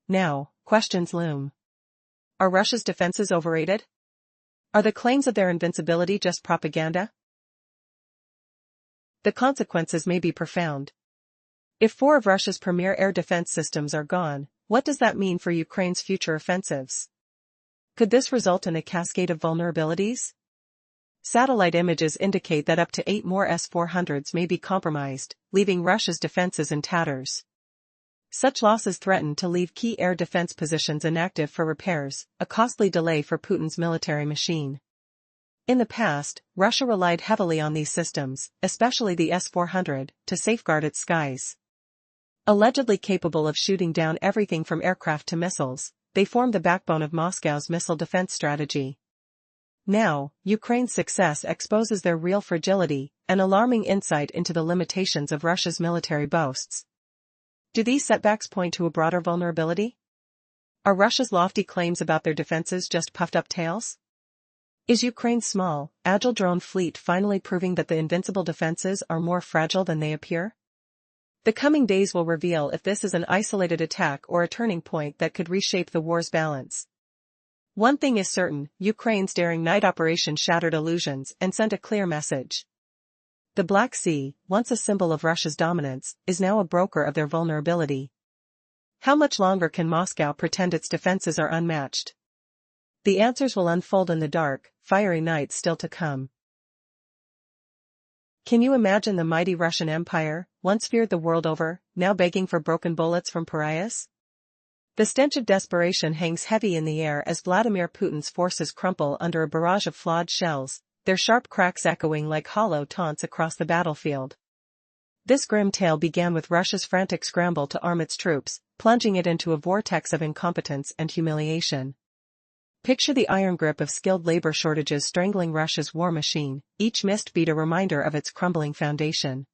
Now, questions loom. Are Russia's defenses overrated? Are the claims of their invincibility just propaganda? The consequences may be profound. If 4 of Russia's premier air defense systems are gone, what does that mean for Ukraine's future offensives? Could this result in a cascade of vulnerabilities? Satellite images indicate that up to 8 more S-400s may be compromised, leaving Russia's defenses in tatters. Such losses threaten to leave key air defense positions inactive for repairs, a costly delay for Putin's military machine. In the past, Russia relied heavily on these systems, especially the S-400, to safeguard its skies. Allegedly capable of shooting down everything from aircraft to missiles, they formed the backbone of Moscow's missile defense strategy. Now, Ukraine's success exposes their real fragility, an alarming insight into the limitations of Russia's military boasts. Do these setbacks point to a broader vulnerability? Are Russia's lofty claims about their defenses just puffed-up tales? Is Ukraine's small, agile drone fleet finally proving that the invincible defenses are more fragile than they appear? The coming days will reveal if this is an isolated attack or a turning point that could reshape the war's balance. One thing is certain, Ukraine's daring night operation shattered illusions and sent a clear message. The Black Sea, once a symbol of Russia's dominance, is now a broker of their vulnerability. How much longer can Moscow pretend its defenses are unmatched? The answers will unfold in the dark, fiery nights still to come. Can you imagine the mighty Russian Empire, once feared the world over, now begging for broken bullets from pariahs? The stench of desperation hangs heavy in the air as Vladimir Putin's forces crumple under a barrage of flawed shells, their sharp cracks echoing like hollow taunts across the battlefield. This grim tale began with Russia's frantic scramble to arm its troops, plunging it into a vortex of incompetence and humiliation. Picture the iron grip of skilled labor shortages strangling Russia's war machine, each missed beat a reminder of its crumbling foundation.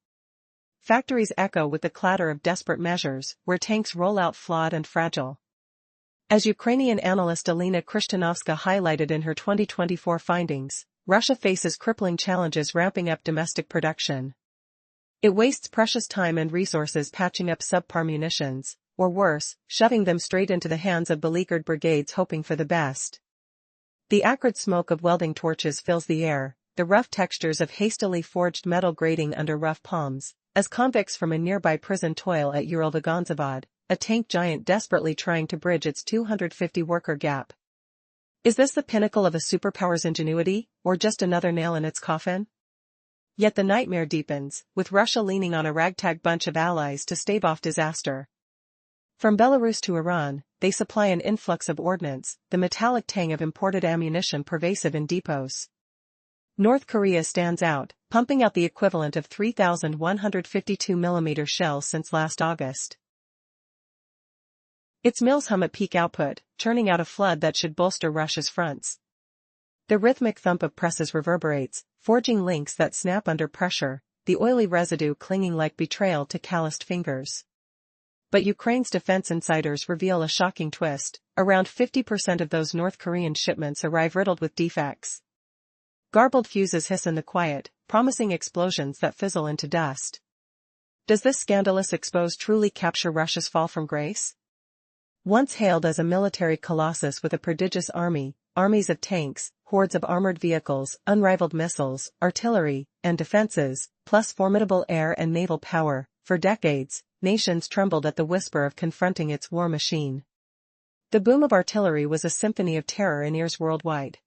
Factories echo with the clatter of desperate measures, where tanks roll out flawed and fragile. As Ukrainian analyst Alina Krishtanovska highlighted in her 2024 findings, Russia faces crippling challenges ramping up domestic production. It wastes precious time and resources patching up subpar munitions, or worse, shoving them straight into the hands of beleaguered brigades hoping for the best. The acrid smoke of welding torches fills the air, the rough textures of hastily forged metal grating under rough palms, as convicts from a nearby prison toil at Uralvagonzavod, a tank giant desperately trying to bridge its 250-worker gap. Is this the pinnacle of a superpower's ingenuity, or just another nail in its coffin? Yet the nightmare deepens, with Russia leaning on a ragtag bunch of allies to stave off disaster. From Belarus to Iran, they supply an influx of ordnance, the metallic tang of imported ammunition pervasive in depots. North Korea stands out, pumping out the equivalent of 3,152mm shells since last August. Its mills hum at peak output, churning out a flood that should bolster Russia's fronts. The rhythmic thump of presses reverberates, forging links that snap under pressure, the oily residue clinging like betrayal to calloused fingers. But Ukraine's defense insiders reveal a shocking twist: around 50% of those North Korean shipments arrive riddled with defects. Garbled fuses hiss in the quiet, promising explosions that fizzle into dust. Does this scandalous expose truly capture Russia's fall from grace? Once hailed as a military colossus with a prodigious army, armies of tanks, hordes of armored vehicles, unrivaled missiles, artillery, and defenses, plus formidable air and naval power, for decades, nations trembled at the whisper of confronting its war machine. The boom of artillery was a symphony of terror in ears worldwide.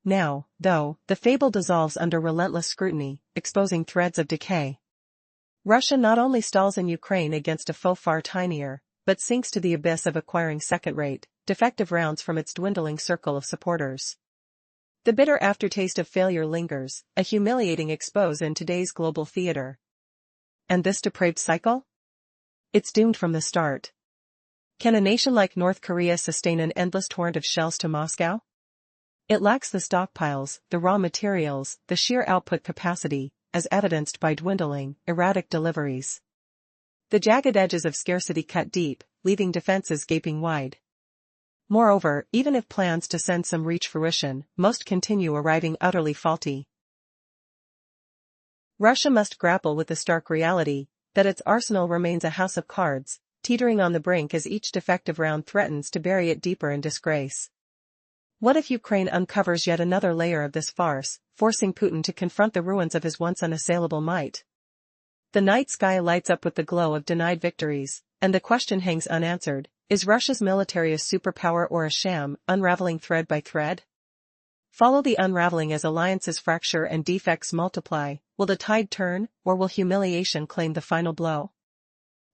Now, though, the fable dissolves under relentless scrutiny, exposing threads of decay. Russia not only stalls in Ukraine against a foe far tinier, but sinks to the abyss of acquiring second-rate, defective rounds from its dwindling circle of supporters. The bitter aftertaste of failure lingers, a humiliating expose in today's global theater. And this depraved cycle? It's doomed from the start. Can a nation like North Korea sustain an endless torrent of shells to Moscow? It lacks the stockpiles, the raw materials, the sheer output capacity, as evidenced by dwindling, erratic deliveries. The jagged edges of scarcity cut deep, leaving defenses gaping wide. Moreover, even if plans to send some reach fruition, most continue arriving utterly faulty. Russia must grapple with the stark reality that its arsenal remains a house of cards, teetering on the brink as each defective round threatens to bury it deeper in disgrace. What if Ukraine uncovers yet another layer of this farce, forcing Putin to confront the ruins of his once unassailable might? The night sky lights up with the glow of denied victories, and the question hangs unanswered: is Russia's military a superpower or a sham, unraveling thread by thread? Follow the unraveling as alliances fracture and defects multiply. Will the tide turn, or will humiliation claim the final blow?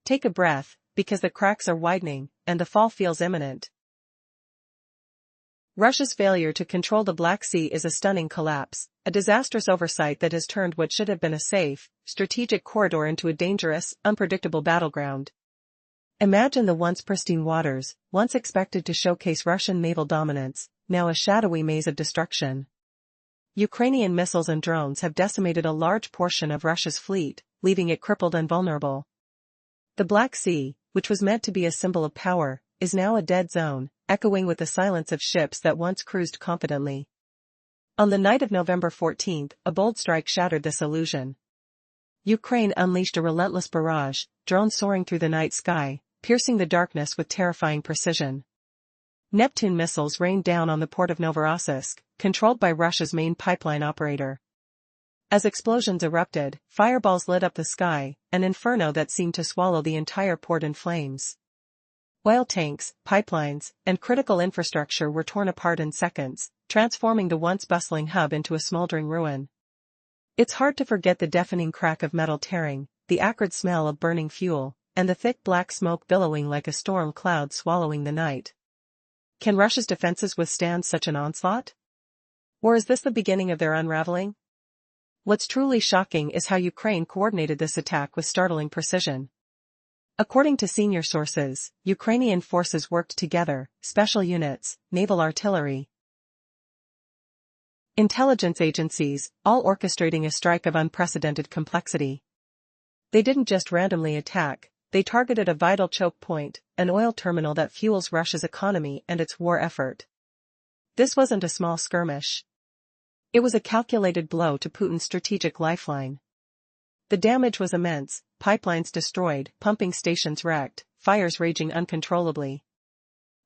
Take a breath, because the cracks are widening, and the fall feels imminent. Russia's failure to control the Black Sea is a stunning collapse, a disastrous oversight that has turned what should have been a safe, strategic corridor into a dangerous, unpredictable battleground. Imagine the once pristine waters, once expected to showcase Russian naval dominance, now a shadowy maze of destruction. Ukrainian missiles and drones have decimated a large portion of Russia's fleet, leaving it crippled and vulnerable. The Black Sea, which was meant to be a symbol of power, is now a dead zone, echoing with the silence of ships that once cruised confidently. On the night of November 14, a bold strike shattered this illusion. Ukraine unleashed a relentless barrage, drones soaring through the night sky, piercing the darkness with terrifying precision. Neptune missiles rained down on the port of Novorossiysk, controlled by Russia's main pipeline operator. As explosions erupted, fireballs lit up the sky, an inferno that seemed to swallow the entire port in flames. Oil tanks, pipelines, and critical infrastructure were torn apart in seconds, transforming the once bustling hub into a smoldering ruin. It's hard to forget the deafening crack of metal tearing, the acrid smell of burning fuel, and the thick black smoke billowing like a storm cloud swallowing the night. Can Russia's defenses withstand such an onslaught? Or is this the beginning of their unraveling? What's truly shocking is how Ukraine coordinated this attack with startling precision. According to senior sources, Ukrainian forces worked together, special units, naval artillery, intelligence agencies, all orchestrating a strike of unprecedented complexity. They didn't just randomly attack, they targeted a vital choke point, an oil terminal that fuels Russia's economy and its war effort. This wasn't a small skirmish. It was a calculated blow to Putin's strategic lifeline. The damage was immense: pipelines destroyed, pumping stations wrecked, fires raging uncontrollably.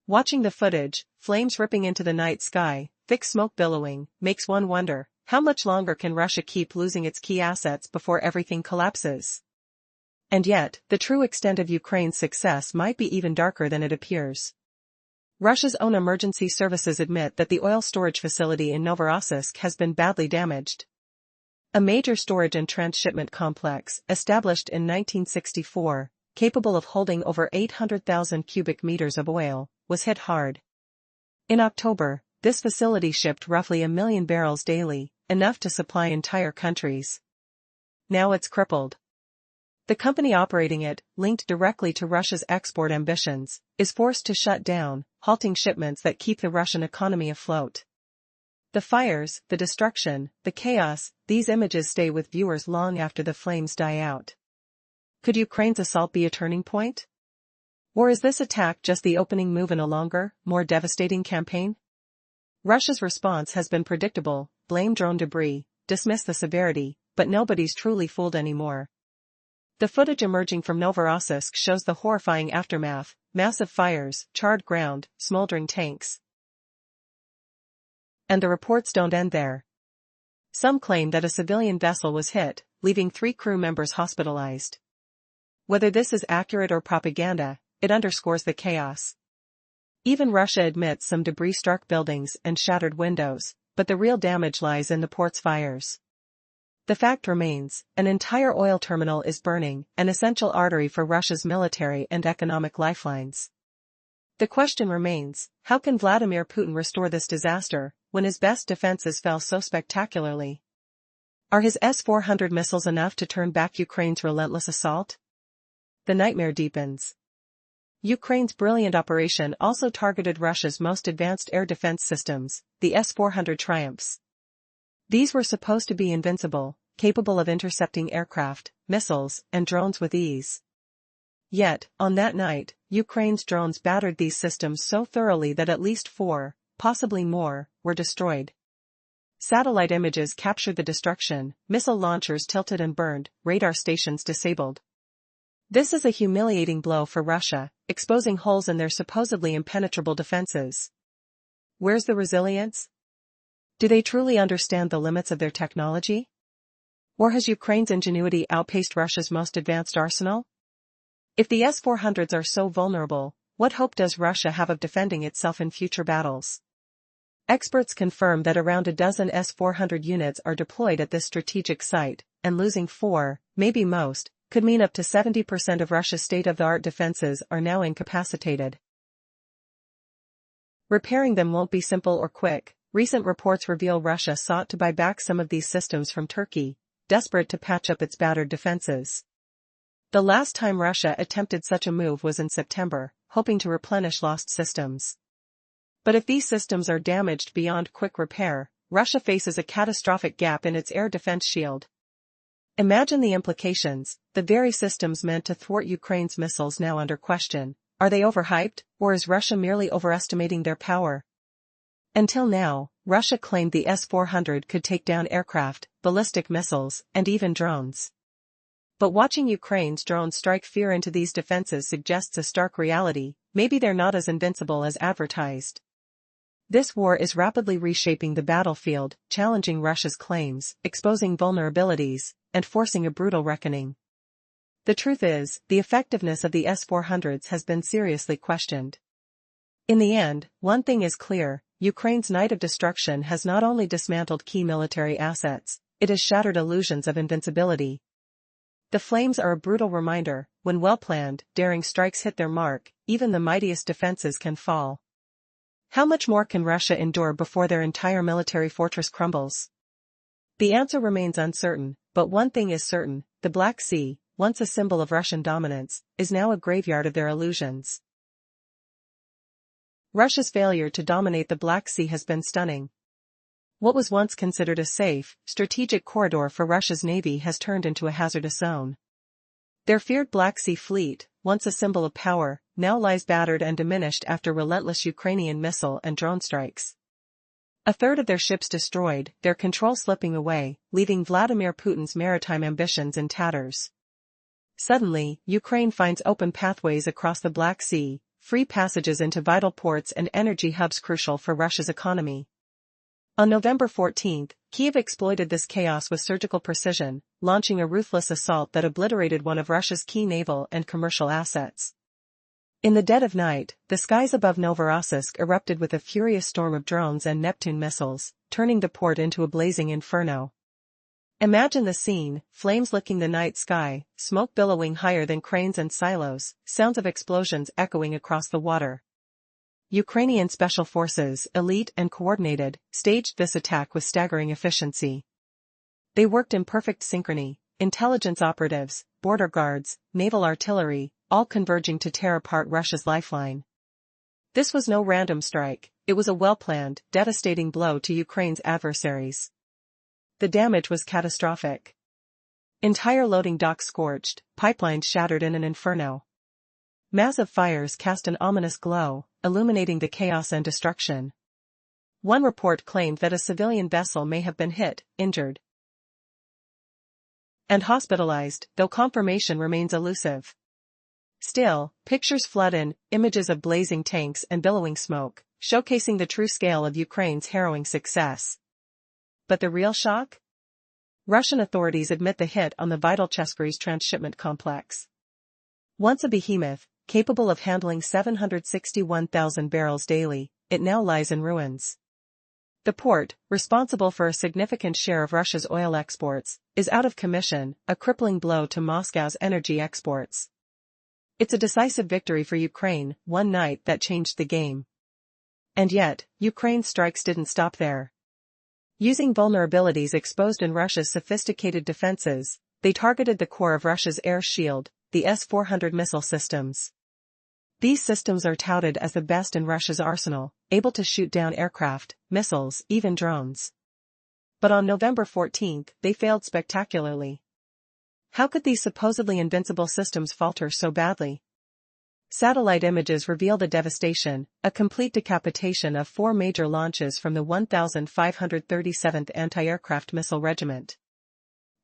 Watching the footage, flames ripping into the night sky, thick smoke billowing, makes one wonder, How much longer can Russia keep losing its key assets before everything collapses? And yet, the true extent of Ukraine's success might be even darker than it appears. Russia's own emergency services admit that the oil storage facility in Novorossiysk has been badly damaged. A major storage and transshipment complex, established in 1964, capable of holding over 800,000 cubic meters of oil, was hit hard. In October, this facility shipped roughly 1 million barrels daily, enough to supply entire countries. Now it's crippled. The company operating it, linked directly to Russia's export ambitions, is forced to shut down, halting shipments that keep the Russian economy afloat. The fires, the destruction, the chaos, these images stay with viewers long after the flames die out. Could Ukraine's assault be a turning point? Or is this attack just the opening move in a longer, more devastating campaign? Russia's response has been predictable: blame drone debris, dismiss the severity, but nobody's truly fooled anymore. The footage emerging from Novorossiysk shows the horrifying aftermath: massive fires, charred ground, smoldering tanks. And the reports don't end there. Some claim that a civilian vessel was hit, leaving 3 crew members hospitalized. Whether this is accurate or propaganda, it underscores the chaos. Even Russia admits some debris struck buildings and shattered windows, but the real damage lies in the port's fires. The fact remains, an entire oil terminal is burning, an essential artery for Russia's military and economic lifelines. The question remains, how can Vladimir Putin restore this disaster, when his best defenses fell so spectacularly? Are his S-400 missiles enough to turn back Ukraine's relentless assault? The nightmare deepens. Ukraine's brilliant operation also targeted Russia's most advanced air defense systems, the S-400 Triumphs. These were supposed to be invincible, capable of intercepting aircraft, missiles, and drones with ease. Yet, on that night, Ukraine's drones battered these systems so thoroughly that at least 4, possibly more, were destroyed. Satellite images captured the destruction: missile launchers tilted and burned, radar stations disabled. This is a humiliating blow for Russia, exposing holes in their supposedly impenetrable defenses. Where's the resilience? Do they truly understand the limits of their technology? Or has Ukraine's ingenuity outpaced Russia's most advanced arsenal? If the S-400s are so vulnerable, what hope does Russia have of defending itself in future battles? Experts confirm that around a dozen S-400 units are deployed at this strategic site, and losing 4, maybe most, could mean up to 70% of Russia's state-of-the-art defenses are now incapacitated. Repairing them won't be simple or quick. Recent reports reveal Russia sought to buy back some of these systems from Turkey, desperate to patch up its battered defenses. The last time Russia attempted such a move was in September, hoping to replenish lost systems. But if these systems are damaged beyond quick repair, Russia faces a catastrophic gap in its air defense shield. Imagine the implications: the very systems meant to thwart Ukraine's missiles now under question. Are they overhyped, or is Russia merely overestimating their power? Until now, Russia claimed the S-400 could take down aircraft, ballistic missiles, and even drones. But watching Ukraine's drones strike fear into these defenses suggests a stark reality: maybe they're not as invincible as advertised. This war is rapidly reshaping the battlefield, challenging Russia's claims, exposing vulnerabilities, and forcing a brutal reckoning. The truth is, the effectiveness of the S-400s has been seriously questioned. In the end, one thing is clear: Ukraine's night of destruction has not only dismantled key military assets, it has shattered illusions of invincibility. The flames are a brutal reminder: when well-planned, daring strikes hit their mark, even the mightiest defenses can fall. How much more can Russia endure before their entire military fortress crumbles? The answer remains uncertain, but one thing is certain: the Black Sea, once a symbol of Russian dominance, is now a graveyard of their illusions. Russia's failure to dominate the Black Sea has been stunning. What was once considered a safe, strategic corridor for Russia's navy has turned into a hazardous zone. Their feared Black Sea fleet, once a symbol of power, now lies battered and diminished after relentless Ukrainian missile and drone strikes. A third of their ships destroyed, their control slipping away, leaving Vladimir Putin's maritime ambitions in tatters. Suddenly, Ukraine finds open pathways across the Black Sea, free passages into vital ports and energy hubs crucial for Russia's economy. On November 14, Kyiv exploited this chaos with surgical precision, launching a ruthless assault that obliterated one of Russia's key naval and commercial assets. In the dead of night, the skies above Novorossiysk erupted with a furious storm of drones and Neptune missiles, turning the port into a blazing inferno. Imagine the scene: flames licking the night sky, smoke billowing higher than cranes and silos, sounds of explosions echoing across the water. Ukrainian special forces, elite and coordinated, staged this attack with staggering efficiency. They worked in perfect synchrony: intelligence operatives, border guards, naval artillery, all converging to tear apart Russia's lifeline. This was no random strike, it was a well-planned, devastating blow to Ukraine's adversaries. The damage was catastrophic. Entire loading docks scorched, pipelines shattered in an inferno. Massive fires cast an ominous glow, illuminating the chaos and destruction. One report claimed that a civilian vessel may have been hit, injured, and hospitalized, though confirmation remains elusive. Still, pictures flood in, images of blazing tanks and billowing smoke, showcasing the true scale of Ukraine's harrowing success. But the real shock? Russian authorities admit the hit on the vital Cheskry's transshipment complex. Once a behemoth, capable of handling 761,000 barrels daily, it now lies in ruins. The port, responsible for a significant share of Russia's oil exports, is out of commission, a crippling blow to Moscow's energy exports. It's a decisive victory for Ukraine, one night that changed the game. And yet, Ukraine's strikes didn't stop there. Using vulnerabilities exposed in Russia's sophisticated defenses, they targeted the core of Russia's air shield, the S-400 missile systems. These systems are touted as the best in Russia's arsenal, able to shoot down aircraft, missiles, even drones. But on November 14, they failed spectacularly. How could these supposedly invincible systems falter so badly? Satellite images reveal the devastation: a complete decapitation of 4 major launches from the 1537th Anti-Aircraft Missile Regiment.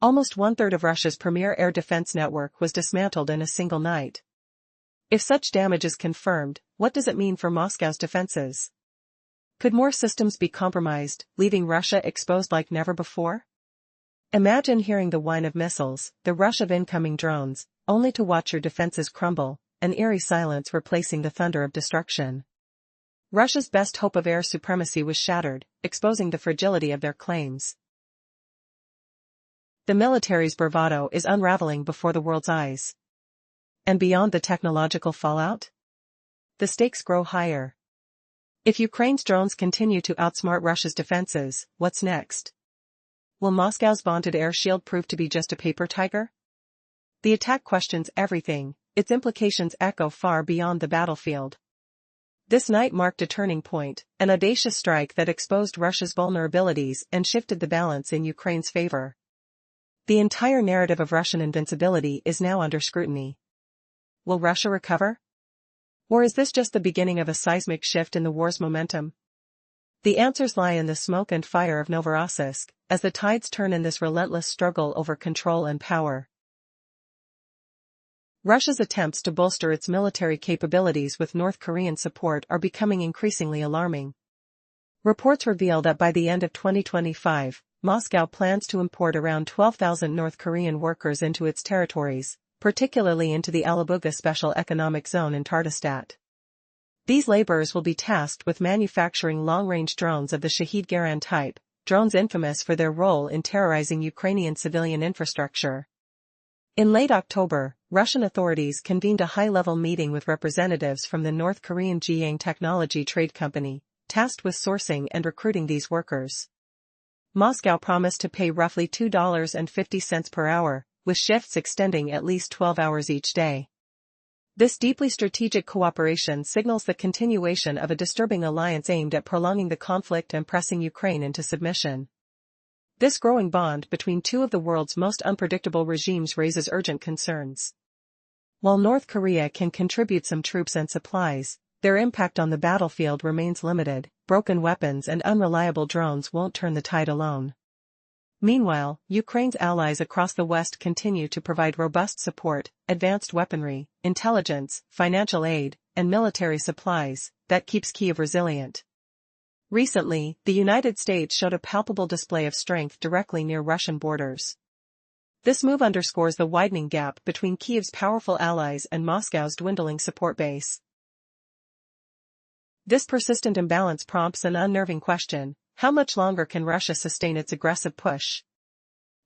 Almost one-third of Russia's premier air defense network was dismantled in a single night. If such damage is confirmed, what does it mean for Moscow's defenses? Could more systems be compromised, leaving Russia exposed like never before? Imagine hearing the whine of missiles, the rush of incoming drones, only to watch your defenses crumble, an eerie silence replacing the thunder of destruction. Russia's best hope of air supremacy was shattered, exposing the fragility of their claims. The military's bravado is unraveling before the world's eyes. And beyond the technological fallout? The stakes grow higher. If Ukraine's drones continue to outsmart Russia's defenses, what's next? Will Moscow's vaunted air shield prove to be just a paper tiger? The attack questions everything, its implications echo far beyond the battlefield. This night marked a turning point, an audacious strike that exposed Russia's vulnerabilities and shifted the balance in Ukraine's favor. The entire narrative of Russian invincibility is now under scrutiny. Will Russia recover? Or is this just the beginning of a seismic shift in the war's momentum? The answers lie in the smoke and fire of Novorossiysk, as the tides turn in this relentless struggle over control and power. Russia's attempts to bolster its military capabilities with North Korean support are becoming increasingly alarming. Reports reveal that by the end of 2025, Moscow plans to import around 12,000 North Korean workers into its territories, particularly into the Alabuga Special Economic Zone in Tardastat. These laborers will be tasked with manufacturing long-range drones of the Shahid Garan type, drones infamous for their role in terrorizing Ukrainian civilian infrastructure. In late October, Russian authorities convened a high-level meeting with representatives from the North Korean Jiang Technology Trade Company, tasked with sourcing and recruiting these workers. Moscow promised to pay roughly $2.50 per hour, with shifts extending at least 12 hours each day. This deeply strategic cooperation signals the continuation of a disturbing alliance aimed at prolonging the conflict and pressing Ukraine into submission. This growing bond between two of the world's most unpredictable regimes raises urgent concerns. While North Korea can contribute some troops and supplies, their impact on the battlefield remains limited. Broken weapons and unreliable drones won't turn the tide alone. Meanwhile, Ukraine's allies across the West continue to provide robust support, advanced weaponry, intelligence, financial aid, and military supplies that keeps Kyiv resilient. Recently, the United States showed a palpable display of strength directly near Russian borders. This move underscores the widening gap between Kyiv's powerful allies and Moscow's dwindling support base. This persistent imbalance prompts an unnerving question: how much longer can Russia sustain its aggressive push?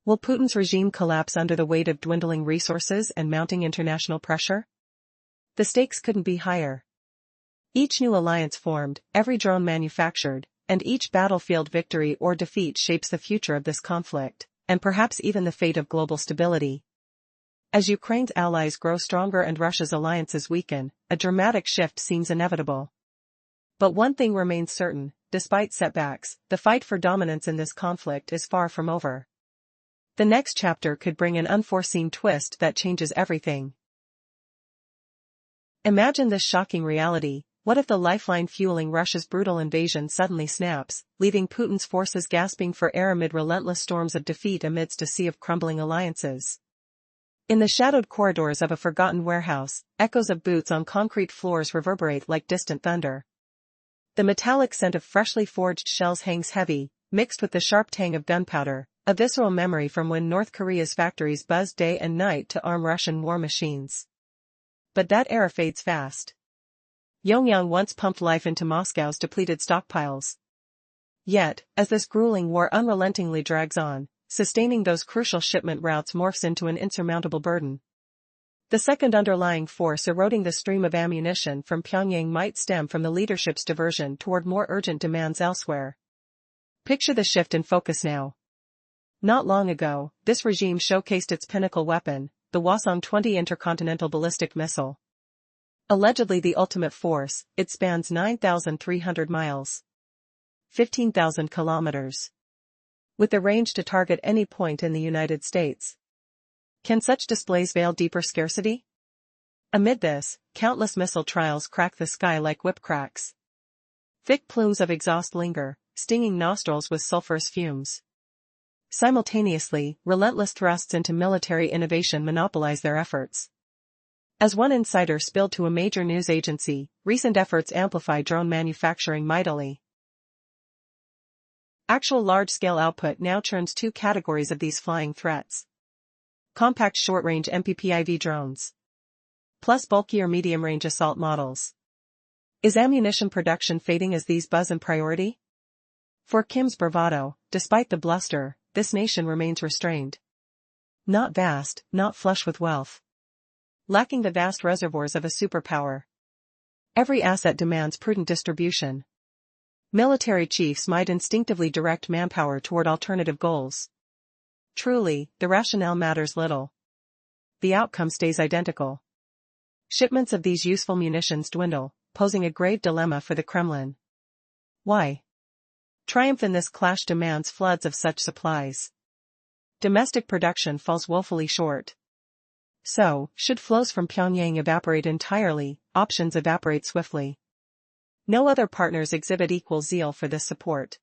Will Putin's regime collapse under the weight of dwindling resources and mounting international pressure? The stakes couldn't be higher. Each new alliance formed, every drone manufactured, and each battlefield victory or defeat shapes the future of this conflict, and perhaps even the fate of global stability. As Ukraine's allies grow stronger and Russia's alliances weaken, a dramatic shift seems inevitable. But one thing remains certain: despite setbacks, the fight for dominance in this conflict is far from over. The next chapter could bring an unforeseen twist that changes everything. Imagine this shocking reality: what if the lifeline fueling Russia's brutal invasion suddenly snaps, leaving Putin's forces gasping for air amid relentless storms of defeat amidst a sea of crumbling alliances? In the shadowed corridors of a forgotten warehouse, echoes of boots on concrete floors reverberate like distant thunder. The metallic scent of freshly forged shells hangs heavy, mixed with the sharp tang of gunpowder, a visceral memory from when North Korea's factories buzzed day and night to arm Russian war machines. But that era fades fast. Pyongyang once pumped life into Moscow's depleted stockpiles. Yet, as this grueling war unrelentingly drags on, sustaining those crucial shipment routes morphs into an insurmountable burden. The second underlying force eroding the stream of ammunition from Pyongyang might stem from the leadership's diversion toward more urgent demands elsewhere. Picture the shift in focus now. Not long ago, this regime showcased its pinnacle weapon, the Hwasong-20 intercontinental ballistic missile. Allegedly the ultimate force, it spans 9,300 miles. 15,000 kilometers. With the range to target any point in the United States. Can such displays veil deeper scarcity? Amid this, countless missile trials crack the sky like whip cracks. Thick plumes of exhaust linger, stinging nostrils with sulfurous fumes. Simultaneously, relentless thrusts into military innovation monopolize their efforts. As one insider spilled to a major news agency, recent efforts amplify drone manufacturing mightily. Actual large-scale output now churns two categories of these flying threats: compact short-range MPPIV drones, plus bulkier medium-range assault models. Is ammunition production fading as these buzz in priority? For Kim's bravado, despite the bluster, this nation remains restrained. Not vast, not flush with wealth. Lacking the vast reservoirs of a superpower. Every asset demands prudent distribution. Military chiefs might instinctively direct manpower toward alternative goals. Truly, the rationale matters little. The outcome stays identical. Shipments of these useful munitions dwindle, posing a grave dilemma for the Kremlin. Why? Triumph in this clash demands floods of such supplies. Domestic production falls woefully short. So, should flows from Pyongyang evaporate entirely, options evaporate swiftly. No other partners exhibit equal zeal for this support.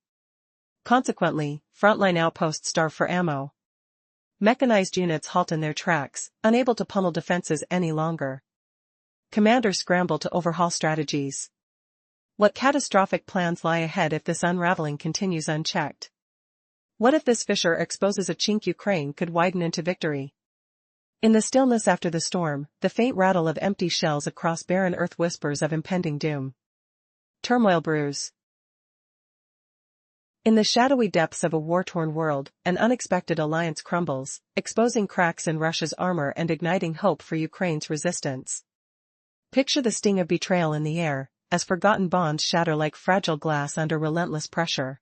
Consequently, frontline outposts starve for ammo. Mechanized units halt in their tracks, unable to pummel defenses any longer. Commanders scramble to overhaul strategies. What catastrophic plans lie ahead if this unraveling continues unchecked? What if this fissure exposes a chink Ukraine could widen into victory? In the stillness after the storm, the faint rattle of empty shells across barren earth whispers of impending doom. Turmoil brews. In the shadowy depths of a war-torn world, an unexpected alliance crumbles, exposing cracks in Russia's armor and igniting hope for Ukraine's resistance. Picture the sting of betrayal in the air, as forgotten bonds shatter like fragile glass under relentless pressure.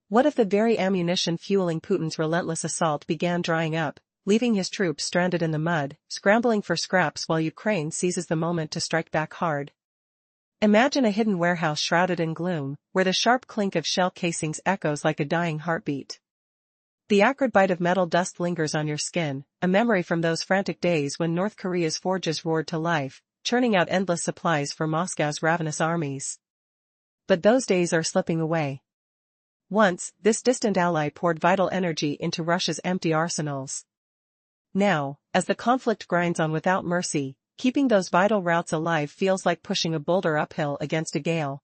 What if the very ammunition fueling Putin's relentless assault began drying up, leaving his troops stranded in the mud, scrambling for scraps while Ukraine seizes the moment to strike back hard? Imagine a hidden warehouse shrouded in gloom, where the sharp clink of shell casings echoes like a dying heartbeat. The acrid bite of metal dust lingers on your skin, a memory from those frantic days when North Korea's forges roared to life, churning out endless supplies for Moscow's ravenous armies. But those days are slipping away. Once, this distant ally poured vital energy into Russia's empty arsenals. Now, as the conflict grinds on without mercy, keeping those vital routes alive feels like pushing a boulder uphill against a gale.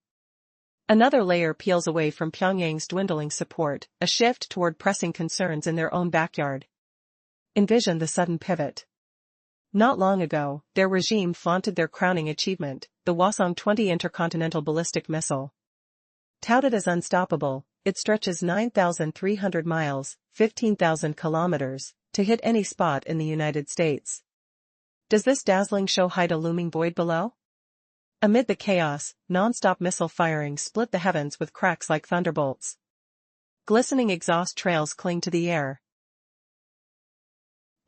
Another layer peels away from Pyongyang's dwindling support, a shift toward pressing concerns in their own backyard. Envision the sudden pivot. Not long ago, their regime flaunted their crowning achievement, the Hwasong-20 intercontinental ballistic missile. Touted as unstoppable, it stretches 9,300 miles, 15,000 kilometers, to hit any spot in the United States. Does this dazzling show hide a looming void below? Amid the chaos, non-stop missile firing split the heavens with cracks like thunderbolts. Glistening exhaust trails cling to the air,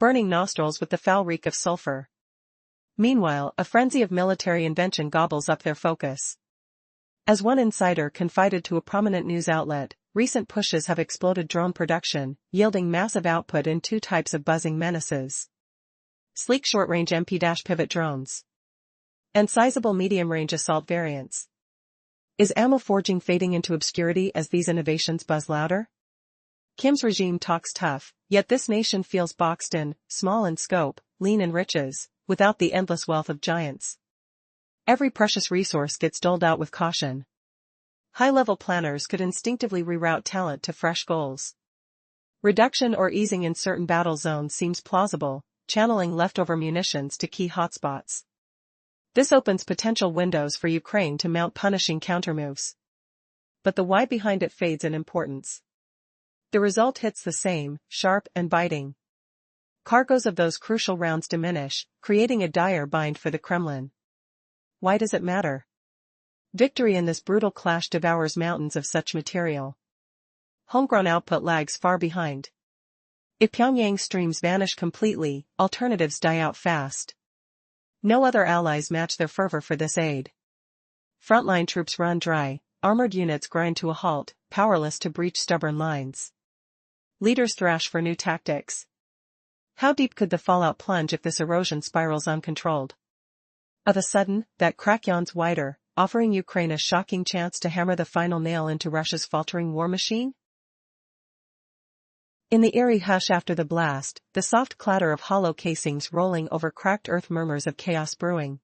burning nostrils with the foul reek of sulfur. Meanwhile, a frenzy of military invention gobbles up their focus. As one insider confided to a prominent news outlet, recent pushes have exploded drone production, yielding massive output in two types of buzzing menaces: sleek short-range MP-pivot drones and sizable medium-range assault variants. Is ammo forging fading into obscurity as these innovations buzz louder? Kim's regime talks tough, yet this nation feels boxed in, small in scope, lean in riches, without the endless wealth of giants. Every precious resource gets doled out with caution. High-level planners could instinctively reroute talent to fresh goals. Reduction or easing in certain battle zones seems plausible, channeling leftover munitions to key hotspots. This opens potential windows for Ukraine to mount punishing countermoves. But the why behind it fades in importance. The result hits the same, sharp and biting. Cargoes of those crucial rounds diminish, creating a dire bind for the Kremlin. Why does it matter? Victory in this brutal clash devours mountains of such material. Homegrown output lags far behind. If Pyongyang streams vanish completely, alternatives die out fast. No other allies match their fervor for this aid. Frontline troops run dry, armored units grind to a halt, powerless to breach stubborn lines. Leaders thrash for new tactics. How deep could the fallout plunge if this erosion spirals uncontrolled? Of a sudden, that crack yawns wider, offering Ukraine a shocking chance to hammer the final nail into Russia's faltering war machine? In the eerie hush after the blast, the soft clatter of hollow casings rolling over cracked earth, murmurs of chaos brewing.